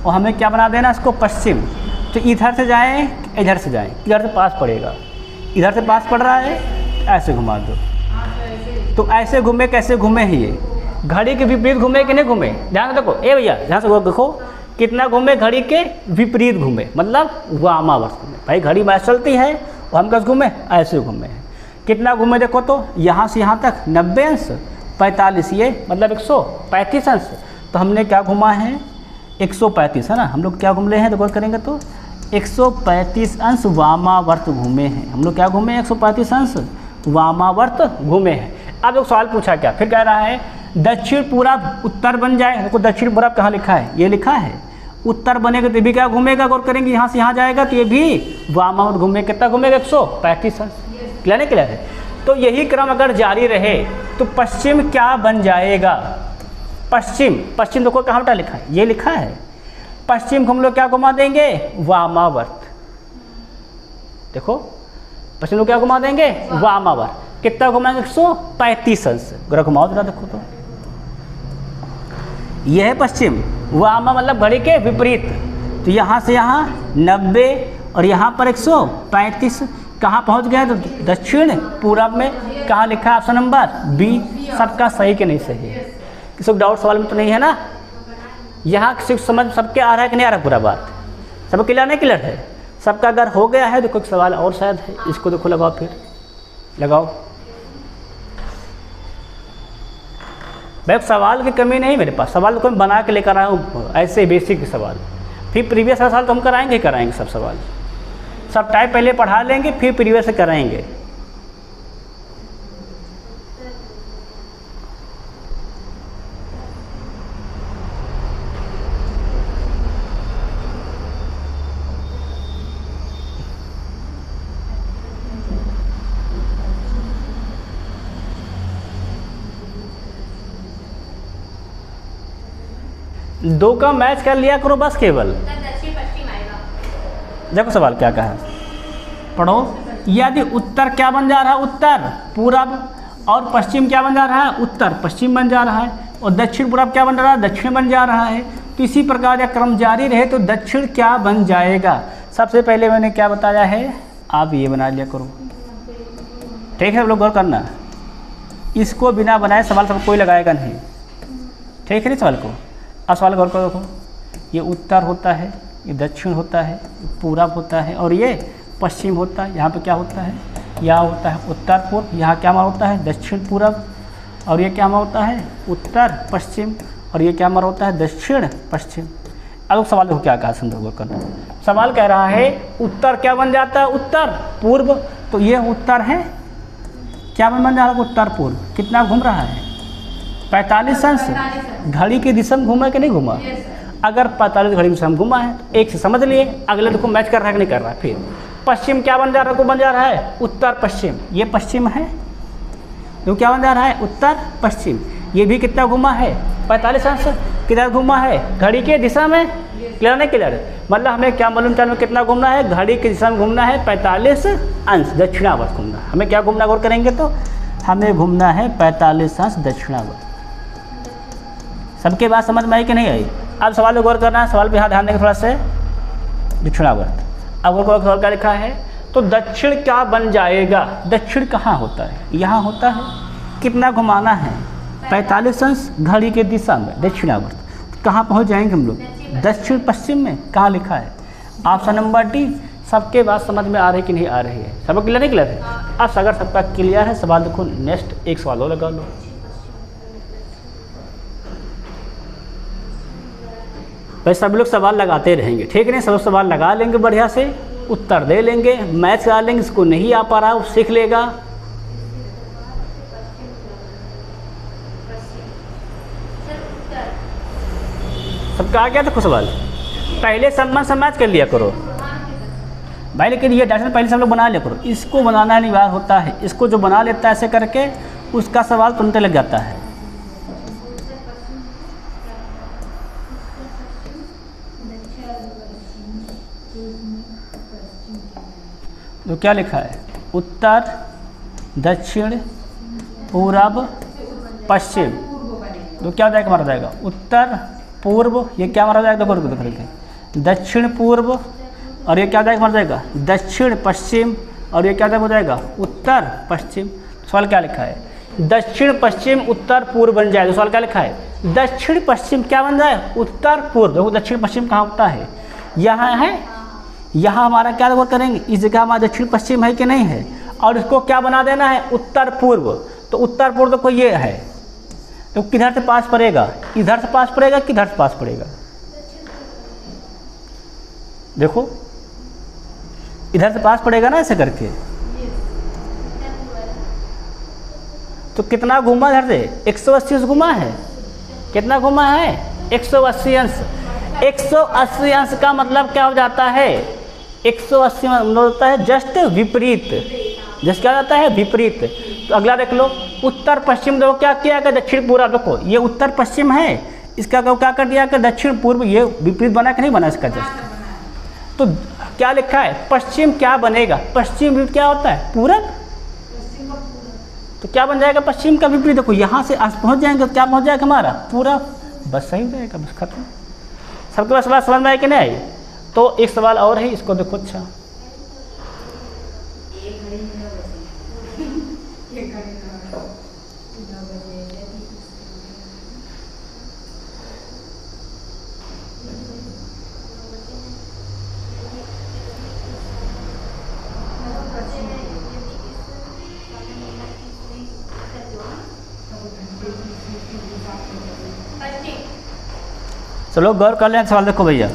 और हमें क्या बना देना इसको पश्चिम, तो इधर से जाएं इधर से जाएं, इधर से पास पड़ेगा, इधर से पास पड़ रहा है, ऐसे घुमा दो। तो ऐसे घूमे, कैसे घूमे हैं ये, घड़ी के विपरीत घूमे कि नहीं घूमे। ध्यान देखो, ए भैया ध्यान से देखो कितना घूमे, घड़ी के विपरीत घूमे, मतलब वामावर्त घूमे। भाई घड़ी में चलती है और हम कैसे घूमे, ऐसे घूमे हैं। कितना घूमे देखो तो, यहाँ से यहाँ तक 90 अंश, 45 ये मतलब 135 अंश। तो हमने क्या घुमा है 135, है ना। हम लोग क्या घूम रहे हैं, तो गौर करेंगे तो 135 अंश वामावर्त घूमे हैं। हम लोग क्या घूमे 135 अंश वामावर्त घूमे हैं। अब एक सवाल पूछा क्या, फिर कह रहा है दक्षिण पूरब उत्तर बन जाए। देखो दक्षिण पूरब कहाँ लिखा है, ये लिखा है। उत्तर बनेगा तो भी क्या घूमेगा, गौर करेंगे यहाँ से यहाँ जाएगा तो ये भी वामावर्त घूमे। कितना घूमेगा 135 अंश। क्लियर है, क्लियर है। तो यही क्रम अगर जारी रहे तो पश्चिम क्या बन जाएगा, पश्चिम। पश्चिम देखो कहाँ पर लिखा है, ये लिखा है पश्चिम को हम लोग क्या घुमा देंगे वामावर्त। देखो पश्चिम लोग क्या घुमा देंगे वामावर्त। कितना घुमाएंगे 135 अंश। जरा घुमाओ जरा, देखो तो यह है पश्चिम, वामा मतलब घड़ी के विपरीत। तो यहाँ से यहाँ 90 और यहाँ पर 135, कहाँ पहुँच गया तो दक्षिण पूरब में। कहाँ लिखा है ऑप्शन नंबर बी। सबका सही कि नहीं सही है, किसी को डाउट सवाल में तो नहीं है ना। यहाँ किसी को समझ सबके आ रहा है कि नहीं आ रहा पूरा बात, सब क्लियर नहीं क्लियर है। सबका अगर हो गया है तो कोई सवाल और शायद है, इसको देखो लगाओ, फिर लगाओ। भाई सवाल की कमी नहीं मेरे पास, सवाल को मैं बना के लेकर आया हूँ, ऐसे बेसिक सवाल। फिर प्रीवियस साल तो हम कराएंगे ही कराएंगे सब सवाल, सब टाइप पहले पढ़ा लेंगे फिर प्रीवियस से कराएंगे। दो का मैच कर लिया करो बस केवल। सर दक्षिण पश्चिम आएगा। देखो सवाल क्या कहा है, पढ़ो। यदि उत्तर क्या बन जा रहा है, उत्तर पूरब, और पश्चिम क्या बन जा रहा है, उत्तर पश्चिम बन जा रहा है, और दक्षिण पूरब क्या बन रहा है, दक्षिण बन जा रहा है। तो इसी प्रकार यह क्रम जारी रहे तो दक्षिण क्या बन जाएगा। सबसे पहले मैंने क्या बताया है, आप ये बना लिया करो, ठीक है। आप लोग गौर करना, इसको बिना बनाए सवाल सब कोई लगाएगा नहीं, ठीक है नहीं सवाल को। अब सवाल गौर करो, देखो ये उत्तर होता है, ये दक्षिण होता है, ये पूरब होता है, और ये पश्चिम होता है। यहाँ पे क्या होता है, यहाँ होता है उत्तर पूर्व, यहाँ क्या मार होता है, दक्षिण पूरब, और ये क्या मार होता है, उत्तर पश्चिम, और ये क्या मार होता है, दक्षिण पश्चिम। अब सवाल देखो क्या कहा, संदर्भ करना। सवाल कह रहा है उत्तर क्या बन जाता है, उत्तर पूर्व। तो ये उत्तर है, क्या बन जा रहा है, उत्तर पूर्व। कितना घूम रहा है, 45 अंश। घड़ी की दिशा में घूमा कि नहीं घूमा। अगर 45 घड़ी की दिशा में घूमा है तो एक से समझ लिए, अगले देखो मैच कर रहा है कि नहीं कर रहा है। फिर पश्चिम क्या बन जा रहा है, को बन जा रहा है उत्तर पश्चिम। ये पश्चिम है, तो क्या बन जा रहा है, उत्तर पश्चिम। ये भी कितना घुमा है, 45 अंश। किधर घुमा है, घड़ी के दिशा में। क्लियर नहीं क्लियर, मतलब हमें क्या मालूम चल में कितना घूमना है, घड़ी की दिशा में घूमना है 45 अंश दक्षिणावर्त घूमना। हमें क्या घूमना, गौर करेंगे तो हमें घूमना है 45 अंश दक्षिणावर्त। सबके बात समझ में आई कि नहीं आई। अब सवाल में गौर करना है, सवाल पे यहाँ ध्यान देंगे थोड़ा से, दक्षिणावर्त। अब गौर करो सवाल क्या लिखा है, तो दक्षिण क्या बन जाएगा। दक्षिण कहाँ होता है, यहाँ होता है। कितना घुमाना है, 45 अंश घड़ी के दिशा में दक्षिणावर्त। कहाँ पहुँच जाएंगे हम लोग, दक्षिण पश्चिम में। कहाँ लिखा है, ऑप्शन नंबर डी। सबके बात समझ में आ रही कि नहीं आ रही है, सबको क्लियर नहीं क्लियर है। अब अगर सबका क्लियर है, सवाल देखो नेक्स्ट एक सवाल और लगा लो। भाई सब लोग सवाल लगाते रहेंगे, ठीक है नहीं, सब सवाल लगा लेंगे बढ़िया से, उत्तर दे लेंगे, मैच करा लेंगे। इसको नहीं आ पा रहा वो सीख लेगा। सबका आ गया देखो सवाल। पहले संबंध से मैच कर लिया करो भाई, लेकिन ये डायरेक्शन पहले से हम लोग बना लिया करो। इसको बनाना अनिवार्य होता है, इसको जो बना लेता है ऐसे करके उसका सवाल तुरंत लग जाता है। तो क्या लिखा है, उत्तर दक्षिण पूरब पश्चिम। तो क्या जाएगा, मारा जाएगा उत्तर पूर्व, ये क्या मारा जाएगा, देखो देख रहे दक्षिण पूर्व, और ये क्या जाएगा, मारा जाएगा दक्षिण पश्चिम, और ये क्या हो जाएगा, उत्तर पश्चिम। सवाल क्या लिखा है, दक्षिण पश्चिम उत्तर पूर्व बन जाए। तो सवाल क्या लिखा है, दक्षिण पश्चिम क्या बन जाए, उत्तर पूर्व। देखो दक्षिण पश्चिम कहाँ होता है, यहाँ है। यहाँ हमारा क्या गौर करेंगे, इस जगह हमारा दक्षिण पश्चिम है कि नहीं है, और इसको क्या बना देना है, उत्तर पूर्व। तो उत्तर पूर्व तो ये है, तो किधर से पास पड़ेगा, इधर से पास पड़ेगा, किधर से पास पड़ेगा। देखो इधर से पास पड़ेगा ना ऐसे करके। तो कितना घूमा इधर से, 180 अंश घूमा है। कितना घूमा है, 180 अंश। 180 अंश का मतलब क्या हो जाता है, 180 मतलब होता है जस्ट विपरीत। जस्ट क्या जाता है, विपरीत। तो अगला देख लो, उत्तर पश्चिम। देखो क्या किया कि दक्षिण पूर्व। देखो ये उत्तर पश्चिम है, इसका क्या कर दिया कि दक्षिण पूर्व। ये विपरीत बना कि नहीं बना इसका जस्ट। तो क्या लिखा है, पश्चिम क्या बनेगा, पश्चिम विपरीत क्या होता है, पूरब। तो क्या बन जाएगा, पश्चिम का विपरीत। देखो यहाँ से आज पहुँच जाएंगे तो क्या पहुँच जाएगा हमारा, पूरब। बस सही हो जाएगा, बस खत्म। सबके पास सवाल समझ में आए कि नहीं आई। तो एक सवाल और है, इसको देखो। अच्छा चलो गौर कर लें सवाल। देखो भैया,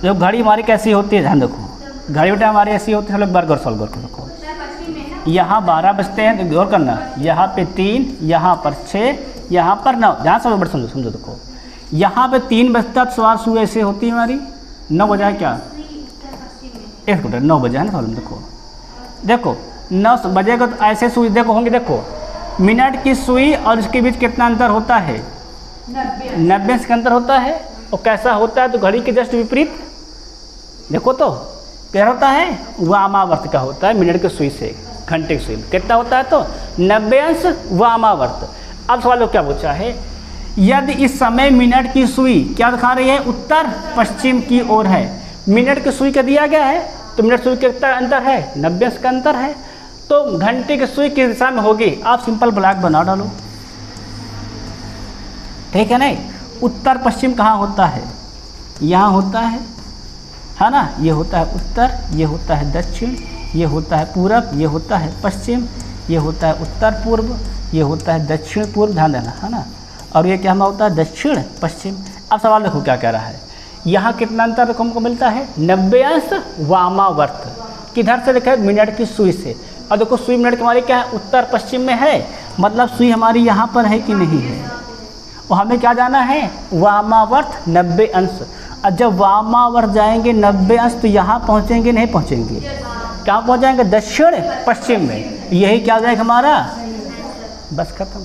जो घड़ी हमारी कैसी होती है, ध्यान देखो। घड़ी बेटा हमारी ऐसी होती है, हम लोग बार गौर सॉल्व गौर कर देखो। यहाँ 12 बजते हैं, तो गौर करना, यहाँ पे 3, यहाँ पर 6, यहाँ पर 9। ध्यान से बड़ा समझो, समझो देखो। यहाँ पे 3 बजता तो सवार सुबह ऐसे होती है हमारी, 9 बजा है क्या, एक मिनट 9 बजे है ना सवाल। देखो देखो 9 बजेगा तो ऐसे सुई देखो होंगे। देखो मिनट की सुई और इसके बीच कितना अंतर होता है, 90 सेकंड अंतर होता है। और कैसा होता है तो घड़ी के जस्ट विपरीत। देखो तो क्या होता है, वामावर्त का होता है मिनट की सुई से, घंटे की सुई में कितना होता है तो 90 अंश वामावर्त। अब सवाल क्या पूछा है, यदि इस समय मिनट की सुई क्या दिखा रही है, उत्तर पश्चिम की ओर है। मिनट की सुई का दिया गया है तो मिनट सुई कितना अंतर है, 90 अंश का अंतर है। तो घंटे की सुई किस दिशा में होगी, आप सिंपल ब्लॉक बना डालो, ठीक है नहीं। उत्तर पश्चिम कहाँ होता है, यहाँ होता है ना, ये होता है उत्तर, ये होता है दक्षिण, ये होता है पूरब, ये होता है पश्चिम, ये होता है उत्तर पूर्व, ये होता है दक्षिण पूर्व, ध्यान देना है ना। और ये क्या होता है दक्षिण पश्चिम। अब सवाल देखो क्या कह रहा है, यहाँ कितना अंतर देखो हमको मिलता है, 90 अंश वामावर्त। किधर से देखा है, मिनट की सुई से। और देखो सुई मिनट की हमारी क्या है, उत्तर पश्चिम में है, मतलब सुई हमारी यहाँ पर है कि नहीं है। और हमें क्या जाना है, वामावर्त 90 अंश। और जब वामावर्त जाएंगे 90 अंश तो यहाँ पहुँचेंगे नहीं पहुँचेंगे, कहाँ पहुँच जाएंगे, दक्षिण पश्चिम में। यही क्या हो जाएगा हमारा, बस खत्म।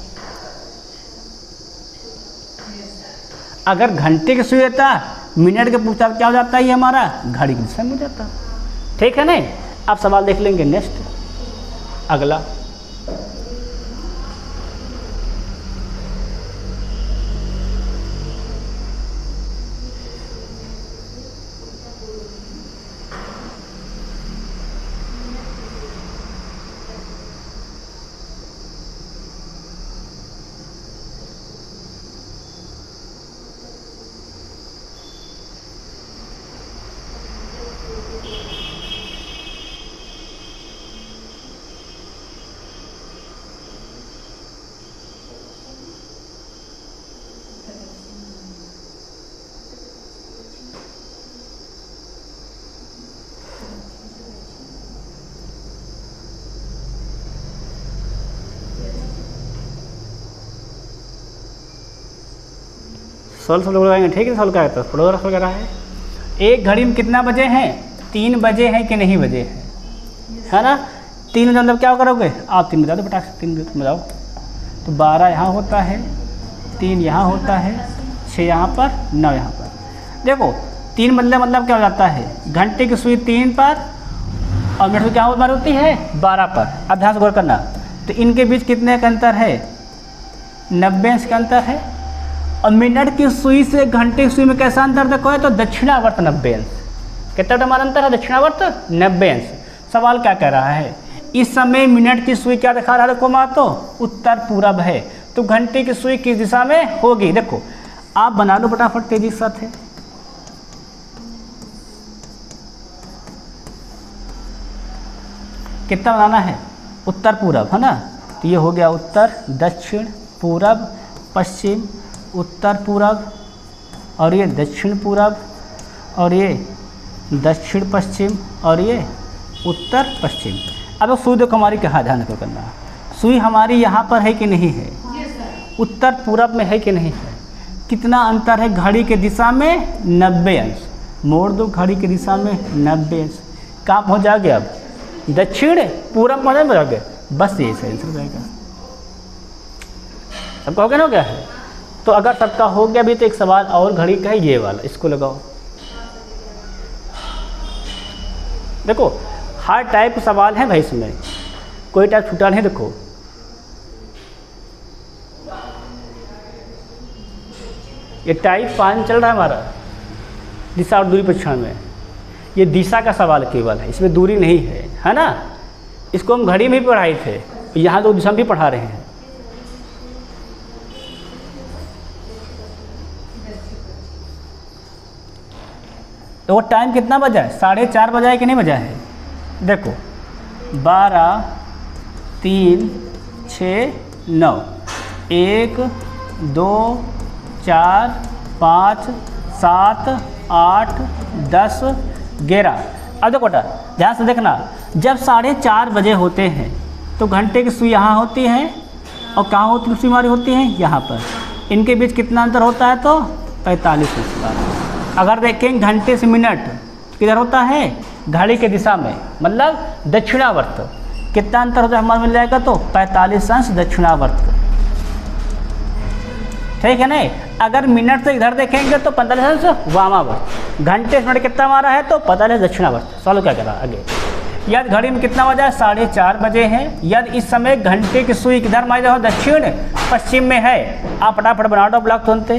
अगर घंटे की सुई रहता मिनट के पूछता क्या हो जाता है, ये हमारा घड़ी की दिशा में हो जाता, ठीक है नहीं। अब सवाल देख लेंगे नेक्स्ट, अगला। सॉल्व लगाएंगे, ठीक है। सॉल्व क्या है, फोटोग्राफ वगैरह है। एक घड़ी में कितना बजे हैं, 3 बजे हैं कि नहीं बजे हैं, है ना। 3 बजे मतलब क्या करोगे आप, 3 बजा दो फटाक से, 3 बजे बजाओ तो 12 यहाँ होता है, 3 यहाँ होता है, 6 यहाँ पर, 9 यहाँ पर। देखो 3 मतलब क्या हो जाता है, घंटे की सुई 3 पर और मिनट क्या होती है 12 पर। अब ध्यान से गौर करना, तो इनके बीच कितने का अंतर है, 90 अंश का अंतर है। और मिनट की सुई से घंटे की सुई में कैसा अंतर देखो है, तो दक्षिणावर्त 90 अंश। कितना हमारा अंतर है, दक्षिणावर्त 90 अंश। सवाल क्या कह रहा है, इस समय मिनट की सुई क्या दिखा रहा है, देखो माँ तो उत्तर पूरब है, तो घंटे की सुई किस दिशा में होगी। देखो आप बना लो फटाफट तेजी के साथ है। कितना बनाना है, उत्तर पूरब है ना, तो ये हो गया उत्तर, दक्षिण, पूरब, पश्चिम, उत्तर पूरब, और ये दक्षिण पूरब, और ये दक्षिण पश्चिम, और ये उत्तर पश्चिम। अब सुई देखो हमारी कहाँ, ध्यान रखो करना, सुई हमारी यहाँ पर है कि नहीं है, उत्तर पूरब में है कि नहीं है। कितना अंतर है, घड़ी के दिशा में 90 अंश। मोड़ दो घड़ी की दिशा में 90 अंश। कहाँ पहुँच जाओगे अब, दक्षिण पूरब पहुँच जाओगे, बस यही सही आंसर हो जाएगा। सबका हो गया ना, क्या है। तो अगर सबका हो गया भी तो एक सवाल और घड़ी का है, ये वाला, इसको लगाओ। देखो हर टाइप सवाल है भाई, इसमें कोई टाइप छूटा नहीं। देखो ये टाइप 5 चल रहा है हमारा, दिशा और दूरी परीक्षण में। ये दिशा का सवाल केवल है, इसमें दूरी नहीं है ना। इसको हम घड़ी में भी पढ़ाए थे, यहाँ तो दिशा में भी पढ़ा रहे हैं। तो वो टाइम कितना बजा है, 4:30 बजा है कि नहीं बजा है। देखो 12, 3, 6, 9, 1, 2, 4, 5, 7, 8, 10, 11। अब देखो बेटा ध्यान से देखना, जब 4:30 बजे होते हैं तो घंटे की सुई यहाँ होती है, और कहाँ होती है सुई हमारी होती है यहाँ पर। इनके बीच कितना अंतर होता है, तो 45 मिनट। अगर देखें घंटे से मिनट किधर होता है, घड़ी के दिशा में, मतलब दक्षिणावर्त। कितना अंतर होता है हमारा मिल जाएगा, तो 45 अंश दक्षिणावर्त। ठीक है नहीं। अगर मिनट से इधर देखेंगे तो 45 वामावर्त, घंटे से मिनट कितना हमारा है तो 45 दक्षिणावर्त। सॉल्व क्या करा आगे। यदि घड़ी में कितना बजा है 4:30 बजे हैं, यदि इस समय घंटे की सुई किधर मारी हो दक्षिण पश्चिम में है, आप फटाफट बना दो ब्लॉक तुरंत।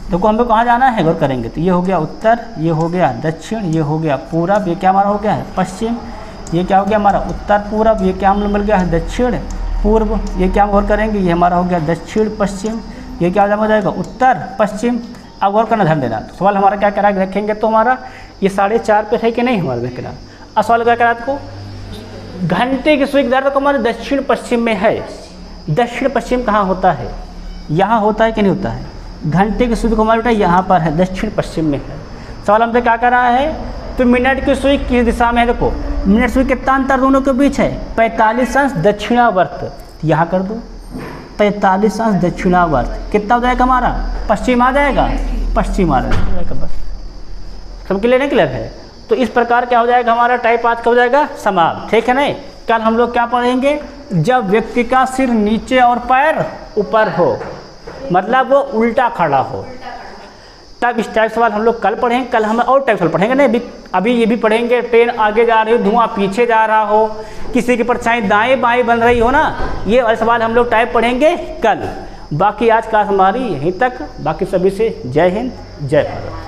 देखो हम लोग कहाँ जाना है गौर करेंगे तो ये हो गया उत्तर, ये हो गया दक्षिण, ये हो गया पूरब, ये क्या हमारा हो गया है पश्चिम, ये क्या हो गया हमारा उत्तर पूरब, ये क्या हम लोग मिल गया है दक्षिण पूर्व, ये क्या हम गौर करेंगे ये हमारा हो गया दक्षिण पश्चिम, ये क्या हो जाएगा उत्तर पश्चिम। अब गौर करना ध्यान देना। तो सवाल हमारा क्या करा देखेंगे तो हमारा ये 4:30 पे है कि नहीं हमारा देखना। अब सवाल क्या करा आपको, घंटे की सुई किधर तो हमारे दक्षिण पश्चिम में है। दक्षिण पश्चिम कहाँ होता है, यहाँ होता है कि नहीं होता है। घंटे की सुई को हमारा बेटा यहाँ पर है, दक्षिण पश्चिम में है। सवाल हमसे क्या कर रहा है, तो मिनट की सुई किस दिशा में है। देखो मिनट सुई कितना अंतर दोनों के बीच है 45 अंश दक्षिणावर्त, यहाँ कर दो 45 अंश दक्षिणावर्त, कितना हो जाएगा हमारा पश्चिम आ जाएगा, पश्चिम आ जाएगा। बस सब क्लियर नहीं क्लियर है। तो इस प्रकार क्या हो जाएगा हमारा टाइप आज का हो जाएगा समाप्त। ठीक है नहीं। कल हम लोग क्या पढ़ेंगे, जब व्यक्ति का सिर नीचे और पैर ऊपर हो, मतलब वो उल्टा खड़ा हो, तब इस टाइप सवाल हम लोग कल पढ़ेंगे। कल हम और टाइप सवाल पढ़ेंगे नहीं, अभी ये भी पढ़ेंगे ट्रेन आगे जा रही हो, धुआं पीछे जा रहा हो, किसी की परछाई दाएं बाएं बन रही हो ना, ये वाले सवाल हम लोग टाइप पढ़ेंगे कल। बाकी आज क्लास हमारी यहीं तक। बाकी सभी से जय हिंद जय भारत।